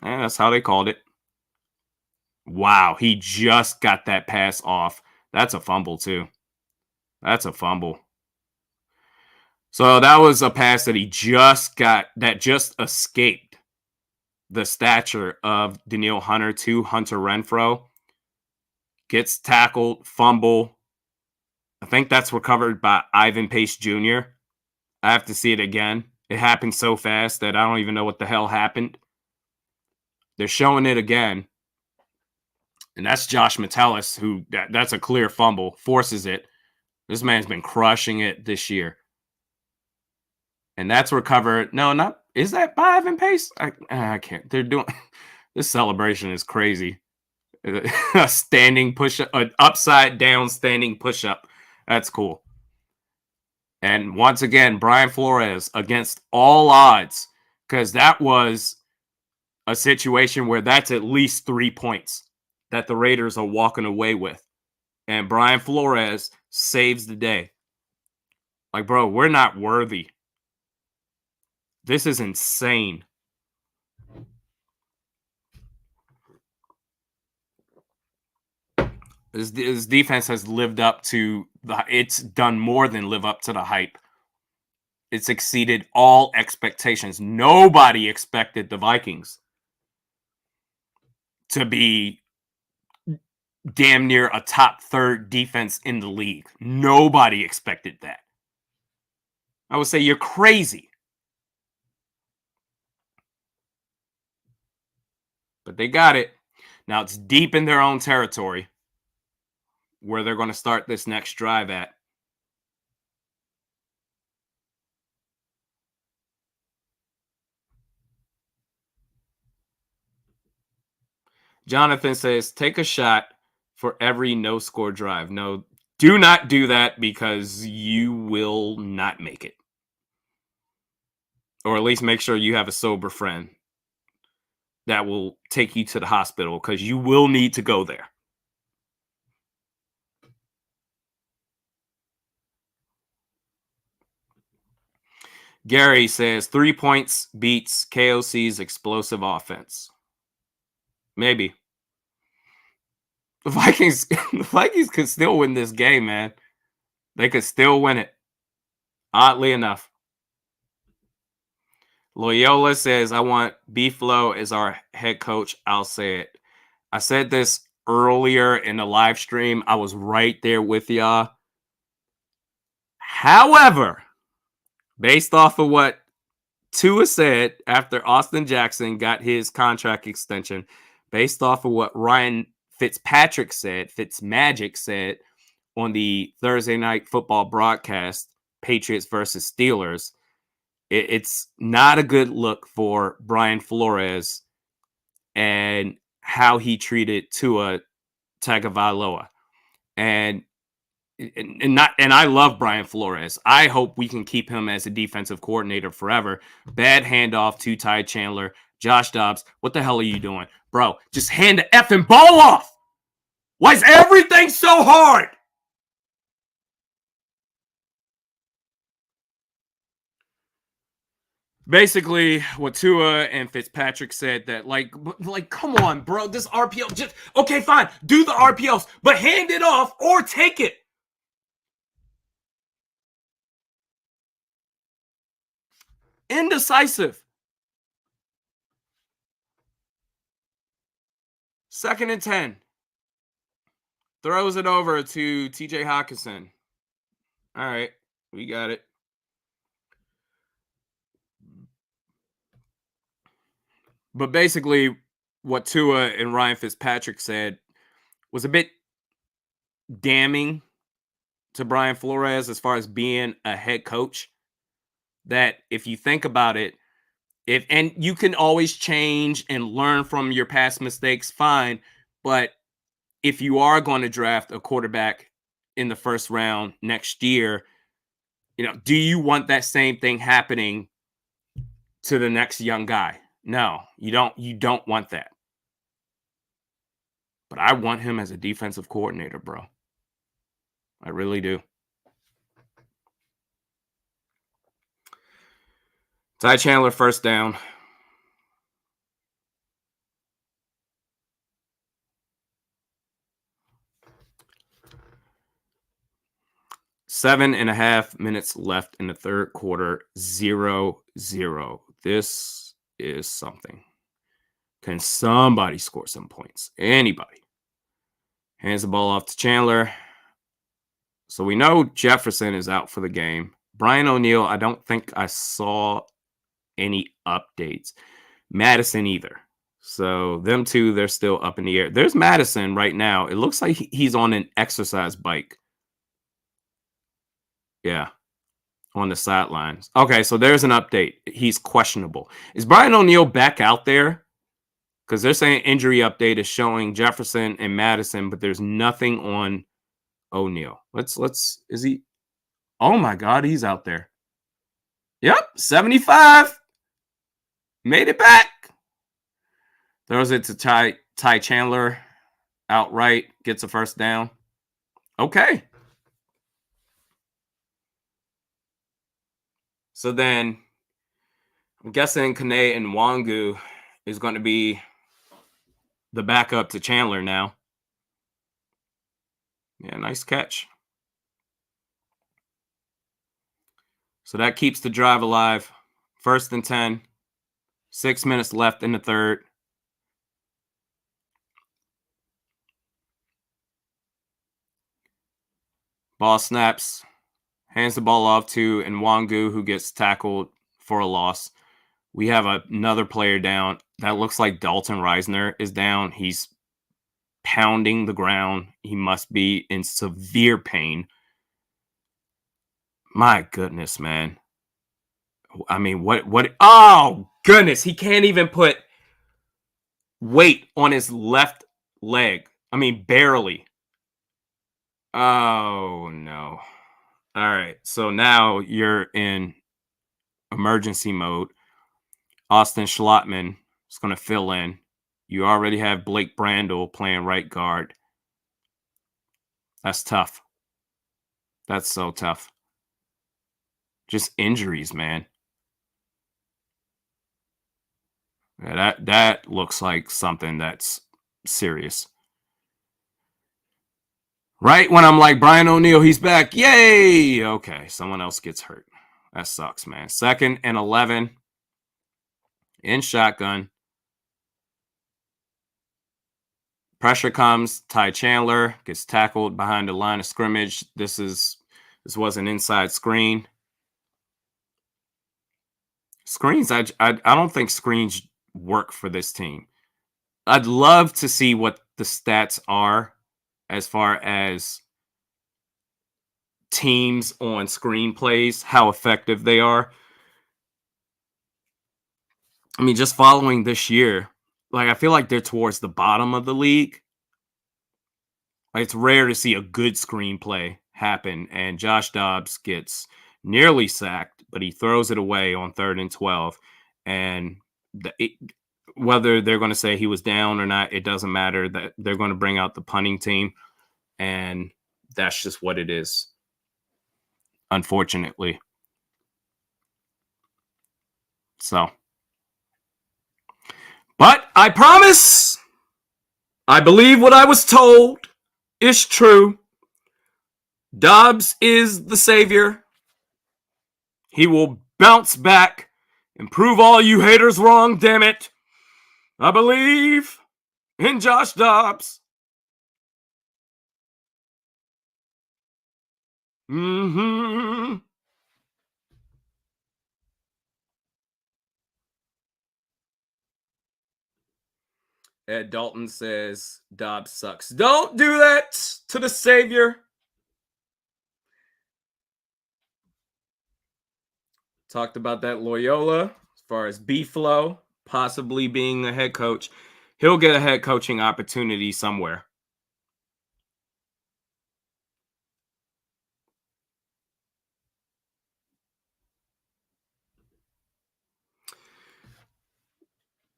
that's how they called it. Wow, he just got that pass off. That's a fumble, too. That's a fumble. So that was a pass that he just got, that just escaped the stature of Danielle Hunter to Hunter Renfrow. Gets tackled, fumble. I think that's recovered by Ivan Pace Jr. I have to see it again. It happened so fast that I don't even know what the hell happened. They're showing it again. And that's Josh Metellus, who that's a clear fumble, forces it. This man's been crushing it this year. And that's recovered. No, not is that by Ivan Pace? I can't. They're doing this celebration is crazy. A standing push-up, an upside down standing push-up. That's cool. And once again, Brian Flores against all odds, because that was a situation where that's at least 3 points that the Raiders are walking away with. And Brian Flores saves the day. Like, bro, we're not worthy. This is insane. This defense has lived up to it's done more than live up to the hype. It's exceeded all expectations. Nobody expected the Vikings to be damn near a top 3rd defense in the league. Nobody expected that. I would say you're crazy. But they got it. Now it's deep in their own territory where they're going to start this next drive at. Jonathan says, take a shot for every no-score drive. No, Do not do that because you will not make it. Or at least make sure you have a sober friend that will take you to the hospital because you will need to go there. Gary says 3 points beats KOC's explosive offense. Maybe. The Vikings could still win this game, man. They could still win it. Oddly enough. Loyola says, I want B-Flow as our head coach. I'll say it. I said this earlier in the live stream. I was right there with y'all. However, based off of what Tua said after Austin Jackson got his contract extension, based off of what Ryan Fitzmagic said on the Thursday Night Football broadcast, Patriots versus Steelers, it's not a good look for Brian Flores and how he treated Tua Tagovailoa. And I love Brian Flores. I hope we can keep him as a defensive coordinator forever. Bad handoff to Ty Chandler. Josh Dobbs, what the hell are you doing? Bro, just hand the effing ball off. Why is everything so hard? Basically, what Tua and Fitzpatrick said that, like, come on, bro. This RPO, just, okay, fine. Do the RPOs, but hand it off or take it. Indecisive. 2nd and 10. Throws it over to TJ Hawkinson. All right, we got it. But basically, what Tua and Ryan Fitzpatrick said was a bit damning to Brian Flores as far as being a head coach. That if you think about it, and you can always change and learn from your past mistakes, fine. But if you are going to draft a quarterback in the first round next year, do you want that same thing happening to the next young guy? No, you don't. You don't want that. But I want him as a defensive coordinator, bro. I really do. Ty Chandler, first down. Seven and a half minutes left in the third quarter. 0-0. This is something. Can somebody score some points? Anybody? Hands the ball off to Chandler. So we know Jefferson is out for the game. Brian O'Neill, I don't think I saw any updates. Madison either. So them two, they're still up in the air. There's Madison right now. It looks like he's on an exercise bike. Yeah, on the sidelines. Okay, so there's an update. He's questionable. Is Brian O'Neill back out there? Because they're saying injury update is showing Jefferson and Madison, but there's nothing on O'Neill. Is he? Oh my God, he's out there. Yep, 75. Made it back. Throws it to Ty Chandler outright. Gets a first down. Okay. So then I'm guessing Kane and Nwangu is going to be the backup to Chandler now. Yeah, nice catch. So that keeps the drive alive. 1st and 10. 6 minutes left in the third. Ball snaps. Hands the ball off to Nwangu, who gets tackled for a loss. We have another player down. That looks like Dalton Reisner is down. He's pounding the ground. He must be in severe pain. My goodness, man. I mean, what? Oh, goodness. He can't even put weight on his left leg. I mean, barely. Oh, no. All right. So now you're in emergency mode. Austin Schlottman is going to fill in. You already have Blake Brandel playing right guard. That's tough. That's so tough. Just injuries, man. Yeah, that looks like something that's serious. Right when I'm like, Brian O'Neill, he's back. Yay! Okay, someone else gets hurt. That sucks, man. 2nd and 11 in shotgun. Pressure comes. Ty Chandler gets tackled behind the line of scrimmage. This was an inside screen. Screens, I don't think screens work for this team. I'd love to see what the stats are as far as teams on screenplays, how effective they are. I mean, just following this year, like I feel like they're towards the bottom of the league. Like, it's rare to see a good screenplay happen, and Josh Dobbs gets nearly sacked, but he throws it away on 3rd and 12. And whether they're going to say he was down or not, it doesn't matter. That they're going to bring out the punting team, and that's just what it is, unfortunately. So, but I promise, I believe what I was told is true. Dobbs is the savior. He will bounce back and prove all you haters wrong, damn it. I believe in Josh Dobbs. Mm-hmm. Ed Dalton says Dobbs sucks. Don't do that to the savior. Talked about that Loyola as far as B-Flow possibly being the head coach. He'll get a head coaching opportunity somewhere.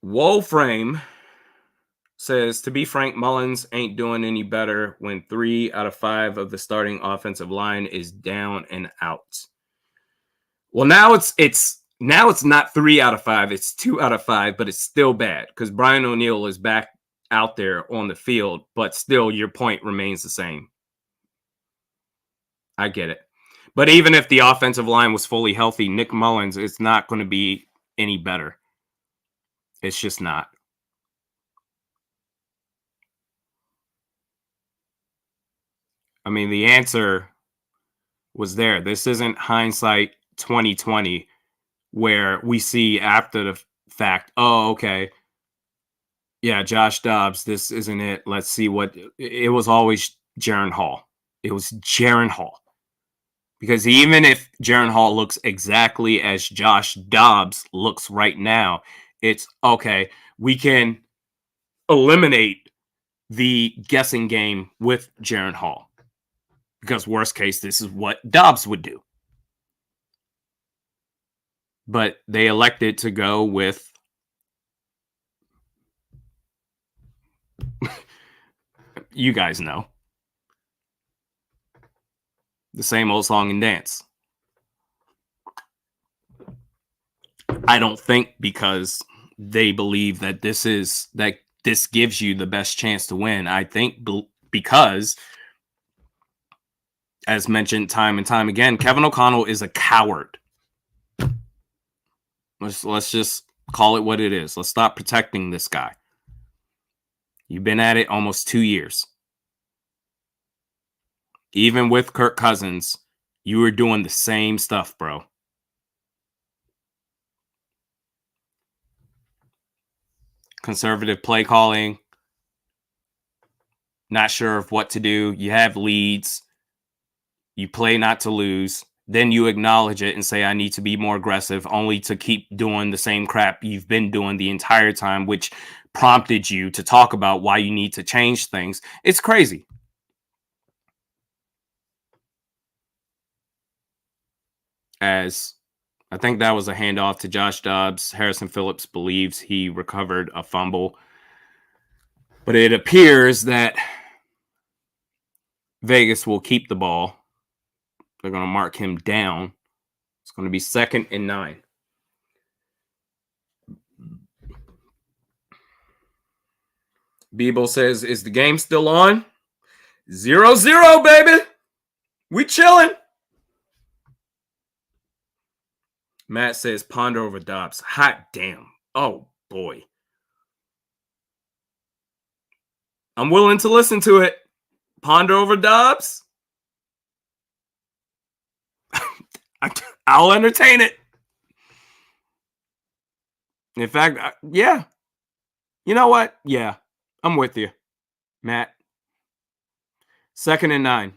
Wolframe says, to be frank, Mullins ain't doing any better when 3 out of 5 of the starting offensive line is down and out. Well, now it's not 3 out of 5, it's 2 out of 5, but it's still bad because Brian O'Neill is back out there on the field, but still your point remains the same. I get it. But even if the offensive line was fully healthy, Nick Mullins is not going to be any better. It's just not. I mean, the answer was there. This isn't hindsight 2020 where we see after the fact, oh, okay, yeah, Josh Dobbs, this isn't it. Let's see what it was. Always Jaron Hall. It was Jaron Hall. Because even if Jaron Hall looks exactly as Josh Dobbs looks right now, it's okay, we can eliminate the guessing game with Jaron Hall. Because worst case, this is what Dobbs would do. But they elected to go with you guys know. The same old song and dance. I don't think because they believe that this gives you the best chance to win. I think because, as mentioned time and time again, Kevin O'Connell is a coward. Let's just call it what it is. Let's stop protecting this guy. You've been at it almost 2 years. Even with Kirk Cousins, you were doing the same stuff, bro. Conservative play calling. Not sure of what to do. You have leads. You play not to lose. Then you acknowledge it and say, I need to be more aggressive, only to keep doing the same crap you've been doing the entire time, which prompted you to talk about why you need to change things. It's crazy. as I think that was a handoff to Josh Dobbs. Harrison Phillips believes he recovered a fumble. But it appears that Vegas will keep the ball. They're going to mark him down. It's going to be 2nd and 9. Beeble says, is the game still on? 0-0, baby. We chilling. Matt says, ponder over Dobbs. Hot damn. Oh, boy. I'm willing to listen to it. Ponder over Dobbs. I'll entertain it. In fact, yeah. You know what? Yeah, I'm with you, Matt. 2nd and 9.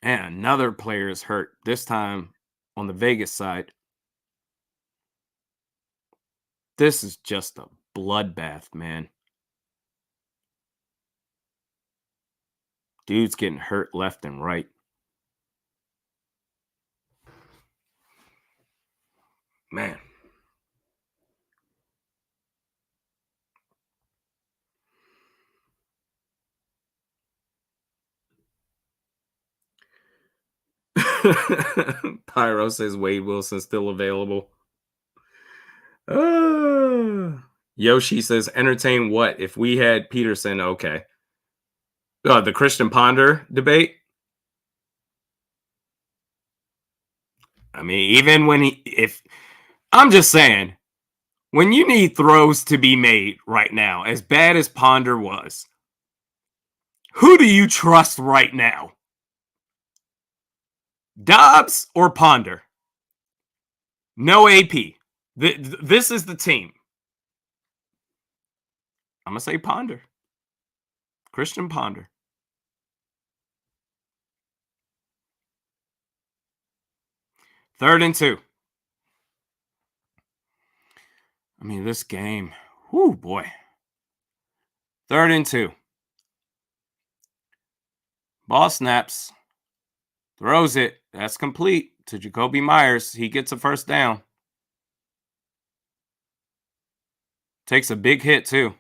And another player is hurt, this time on the Vegas side. This is just a bloodbath, man. Dude's getting hurt left and right. Man. Pyro says Wade Wilson still available. Yoshi says entertain what? If we had Peterson, okay. The Christian Ponder debate. I mean, even when I'm just saying, when you need throws to be made right now, as bad as Ponder was, who do you trust right now? Dobbs or Ponder? No AP. This is the team. I'm going to say Ponder. Christian Ponder. Third and 2. I mean, this game. Whoo, boy. 3rd and 2. Ball snaps. Throws it. That's complete to Jacoby Myers. He gets a first down. Takes a big hit, too.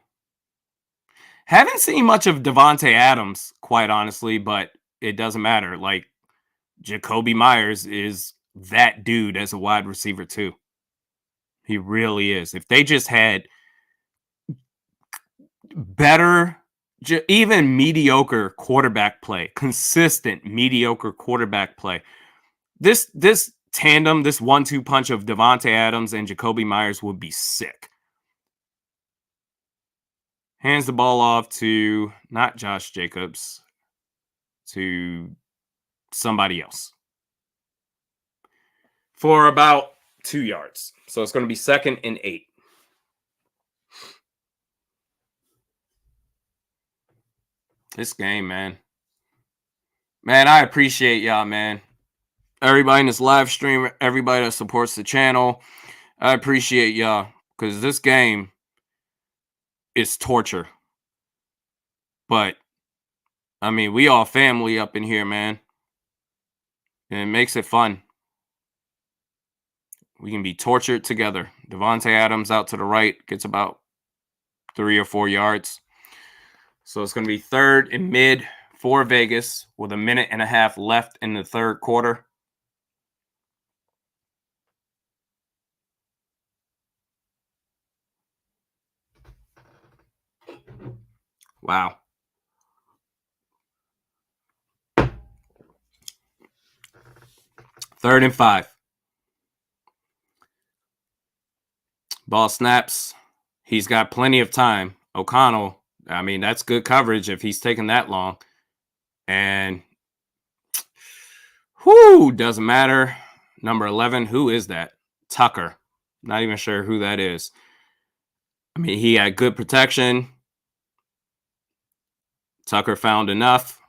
Haven't seen much of Davante Adams, quite honestly, but it doesn't matter. Like, Jacoby Myers is that dude as a wide receiver, too. He really is. If they just had better, even mediocre quarterback play, consistent mediocre quarterback play, this tandem, this 1-2 punch of Davante Adams and Jacoby Myers would be sick. Hands the ball off to not Josh Jacobs, to somebody else for about 2 yards. So it's going to be 2nd and 8. This game, man. Man, I appreciate y'all, man. Everybody in this live stream, everybody that supports the channel. I appreciate y'all because this game is torture. But, I mean, we all family up in here, man. And it makes it fun. We can be tortured together. Davante Adams out to the right gets about 3 or 4 yards. So it's going to be 3rd and mid for Vegas with 1.5 minutes left in the 3rd quarter. Wow. Third and 5. Ball snaps. He's got plenty of time. O'Connell, I mean, that's good coverage if he's taking that long. And, doesn't matter. Number 11, who is that? Tucker. Not even sure who that is. I mean, he had good protection. Tucker found enough.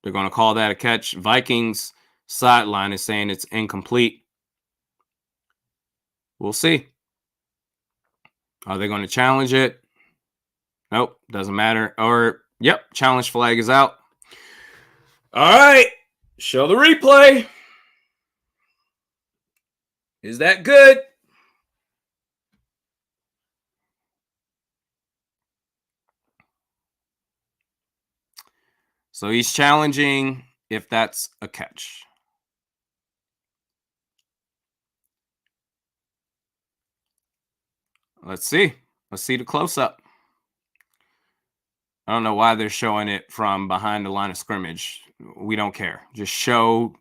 They're going to call that a catch. Vikings sideline is saying it's incomplete. We'll see. Are they going to challenge it? Nope, doesn't matter. Or, yep, challenge flag is out. All right, show the replay. Is that good? So he's challenging if that's a catch. Let's see. Let's see the close up. I don't know why they're showing it from behind the line of scrimmage. We don't care. Just show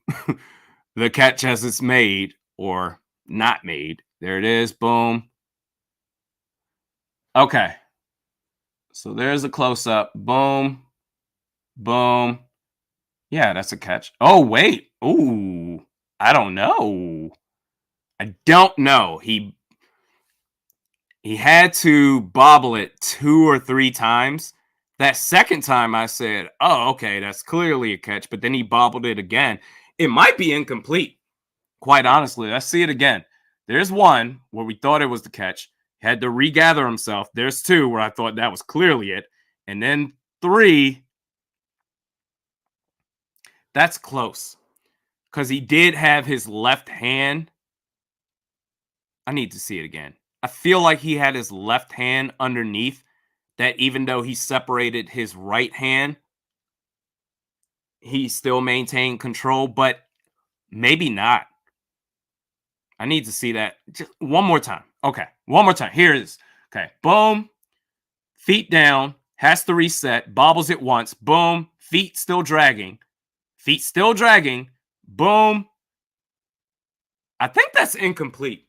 the catch as it's made or not made. There it is. Boom. Okay. So there's a close up. Boom. Boom. Yeah, that's a catch. Oh, wait. Ooh. I don't know. I don't know. He had to bobble it 2 or 3 times. That second time I said, "Oh, okay, that's clearly a catch," but then he bobbled it again. It might be incomplete, quite honestly. Let's see it again. There's one where we thought it was the catch. Had to regather himself. There's 2 where I thought that was clearly it. And then 3, that's close. Because he did have his left hand. I need to see it again. I feel like he had his left hand underneath that even though he separated his right hand, he still maintained control, but maybe not. I need to see that just one more time. Okay, one more time. Here it is. Okay, boom, feet down, has to reset, bobbles it once, boom, feet still dragging, boom. I think that's incomplete.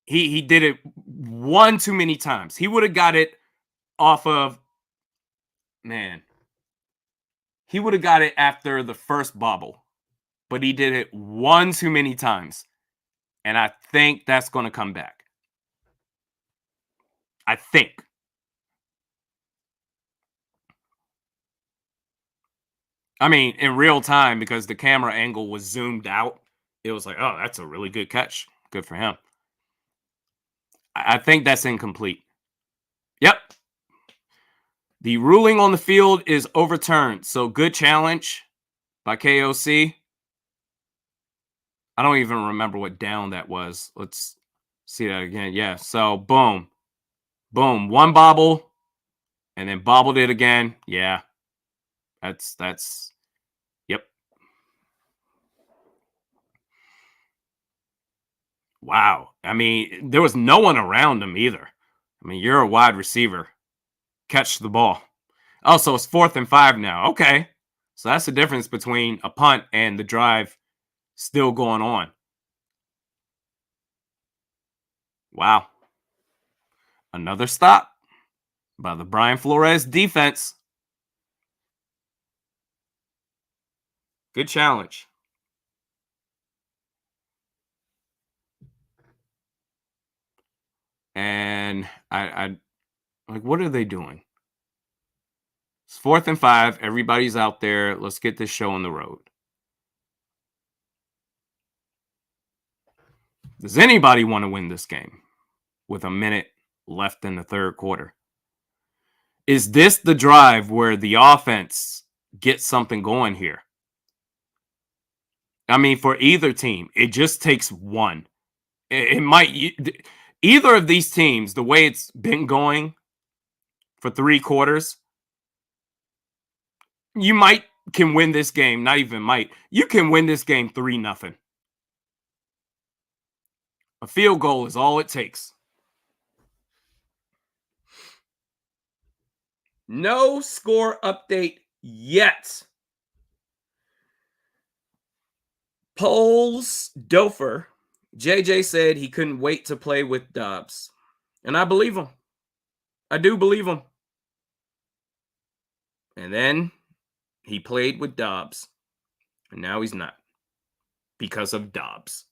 He did it one too many times. He would have got it off of, man. He would have got it after the first bobble, but he did it one too many times. And I think that's going to come back. I think. I mean, in real time, because the camera angle was zoomed out, it was like, oh, that's a really good catch. Good for him. I think that's incomplete. Yep. The ruling on the field is overturned. So good challenge by KOC. I don't even remember what down that was. Let's see that again. Yeah. So boom. Boom. One bobble and then bobbled it again. Yeah. That's yep. Wow. I mean, there was no one around him either. I mean, you're a wide receiver. Catch the ball. Oh, so it's 4th and 5 now. Okay. So that's the difference between a punt and the drive still going on. Wow. Another stop by the Brian Flores defense. Good challenge. And I like, what are they doing? It's 4th and 5. Everybody's out there. Let's get this show on the road. Does anybody want to win this game with a minute left in the third quarter? Is this the drive where the offense gets something going here? I mean, for either team, it just takes one. It might, either of these teams, the way it's been going for 3 quarters, you might can win this game. Not even might. You can win this game 3-0. A field goal is all it takes. No score update yet. Poles Dofer, JJ said he couldn't wait to play with Dobbs. And I believe him. I do believe him. And then he played with Dobbs. And now he's not. Because of Dobbs.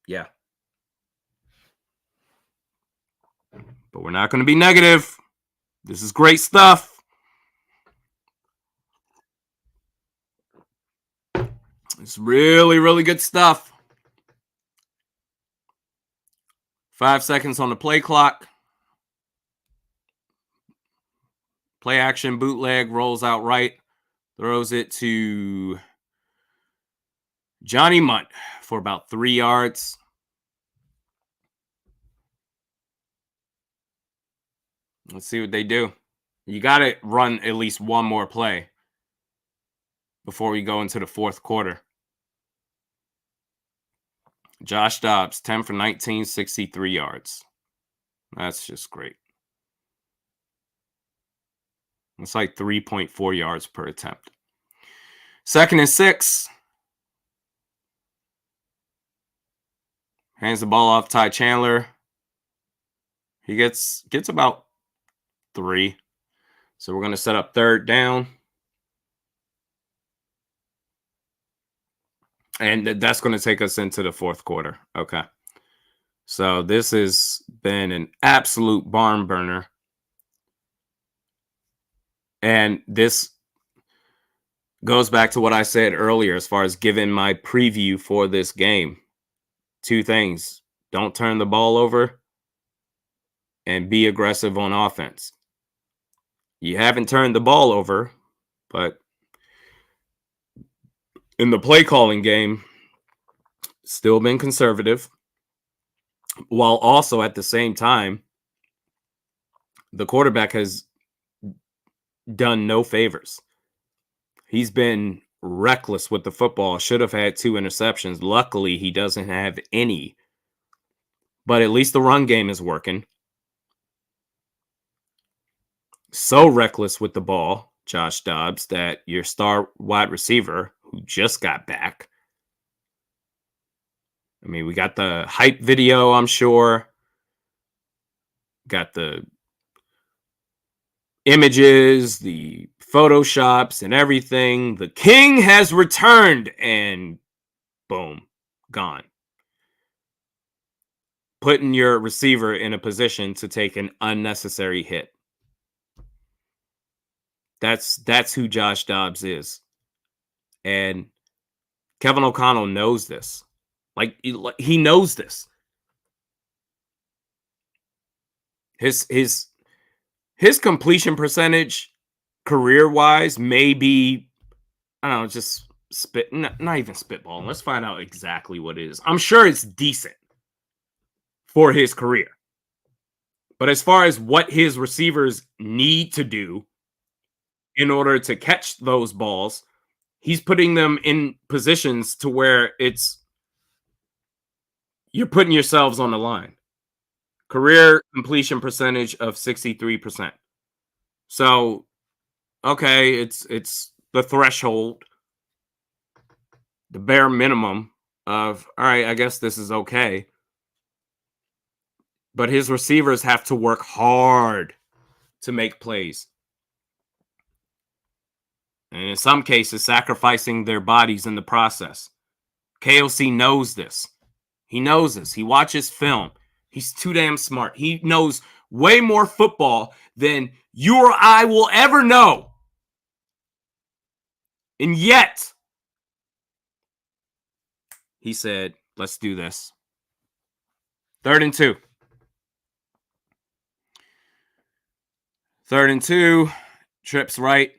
Yeah. But we're not going to be negative. This is great stuff. It's really, really good stuff. 5 seconds on the play clock. Play action, bootleg, rolls out right. Throws it to Johnny Munt for about 3 yards. Let's see what they do. You got to run at least one more play before we go into the fourth quarter. Josh Dobbs, 10 for 19, 63 yards. That's just great. It's like 3.4 yards per attempt. 2nd and 6. Hands the ball off Ty Chandler. He gets about 3. So we're going to set up 3rd down. And that's going to take us into the fourth quarter. Okay. So this has been an absolute barn burner. And this goes back to what I said earlier as far as giving my preview for this game. 2 things. Don't turn the ball over and be aggressive on offense. You haven't turned the ball over, but in the play calling game, still been conservative, while also at the same time, the quarterback has done no favors. He's been reckless with the football. Should have had 2 interceptions. Luckily, he doesn't have any. But at least the run game is working. So reckless with the ball, Josh Dobbs, that your star wide receiver, who just got back. I mean, we got the hype video, I'm sure. Got the images, the photoshops, and everything. The king has returned, and boom, gone. Putting your receiver in a position to take an unnecessary hit. That's who Josh Dobbs is. And Kevin O'Connell knows this. Like, he knows this. His completion percentage career-wise may be, I don't know, just not even spitballing. Let's find out exactly what it is. I'm sure it's decent for his career. But as far as what his receivers need to do in order to catch those balls, he's putting them in positions to where you're putting yourselves on the line. Career completion percentage of 63%. So, okay, it's the threshold, the bare minimum of, all right, I guess this is okay. But his receivers have to work hard to make plays. And in some cases, sacrificing their bodies in the process. KOC knows this. He knows this. He watches film. He's too damn smart. He knows way more football than you or I will ever know. And yet, he said, let's do this. 3rd and 2. 3rd and 2. Trips right.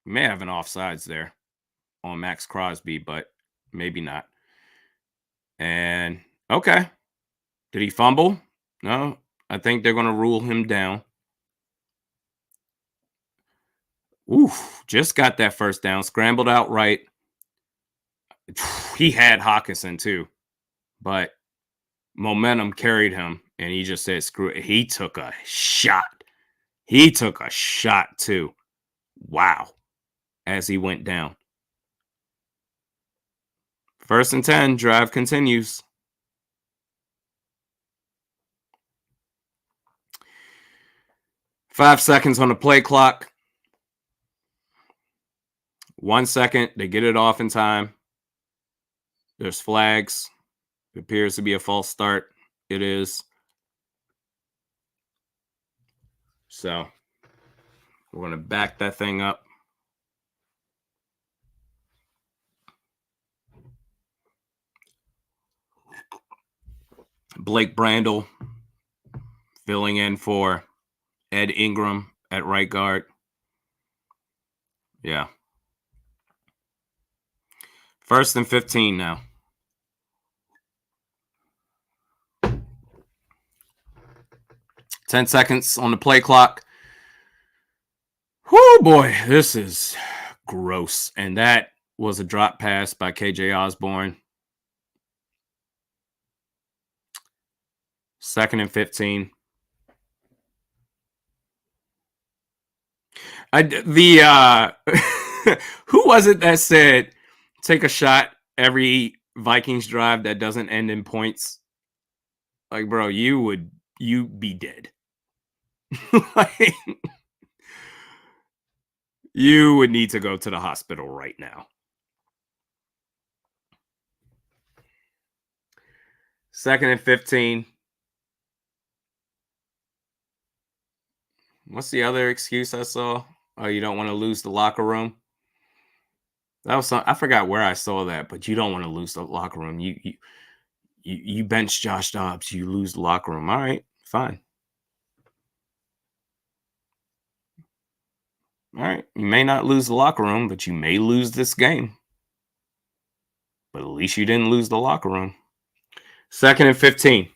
We may have an offsides there on Max Crosby, but maybe not. And, okay. Did he fumble? No. I think they're going to rule him down. Oof. Just got that first down. Scrambled out right. He had Hawkinson too, but momentum carried him, and he just said, screw it. He took a shot. He took a shot too. Wow. As he went down. 1st and 10, drive continues. Five seconds on the play clock. 1 second, they get it off in time. There's flags. It appears to be a false start. It is. So we're going to back that thing up. Blake Brandel filling in for Ed Ingram at right guard. Yeah. First and 15 now. Ten seconds on the play clock. Whoo, boy, this is gross. And that was a drop pass by KJ Osborne. Second and 15. Who was it that said take a shot every Vikings drive that doesn't end in points? Like, bro, you'd be dead. Like, you would need to go to the hospital right now. Second and 15. What's the other excuse I saw? Oh, you don't want to lose the locker room. That was I forgot where I saw that, but you don't want to lose the locker room. You bench Josh Dobbs, you lose the locker room. All right, fine. All right, you may not lose the locker room, but you may lose this game. But at least you didn't lose the locker room. Second and 15.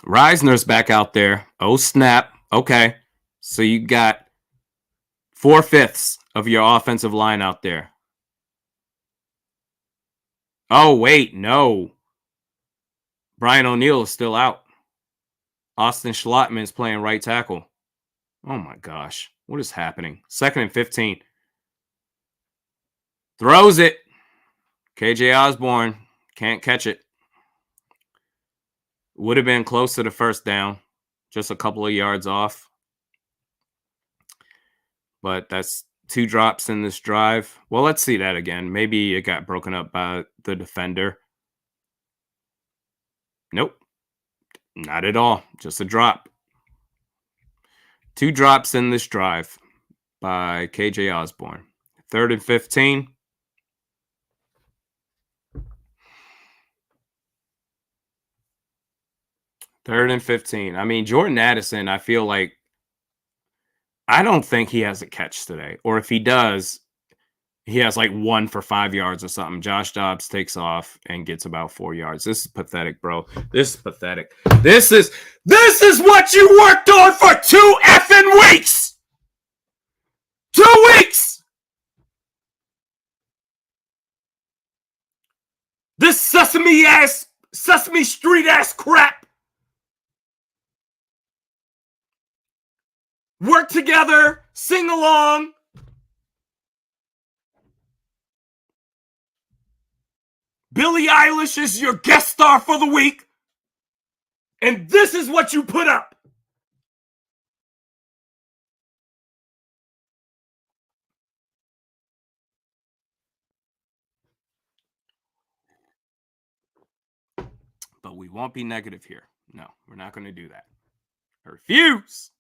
Reisner's back out there. Oh, snap. Okay. So you got 4/5 of your offensive line out there. Oh, wait. No. Brian O'Neill is still out. Austin Schlottman is playing right tackle. Oh, my gosh. What is happening? Second and 15. Throws it. KJ Osborne can't catch it. Would have been close to the first down. Just a couple of yards off. But that's 2 drops in this drive. Well, let's see that again. Maybe it got broken up by the defender. Nope. Not at all. Just a drop. 2 drops in this drive by KJ Osborne. Third and 15. Third and 15. I mean, Jordan Addison, I feel like I don't think he has a catch today. Or if he does, he has like 1 for 5 yards or something. Josh Dobbs takes off and gets about 4 yards. This is pathetic, bro. This is pathetic. This is what you worked on for 2 effing weeks. 2 weeks. This Sesame Street ass crap. Work together, sing along. Billie Eilish is your guest star for the week. And this is what you put up. But we won't be negative here. No, we're not going to do that. I refuse.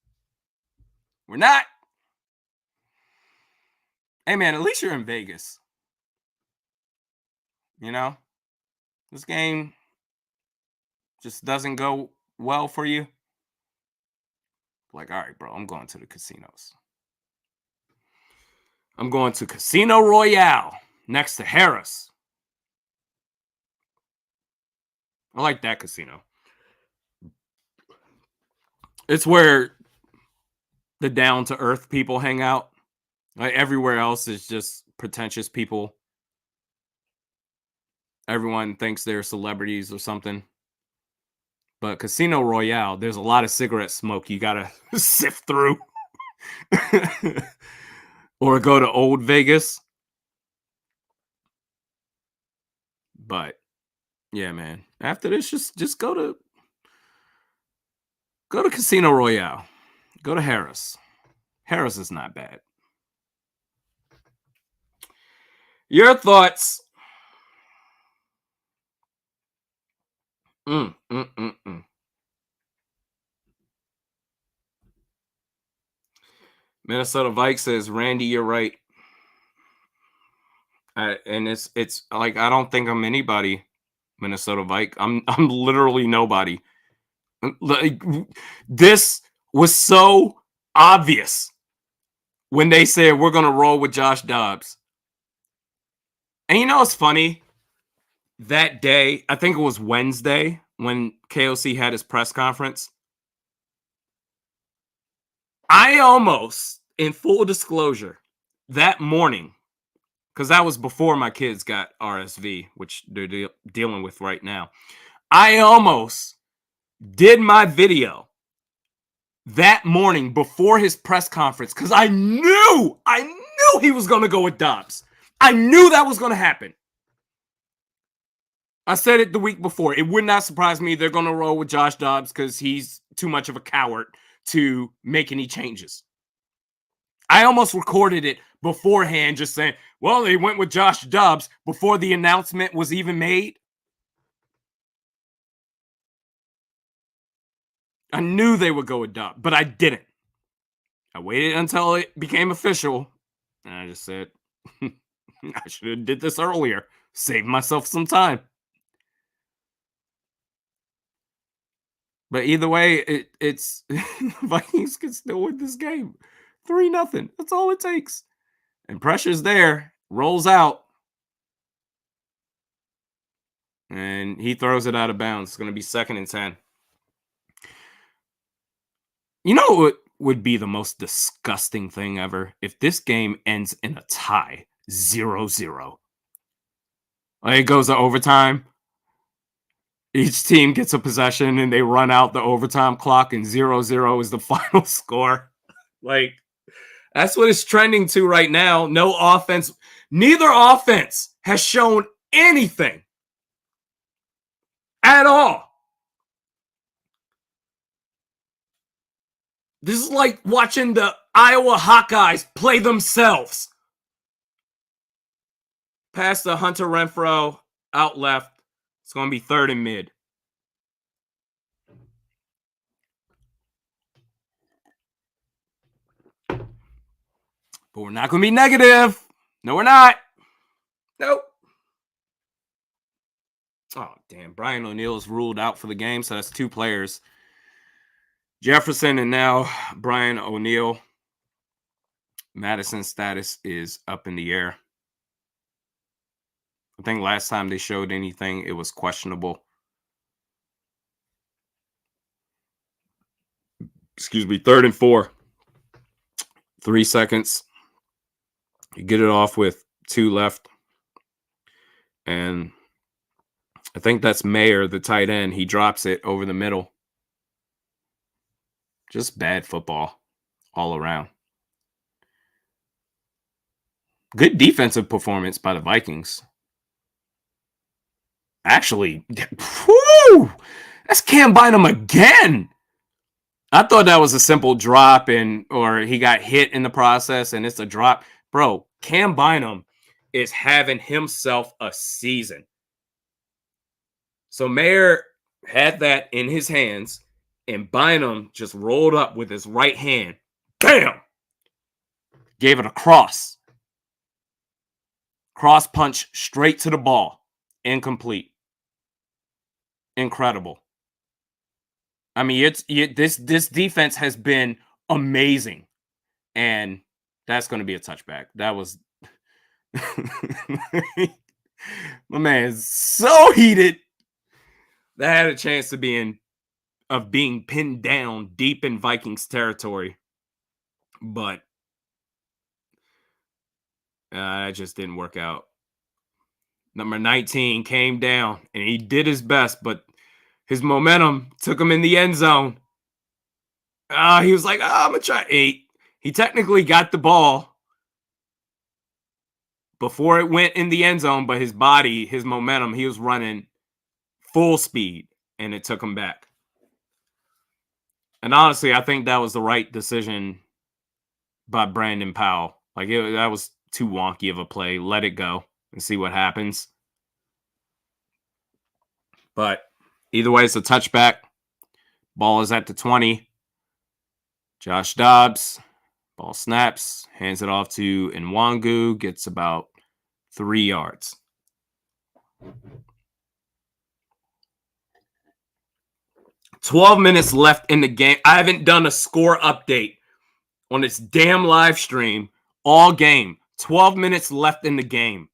We're not. Hey, man, at least you're in Vegas. You know, this game just doesn't go well for you. Like, all right, bro, I'm going to the casinos. I'm going to Casino Royale next to Harris. I like that casino. It's where the down-to-earth people hang out. Like, everywhere else is just pretentious people. Everyone thinks they're celebrities or something. But Casino Royale, there's a lot of cigarette smoke you got to sift through. Or go to Old Vegas. But, yeah, man. After this, just go to Casino Royale. Go to Harris. Harris is not bad. Your thoughts? Minnesota Vikings says, Randy, you're right. And it's like, I don't think I'm anybody, Minnesota Vikings. I'm literally nobody. Like, this was so obvious. when they said we're going to roll with Josh Dobbs. And you know what's funny? That day, I think it was Wednesday when KOC had his press conference. I almost, in full disclosure, that morning, because that was before my kids got RSV, which they're dealing with right now. I almost did my video that morning before his press conference because I knew he was going to go with Dobbs. I knew that was going to happen. I said it the week before. It would not surprise me they're going to roll with Josh Dobbs because he's too much of a coward to make any changes. I almost recorded it beforehand just saying, well, they went with Josh Dobbs before the announcement was even made. I knew they would go with Dobbs, but I didn't. I waited until it became official, and I just said, I should have did this earlier. Save myself some time. But either way, it's Vikings can still win this game. 3-0. That's all it takes. And pressure's there. Rolls out. And he throws it out of bounds. It's going to be 2nd and 10. You know what would be the most disgusting thing ever? If this game ends in a tie, 0-0. Like it goes to overtime. Each team gets a possession and they run out the overtime clock and 0-0 is the final score. Like, that's what it's trending to right now. No offense. Neither offense has shown anything at all. This is like watching the Iowa Hawkeyes play themselves. Pass to Hunter Renfrow, out left. It's going to be 3rd and mid. But we're not going to be negative. No, we're not. Nope. Oh, damn. Brian O'Neill is ruled out for the game, so that's 2 players. Jefferson and now Brian O'Neill. Madison's status is up in the air. I think last time they showed anything, it was questionable. Excuse me, 3rd and 4. 3 seconds. You get it off with 2 left. And I think that's Mayer, the tight end. He drops it over the middle. Just bad football all around. Good defensive performance by the Vikings. Actually, whew, that's Cam Bynum again. I thought that was a simple drop or he got hit in the process and it's a drop. Bro, Cam Bynum is having himself a season. So Mayer had that in his hands and Bynum just rolled up with his right hand. Bam! Gave it a cross. Cross punch straight to the ball. Incomplete. Incredible. I mean, this defense has been amazing, and that's going to be a touchback. That was my man is so heated. That had a chance of being pinned down deep in Vikings territory, but it just didn't work out. Number 19 came down, and he did his best, but his momentum took him in the end zone. He was like, I'm going to try. He technically got the ball before it went in the end zone, but his body, his momentum, he was running full speed, and it took him back. And honestly, I think that was the right decision by Brandon Powell. Like, that was too wonky of a play. Let it go and see what happens. But either way, it's a touchback. Ball is at the 20. Josh Dobbs. Ball snaps. Hands it off to Nwangu. Gets about 3 yards. "12 minutes left in the game." I haven't done a score update on its damn live stream all game. 12 minutes left in the game.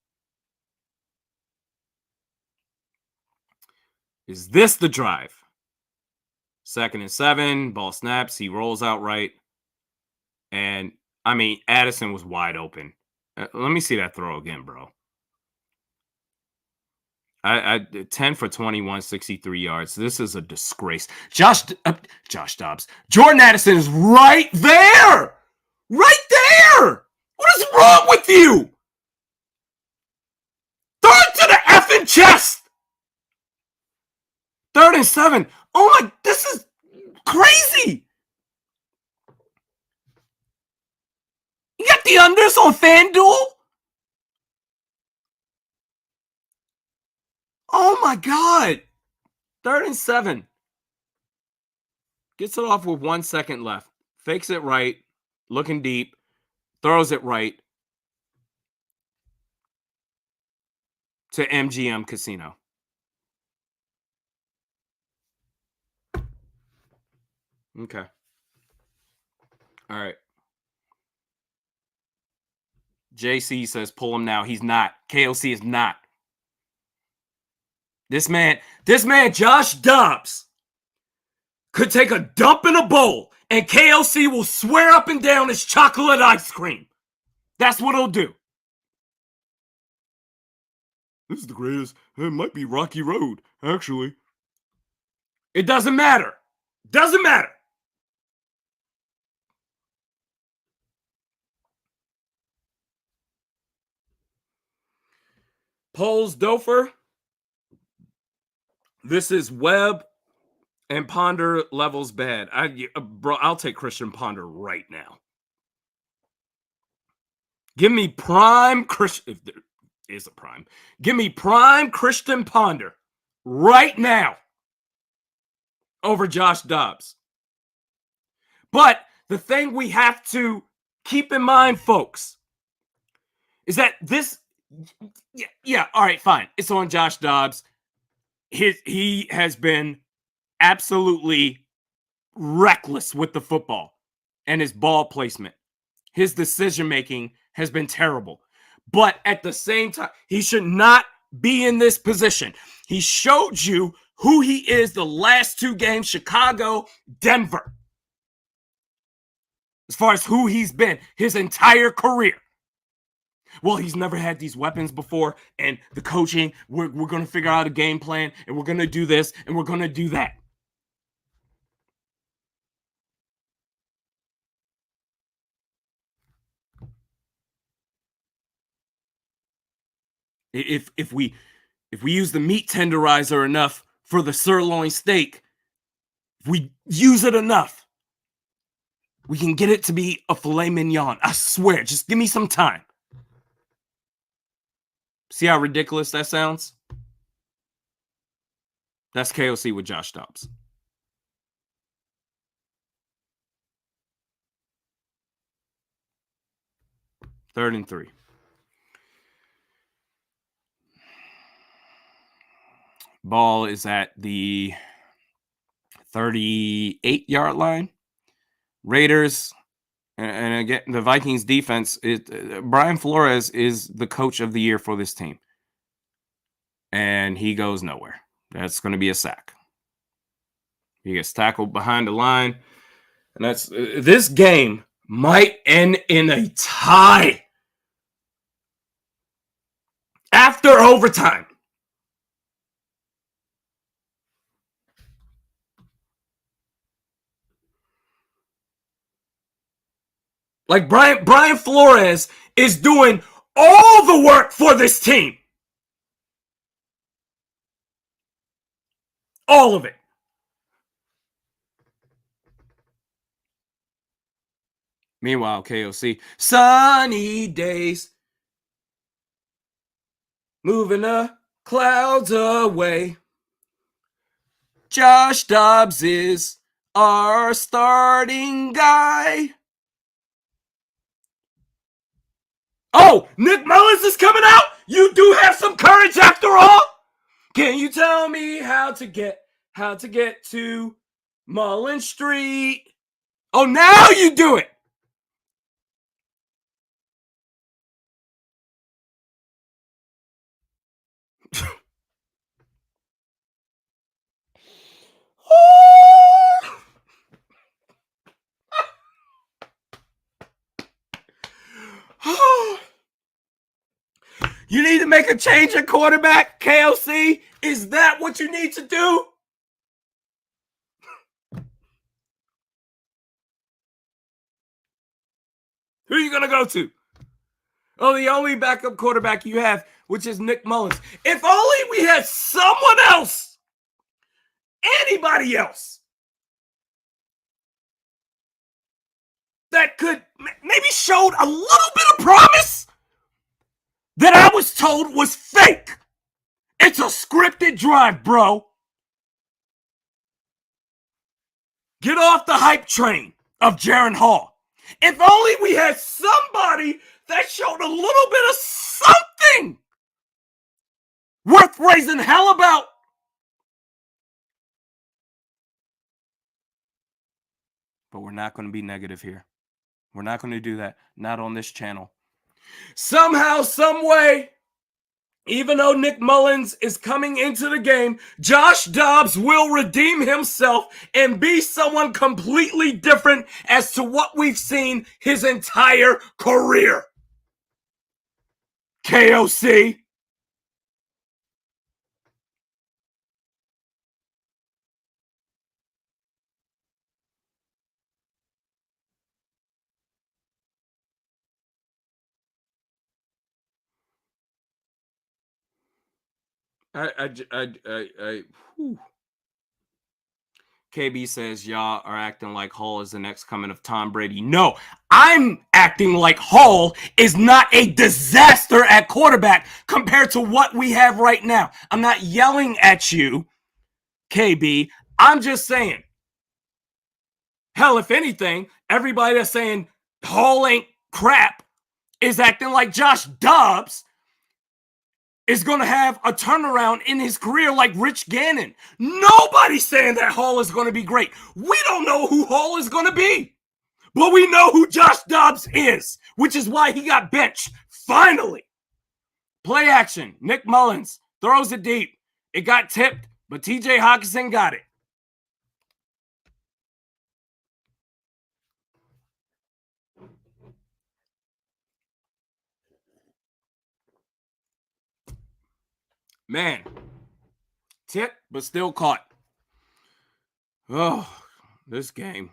Is this the drive? 2nd and 7, ball snaps, he rolls out right. And, I mean, Addison was wide open. Let me see that throw again, bro. 10 for 21, 63 yards. This is a disgrace. Josh Dobbs. Jordan Addison is right there. Right there. What is wrong with you? Throw it to the effing chest. 3rd and 7. Oh my, this is crazy. You got the unders on FanDuel? Oh my God. 3rd and 7. Gets it off with 1 second left. Fakes it right. Looking deep. Throws it right. To MGM Casino. Okay. All right. JC says pull him now. He's not. KOC is not. This man, Josh Dobbs, could take a dump in a bowl and KOC will swear up and down it's chocolate ice cream. That's what he'll do. This is the greatest. It might be Rocky Road, actually. It doesn't matter. Doesn't matter. Poles Dofer. This is Webb and Ponder levels bad. Bro, I'll take Christian Ponder right now. Give me prime Christian, if there is a prime. Give me prime Christian Ponder right now over Josh Dobbs. But the thing we have to keep in mind, folks, is that this, yeah, all right, fine. It's on Josh Dobbs. He has been absolutely reckless with the football and his ball placement. His decision-making has been terrible. But at the same time, he should not be in this position. He showed you who he is the last 2 games, Chicago, Denver. As far as who he's been his entire career. Well, he's never had these weapons before, and the coaching, we're going to figure out a game plan, and we're going to do this, and we're going to do that. If we use the meat tenderizer enough for the sirloin steak, if we use it enough, we can get it to be a filet mignon. I swear, just give me some time. See how ridiculous that sounds? That's KOC with Josh Dobbs. 3rd and 3. Ball is at the 38-yard line. Raiders, and again, the Vikings defense, Brian Flores is the coach of the year for this team. And he goes nowhere. That's going to be a sack. He gets tackled behind the line. And this game might end in a tie. After overtime. Like Brian Flores is doing all the work for this team. All of it. Meanwhile, KOC, sunny days. Moving the clouds away. Josh Dobbs is our starting guy. Oh, Nick Mullins is coming out? You do have some courage after all? Can you tell me how to get to Mullins Street? Oh, now you do it. You need to make a change at quarterback, KOC? Is that what you need to do? Who are you going to go to? Oh, the only backup quarterback you have, which is Nick Mullins. If only we had someone else, anybody else, that could maybe showed a little bit of promise that I was told was fake. It's a scripted drive, bro. Get off the hype train of Jaren Hall. If only we had somebody that showed a little bit of something worth raising hell about. But we're not going to be negative here. We're not going to do that. Not on this channel. Somehow, some way, even though Nick Mullins is coming into the game, Josh Dobbs will redeem himself and be someone completely different as to what we've seen his entire career. KOC. KB says y'all are acting like Hall is the next coming of Tom Brady. No, I'm acting like Hall is not a disaster at quarterback compared to what we have right now. I'm not yelling at you, KB. I'm just saying. Hell, if anything, everybody that's saying Hall ain't crap is acting like Josh Dobbs is going to have a turnaround in his career like Rich Gannon. Nobody's saying that Hall is going to be great. We don't know who Hall is going to be. But we know who Josh Dobbs is, which is why he got benched. Finally. Play action. Nick Mullins throws it deep. It got tipped, but TJ Hawkinson got it. Man, tip, but still caught. Oh, this game.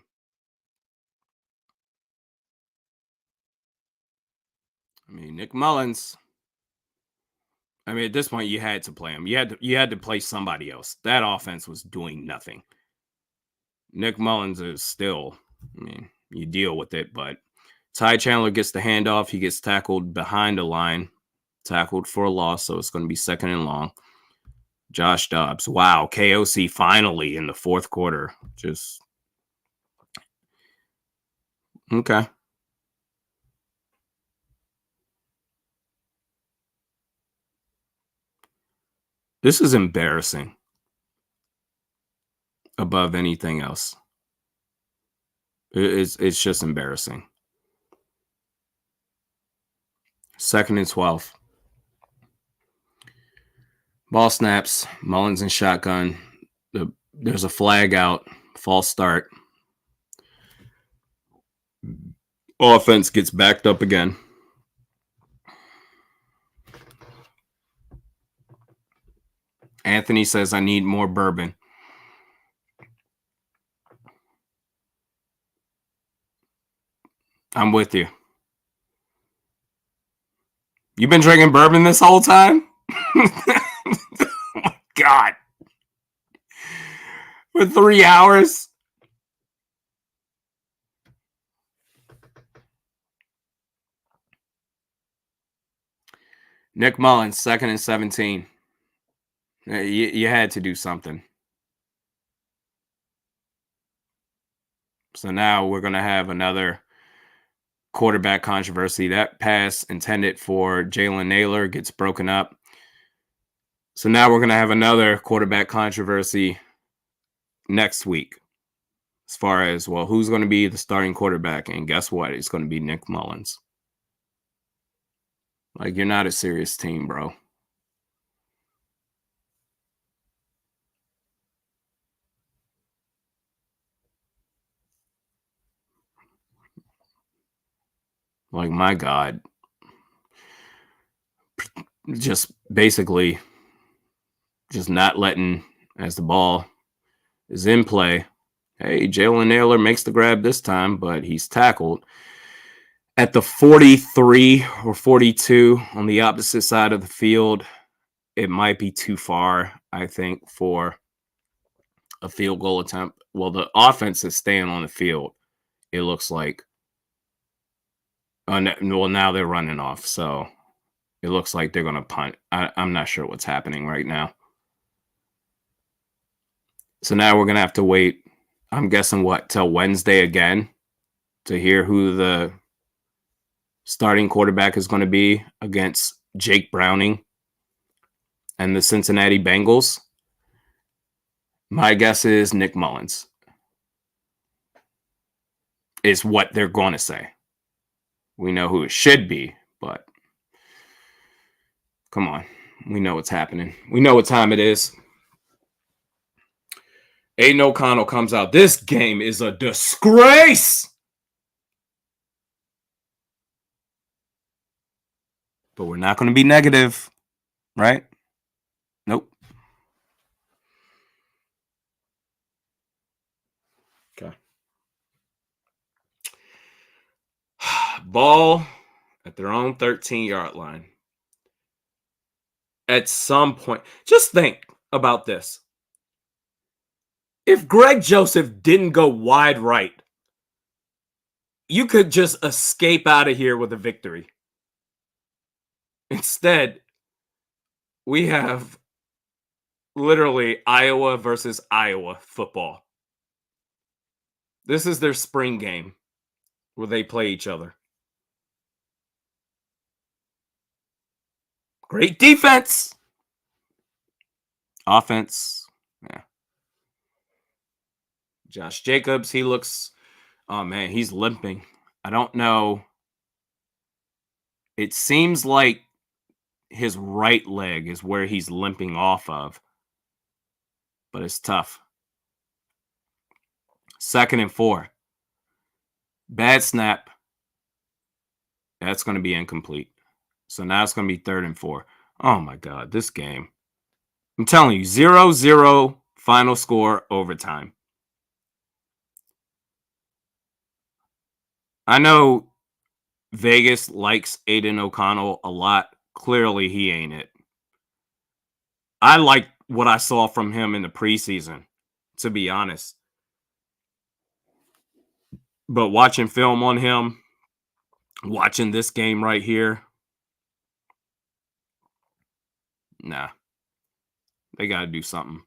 I mean, Nick Mullins. I mean, at this point, you had to play him. You had to play somebody else. That offense was doing nothing. Nick Mullins is still, I mean, you deal with it, but Ty Chandler gets the handoff. He gets tackled behind the line, tackled for a loss, so it's going to be second and long. Josh Dobbs. Wow, KOC finally in the fourth quarter. Just okay. This is embarrassing above anything else. It's just embarrassing. Second and 12. Ball snaps. Mullins in shotgun. There's a flag out. False start. Offense gets backed up again. Anthony says, I need more bourbon. I'm with you. You've been drinking bourbon this whole time? Oh my God. For 3 hours? Nick Mullins, second and 17. You had to do something. So now we're going to have another quarterback controversy. That pass intended for Jalen Naylor gets broken up. So now we're going to have another quarterback controversy next week. As far as, well, who's going to be the starting quarterback? And guess what? It's going to be Nick Mullins. Like, you're not a serious team, bro. Like, my God. Just basically just not letting, as the ball is in play. Hey, Jalen Naylor makes the grab this time, but he's tackled at the 43 or 42 on the opposite side of the field. It might be too far, I think, for a field goal attempt. Well, the offense is staying on the field, it looks like. Well, now they're running off, so it looks like they're going to punt. I'm not sure what's happening right now. So now we're going to have to wait, I'm guessing, till Wednesday again to hear who the starting quarterback is going to be against Jake Browning and the Cincinnati Bengals. My guess is Nick Mullins is what they're going to say. We know who it should be, but come on. We know what's happening. We know what time it is. Aiden O'Connell comes out. This game is a disgrace. But we're not going to be negative, right? Nope. Okay. Ball at their own 13-yard line. At some point, just think about this. If Greg Joseph didn't go wide right, you could just escape out of here with a victory. Instead, we have literally Iowa versus Iowa football. This is their spring game where they play each other. Great defense. Offense. Yeah. Josh Jacobs, he looks, oh man, he's limping. I don't know. It seems like his right leg is where he's limping off of. But it's tough. 2nd and 4. Bad snap. That's going to be incomplete. So now it's going to be 3rd and 4. Oh my God, this game. I'm telling you, 0-0 final score overtime. I know Vegas likes Aiden O'Connell a lot. Clearly, he ain't it. I like what I saw from him in the preseason, to be honest. But watching film on him, watching this game right here, nah. They got to do something.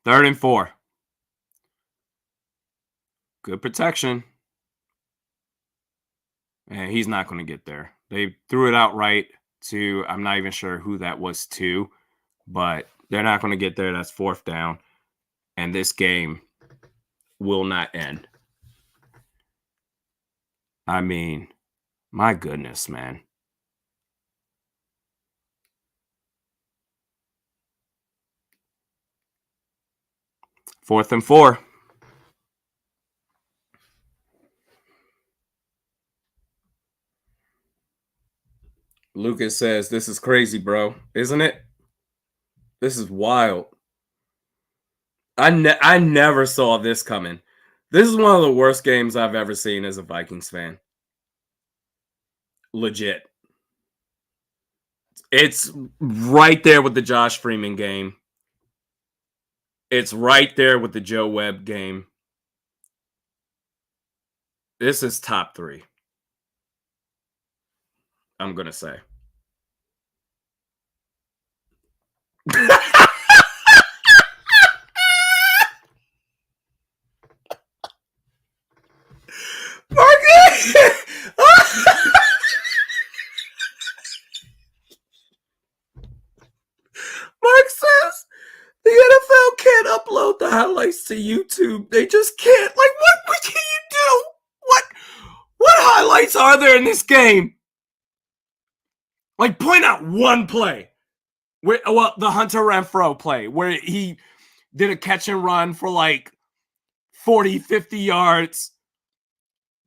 3rd and 4. Good protection. And he's not going to get there. They threw it out right to, I'm not even sure who that was to, but they're not going to get there. That's 4th down. And this game will not end. I mean, my goodness, man. Fourth and 4. Lucas says, this is crazy, bro. Isn't it? This is wild. I never saw this coming. This is one of the worst games I've ever seen as a Vikings fan. Legit. It's right there with the Josh Freeman game. It's right there with the Joe Webb game. This is top 3. I'm going to say. Mark says the NFL can't upload the highlights to YouTube. They just can't. Like, what can you do? What highlights are there in this game? Like, point out one play. The Hunter Renfrow play where he did a catch and run for like 40, 50 yards.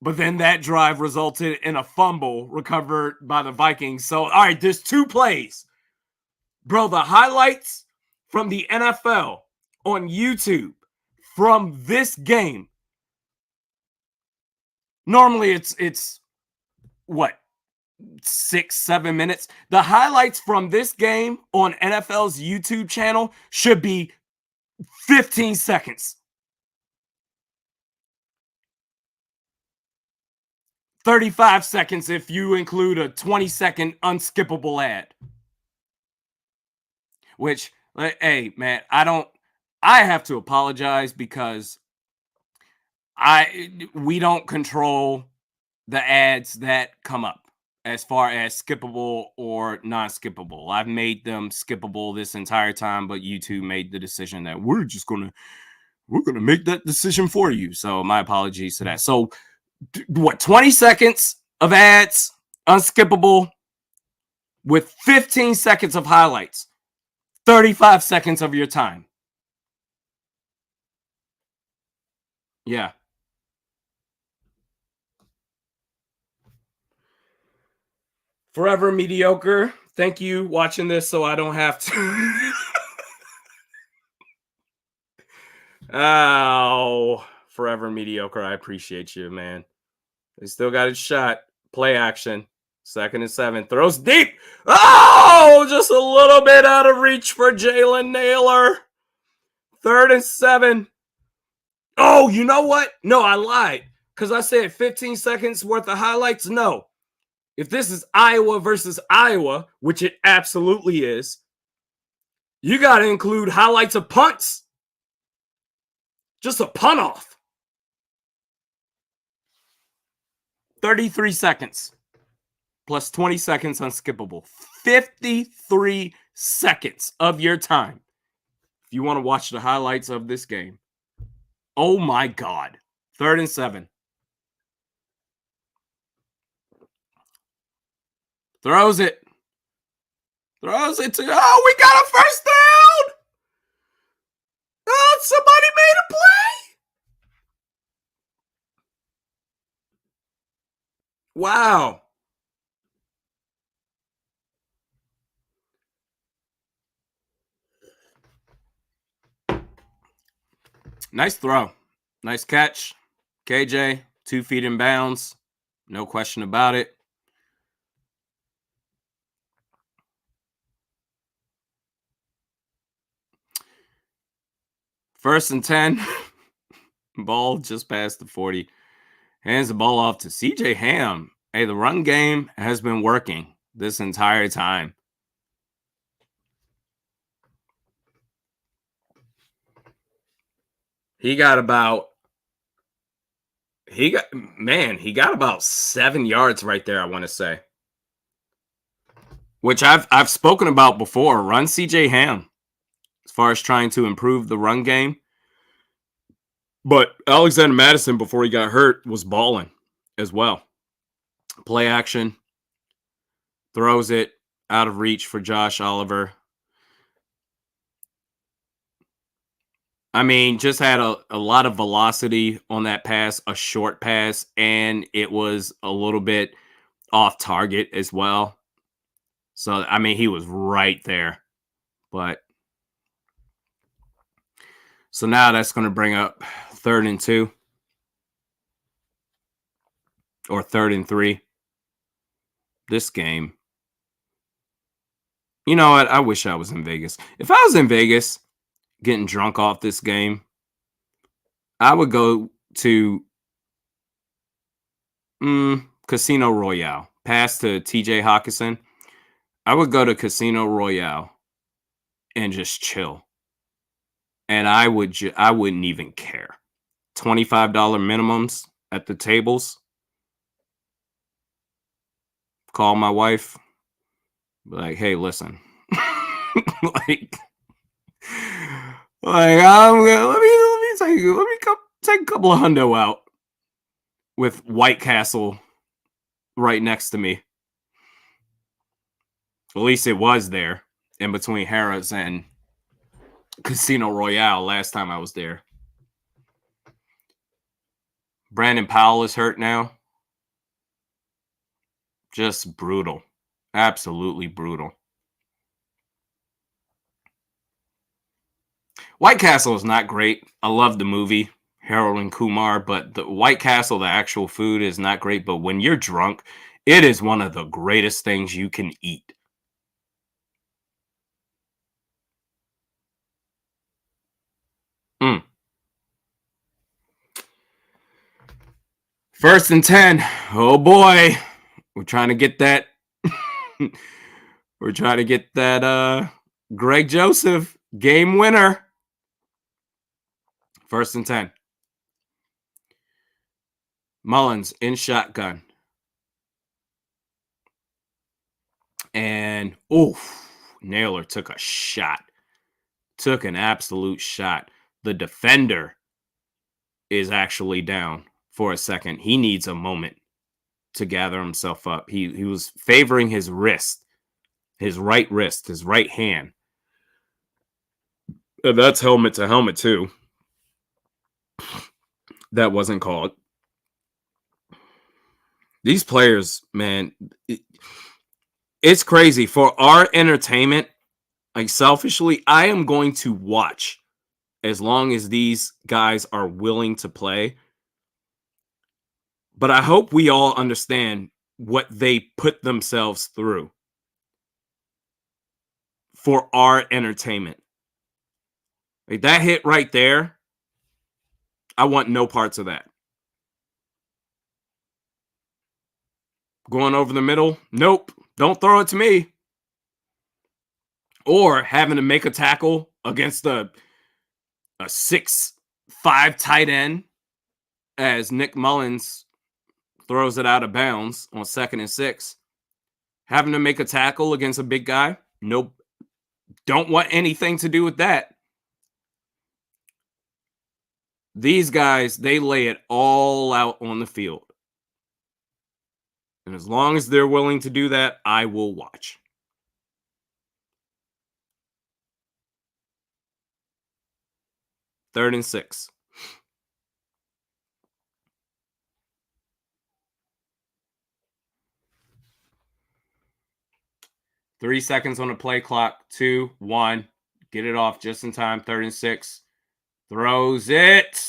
But then that drive resulted in a fumble recovered by the Vikings. So, all right, there's 2 plays. Bro, the highlights from the NFL on YouTube from this game. Normally it's what? 6-7 minutes. The highlights from this game on NFL's YouTube channel should be 15 seconds. 35 seconds if you include a 20-second unskippable ad. Which, hey, man, I have to apologize because we don't control the ads that come up as far as skippable or non-skippable. I've made them skippable this entire time, but YouTube made the decision that we're gonna make that decision for you. So my apologies to that. So what, 20 seconds of ads, unskippable, with 15 seconds of highlights, 35 seconds of your time. Yeah. Forever mediocre. Thank you watching this so I don't have to. Oh, forever mediocre. I appreciate you, man. They still got his shot. Play action. 2nd and 7. Throws deep. Oh, just a little bit out of reach for Jalen Naylor. 3rd and 7. Oh, you know what? No, I lied. Because I said 15 seconds worth of highlights. No. If this is Iowa versus Iowa, which it absolutely is, you got to include highlights of punts. Just a punt off. 33 seconds plus 20 seconds unskippable. 53 seconds of your time if you want to watch the highlights of this game. Oh my God. 3rd and 7. Throws it. Throws it to, oh, we got a first down. Oh, somebody made a play. Wow. Nice throw. Nice catch. KJ, 2 feet in bounds. No question about it. First and 10. Ball just past the 40. Hands the ball off to CJ Ham. Hey, the run game has been working this entire time. He got about 7 yards right there, I want to say. Which I've spoken about before. Run CJ Ham as far as trying to improve the run game. But Alexander Madison, before he got hurt, was balling as well. Play action. Throws it out of reach for Josh Oliver. I mean, just had a lot of velocity on that pass, a short pass, and it was a little bit off target as well. So, I mean, he was right there. But so now that's going to bring up 3rd and 2 or 3rd and 3. This game. You know what? I wish I was in Vegas. If I was in Vegas getting drunk off this game, I would go to Casino Royale. Pass to TJ Hawkinson. I would go to Casino Royale and just chill. And I wouldn't even care. $25 minimums at the tables. Call my wife. Like, hey, listen. like I'm gonna let me take a couple of hundo out with White Castle right next to me. At least it was there in between Harrah's and Casino Royale last time I was there. Brandon Powell is hurt now. Just brutal. Absolutely brutal. White Castle is not great. I love the movie, Harold and Kumar, but the White Castle, the actual food, is not great. But when you're drunk, it is one of the greatest things you can eat. Mm. 1st and 10. Oh boy. We're trying to get that. We're trying to get that Greg Joseph game winner. 1st and 10. Mullins in shotgun. And Naylor took a shot. Took an absolute shot. The defender is actually down for a second. He needs a moment to gather himself up. He was favoring his wrist, his right wrist, his right hand. That's helmet to helmet too. That wasn't called. These players, man, it's crazy. For our entertainment, like selfishly, I am going to watch as long as these guys are willing to play. But I hope we all understand what they put themselves through for our entertainment. Like that hit right there, I want no parts of that. Going over the middle, nope, don't throw it to me. Or having to make a tackle against a 6'5" tight end as Nick Mullins throws it out of bounds on 2nd and 6. Having to make a tackle against a big guy, nope, don't want anything to do with that. These guys, they lay it all out on the field. And as long as they're willing to do that, I will watch. Third and 6. Three seconds on the play clock. 2, 1. Get it off just in time. 3rd and 6. Throws it.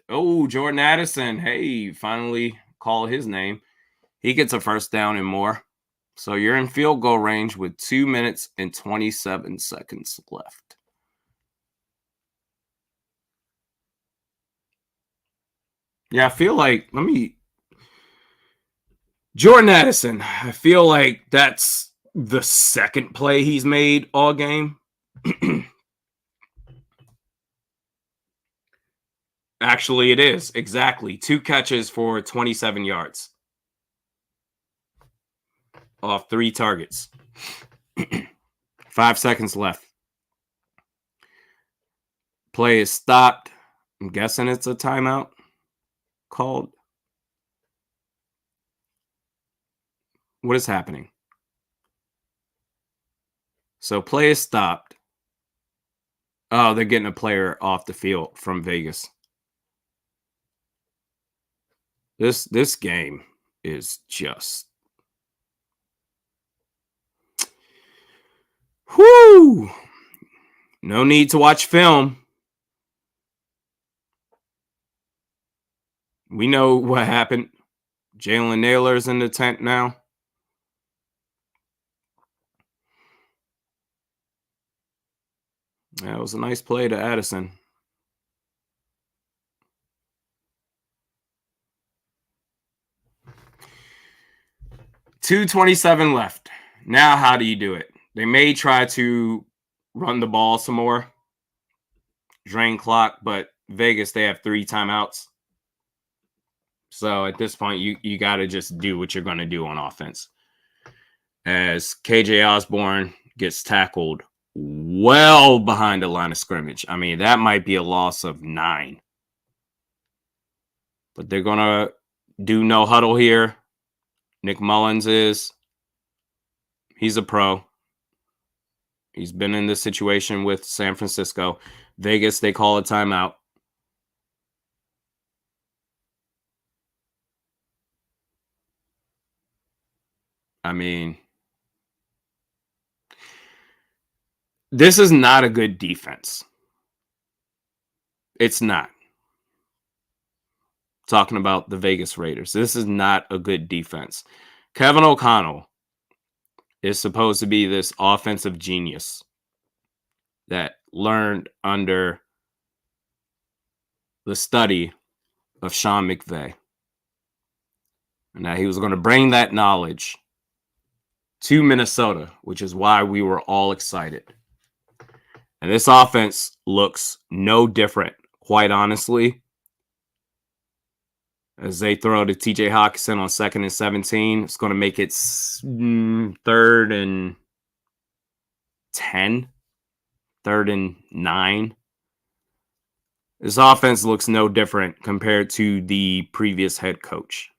Oh, Jordan Addison. Hey, finally call his name. He gets a 1st down and more. So you're in field goal range with 2 minutes and 27 seconds left. Yeah, I feel like, Jordan Addison, I feel like that's the 2nd play he's made all game. Actually, it is. Exactly. 2 catches for 27 yards. Off 3 targets. 5 seconds left. Play is stopped. I'm guessing it's a timeout called. What is happening? So play is stopped. Oh, they're getting a player off the field from Vegas. This game is just whoo. No need to watch film. We know what happened. Jalen Naylor's in the tent now. That was a nice play to Addison. $2:27 left. Now, how do you do it? They may try to run the ball some more, drain clock, but Vegas, they have 3 timeouts. So at this point, you got to just do what you're going to do on offense. As KJ Osborne gets tackled well behind the line of scrimmage. I mean, that might be a loss of 9. But they're going to do no huddle here. Nick Mullins he's a pro. He's been in this situation with San Francisco. Vegas, they call a timeout. I mean, this is not a good defense. It's not. Talking about the Vegas Raiders. This is not a good defense. Kevin O'Connell is supposed to be this offensive genius that learned under the study of Sean McVay. And that he was going to bring that knowledge to Minnesota, which is why we were all excited. And this offense looks no different, quite honestly, as they throw to TJ Hawkinson on 2nd and 17. It's going to make it 3rd and 10, 3rd and 9. This offense looks no different compared to the previous head coach.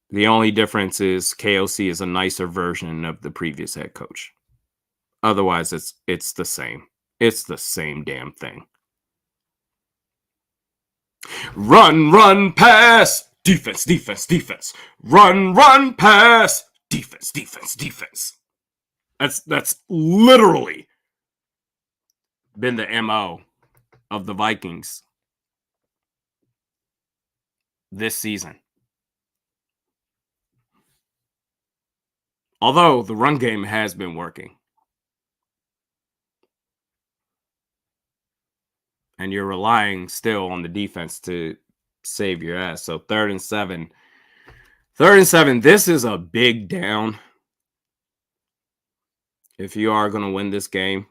The only difference is KOC is a nicer version of the previous head coach. Otherwise, it's the same. It's the same damn thing. Run, run, pass. Defense, defense, defense. Run, run, pass. Defense, defense, defense. That's literally been the MO of the Vikings this season. Although the run game has been working. And you're relying still on the defense to save your ass. So 3rd and 7. 3rd and 7. This is a big down if you are going to win this game.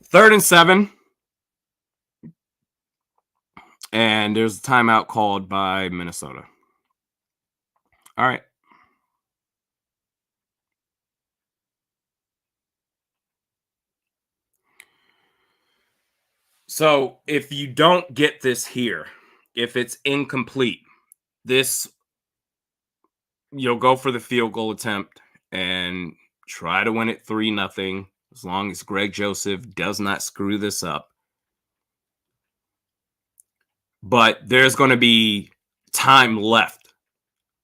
3rd and 7. And there's a timeout called by Minnesota. All right. So if you don't get this here, if it's incomplete, you'll go for the field goal attempt and try to win it 3-0 as long as Greg Joseph does not screw this up. But there's going to be time left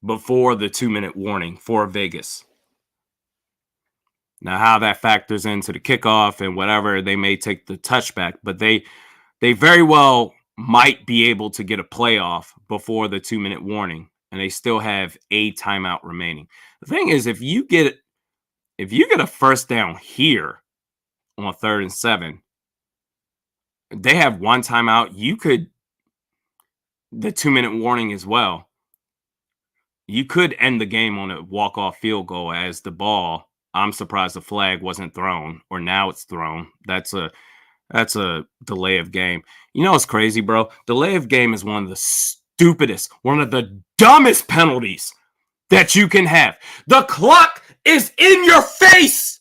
before the 2-minute warning for Vegas. Now, how that factors into the kickoff and whatever, they may take the touchback, but they very well might be able to get a playoff before the 2-minute warning, and they still have a timeout remaining. The thing is, if you get a first down here on 3rd and 7, they have one timeout. You could the 2-minute warning as well. You could end the game on a walk-off field goal as the ball. I'm surprised the flag wasn't thrown, or now it's thrown. That's a delay of game. You know what's crazy, bro? Delay of game is one of the stupidest, one of the dumbest penalties that you can have. The clock is in your face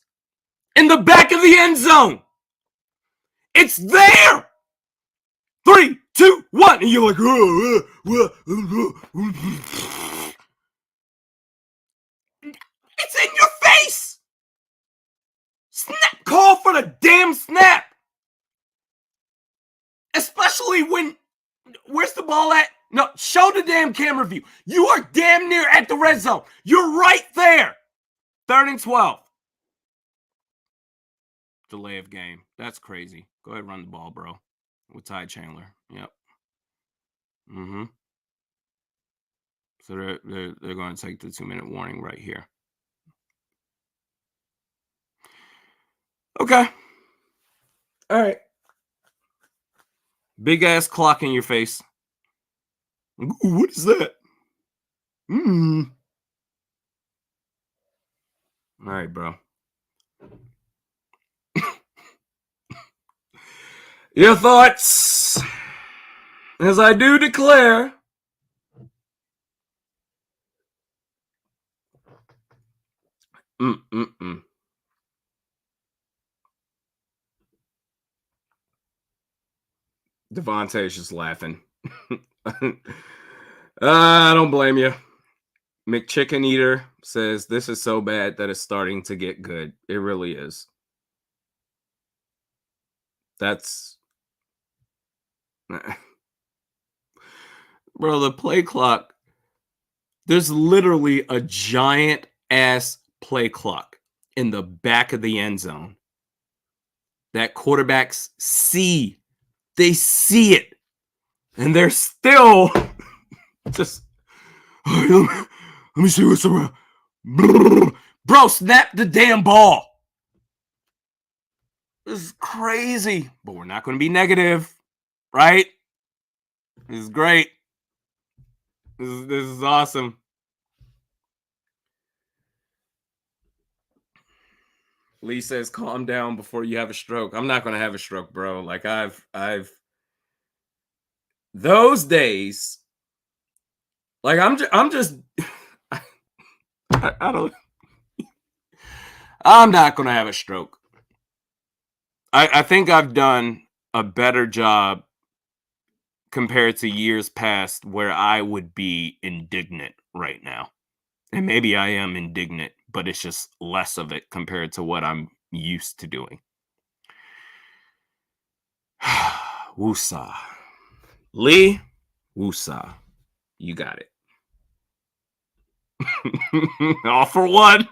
in the back of the end zone. It's there. 3, 2, 1. And you're like, it's in your face. Snap. Call for the damn snap. Especially when, where's the ball at? No, show the damn camera view. You are damn near at the red zone. You're right there. 3rd and 12. Delay of game. That's crazy. Go ahead and run the ball, bro. With Ty Chandler. Yep. So they're going to take the 2-minute warning right here. Okay. All right. Big ass clock in your face. Ooh, what is that? All right, bro. Your thoughts, as I do declare. Davante is just laughing. I don't blame you. McChicken Eater says this is so bad that it's starting to get good. It really is. That's bro, the play clock There's literally a giant ass play clock in the back of the end zone that quarterbacks see. They see it. And they're still just, let me see what's around. Bro, snap the damn ball. This is crazy. But we're not going to be negative, right? This is great. This is awesome. Lee says, calm down before you have a stroke. I'm not going to have a stroke, bro. Like I've those days, like I'm just I don't I'm not going to have a stroke. I think I've done a better job compared to years past where I would be indignant right now. And maybe I am indignant, but it's just less of it compared to what I'm used to doing. Woosah. Lee, woosah. You got it. All for one.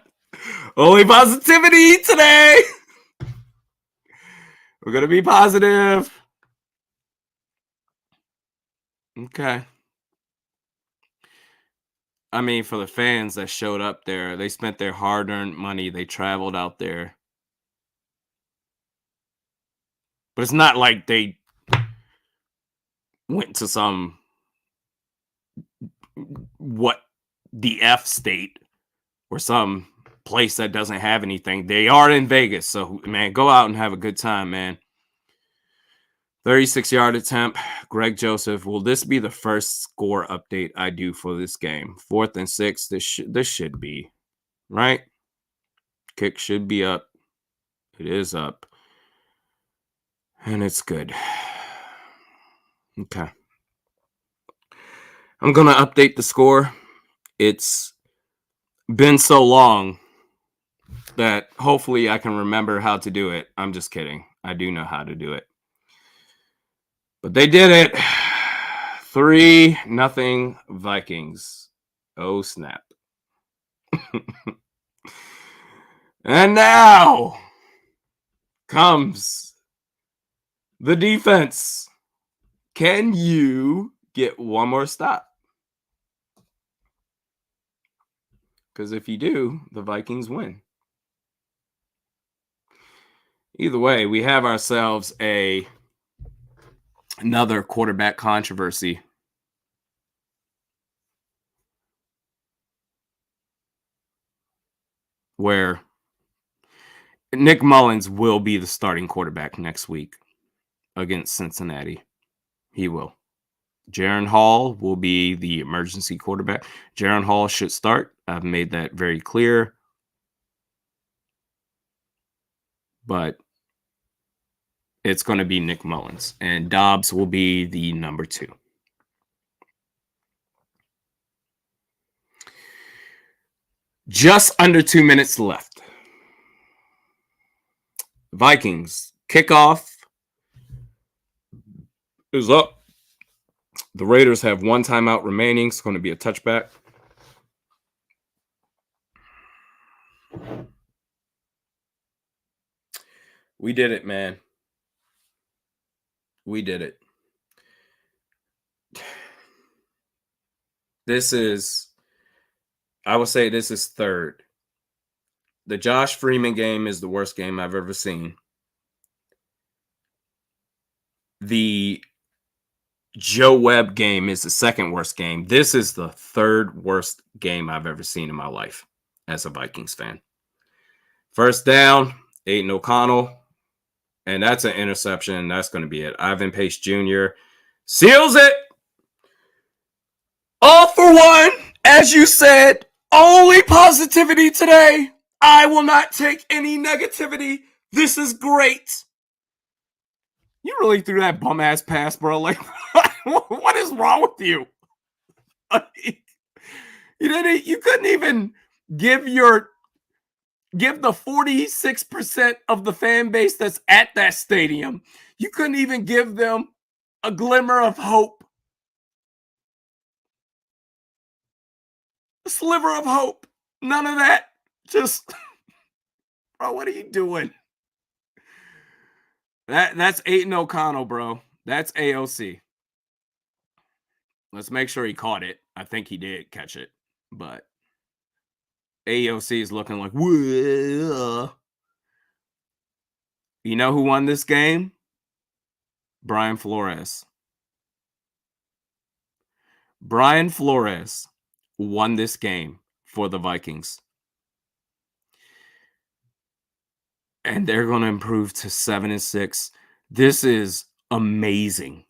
Only positivity today. We're going to be positive. Okay. I mean, for the fans that showed up there, they spent their hard-earned money. They traveled out there. But it's not like they went to some the F state or some place that doesn't have anything. They are in Vegas. So, man, go out and have a good time, man. 36-yard attempt. Greg Joseph. Will this be the first score update I do for this game? 4th and 6. This should be, right? Kick should be up. It is up. And it's good. Okay. I'm going to update the score. It's been so long that hopefully I can remember how to do it. I'm just kidding. I do know how to do it. But they did it. 3-0 Vikings. Oh, snap. And now comes the defense. Can you get one more stop? Because if you do, the Vikings win. Either way, we have ourselves another quarterback controversy. Where Nick Mullins will be the starting quarterback next week against Cincinnati. He will. Jaron Hall will be the emergency quarterback. Jaron Hall should start. I've made that very clear. But it's going to be Nick Mullins. And Dobbs will be the number 2. Just under 2 minutes left. Vikings kickoff is up. The Raiders have 1 timeout remaining. It's going to be a touchback. We did it, man. We did it. I would say this is third. The Josh Freeman game is the worst game I've ever seen. The Joe Webb game is the second worst game. This is the third worst game I've ever seen in my life as a Vikings fan. First down, Aiden O'Connell. And that's an interception. That's going to be it. Ivan Pace Jr. seals it. All for one, as you said, only positivity today. I will not take any negativity. This is great. You really threw that bum ass pass, bro. Like, what is wrong with you? You couldn't even give the 46% of the fan base that's at that stadium. You couldn't even give them a glimmer of hope. sliver of hope. None of that. Just, bro, what are you doing? That's Aiden O'Connell, bro. That's AOC. Let's make sure he caught it. I think he did catch it, but AOC is looking like, whoa. You know who won this game? Brian Flores. Brian Flores won this game for the Vikings. And they're going to improve to 7-6. This is amazing.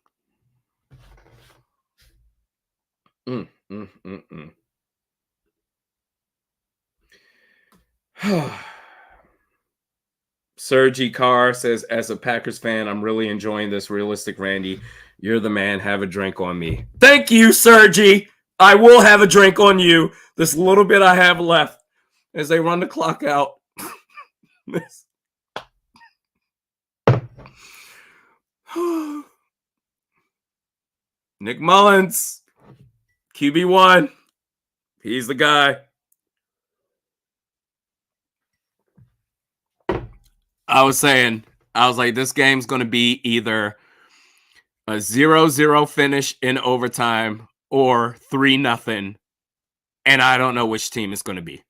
Sergi Carr says, as a Packers fan, I'm really enjoying this. Realistic Randy, you're the man. Have a drink on me. Thank you, Sergi. I will have a drink on you. This little bit I have left as they run the clock out. Nick Mullins, QB1. He's the guy. I was like, this game's going to be either a 0-0 finish in overtime or 3-0. And I don't know which team it's going to be.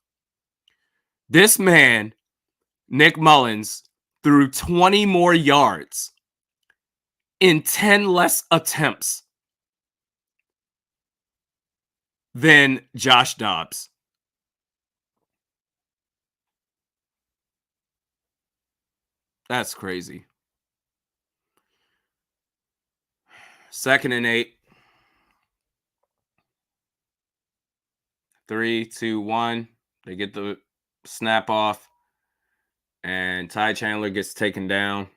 This man, Nick Mullins, threw 20 more yards in 10 less attempts than Josh Dobbs. That's crazy. 2nd and 8. 3, 2, 1. They get the snap off. And Ty Chandler gets taken down.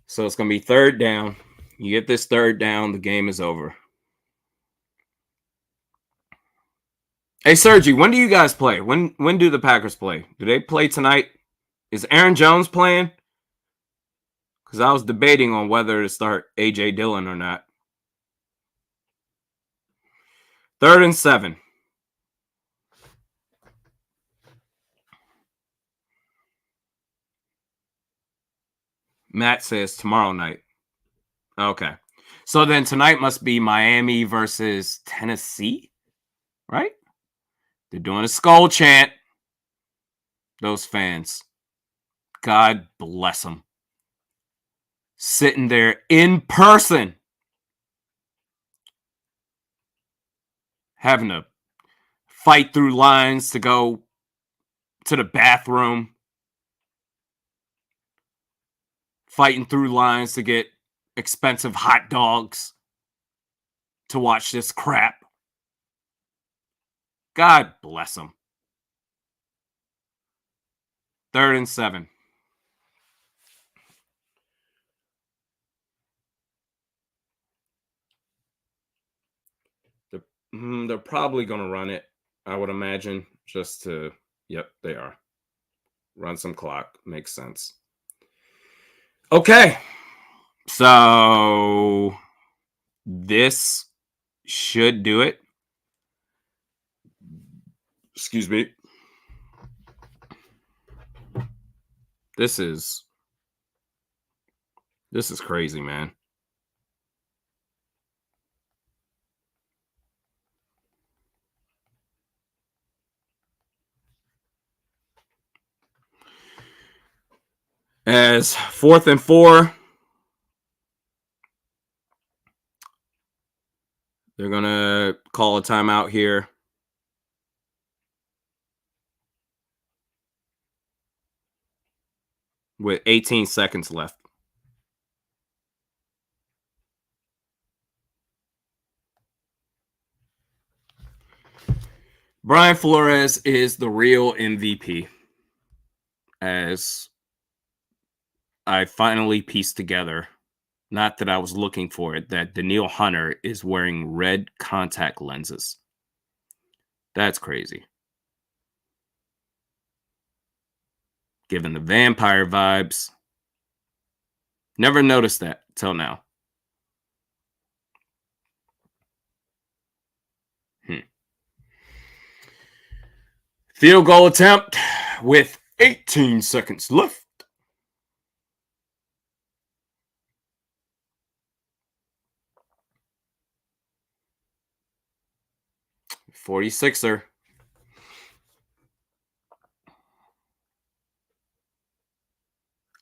So it's going to be 3rd down. You get this 3rd down, the game is over. Hey, Sergi, when do you guys play? When do the Packers play? Do they play tonight? Is Aaron Jones playing? Because I was debating on whether to start A.J. Dillon or not. 3rd and 7. Matt says tomorrow night. Okay. So then tonight must be Miami versus Tennessee, right? They're doing a skull chant. Those fans. God bless them. Sitting there in person. Having to fight through lines to go to the bathroom. Fighting through lines to get expensive hot dogs to watch this crap. God bless them. 3rd and 7. They're probably going to run it, I would imagine, just to, yep, they are. Run some clock. Makes sense. Okay. So this should do it. Excuse me. This is crazy, man. As 4th and 4, they're going to call a timeout here. With 18 seconds left. Brian Flores is the real MVP. As I finally pieced together, not that I was looking for it, that Danielle Hunter is wearing red contact lenses. That's crazy. Giving the vampire vibes. Never noticed that till now. Field goal attempt with 18 seconds left. .46er.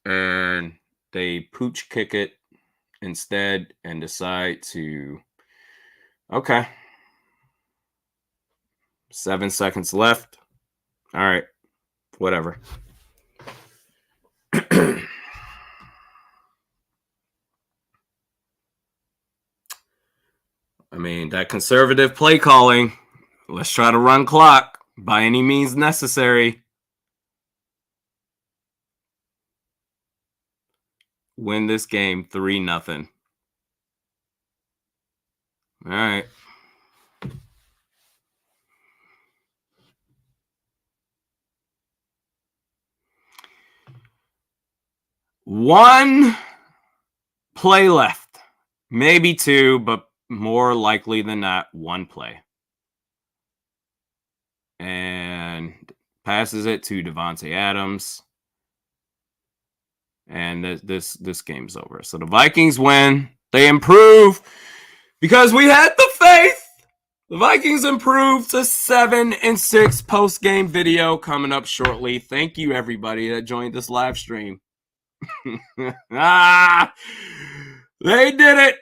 And they pooch kick it instead and decide to, okay, 7 seconds left. All right, whatever. I mean, that conservative play calling, let's try to run clock by any means necessary. Win this game 3-0. All right. One play left, maybe two, but more likely than not, one play. And passes it to Davante Adams. And this game's over. So the Vikings win. They improve because we had the faith. The Vikings improved to 7-6. Post-game video coming up shortly. Thank you, everybody that joined this live stream. They did it.